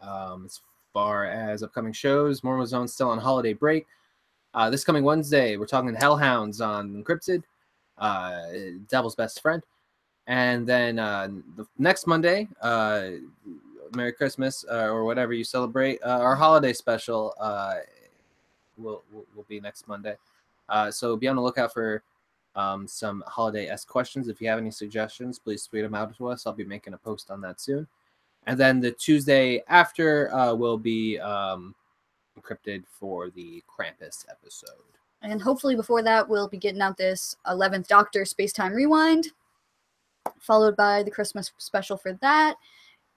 As far as upcoming shows, Mormon Zone's still on holiday break. This coming Wednesday, we're talking Hellhounds on Encrypted, Devil's Best Friend. And then the next Monday, Merry Christmas or whatever you celebrate, our holiday special will be next Monday. So be on the lookout for some holiday-esque questions. If you have any suggestions, please tweet them out to us. I'll be making a post on that soon. And then the Tuesday after will be encrypted for the Krampus episode. And hopefully before that, we'll be getting out this 11th Doctor Space-Time Rewind, followed by the Christmas special for that.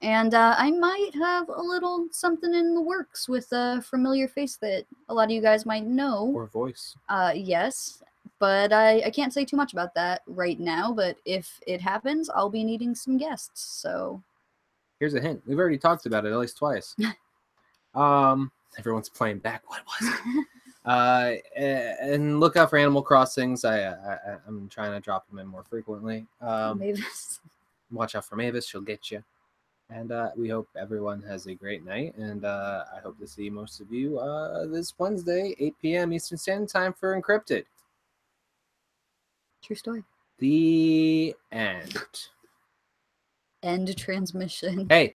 And I might have a little something in the works with a familiar face that a lot of you guys might know. Or voice. Yes, but I can't say too much about that right now. But if it happens, I'll be needing some guests. So Here's a hint. We've already talked about it at least twice. Everyone's playing back. What was it? And look out for Animal Crossings. I'm trying to drop them in more frequently. Mavis. Watch out for Mavis. She'll get you. And we hope everyone has a great night. And I hope to see most of you this Wednesday, 8 p.m. Eastern Standard Time for Encrypted. True story. The end. End transmission. Hey,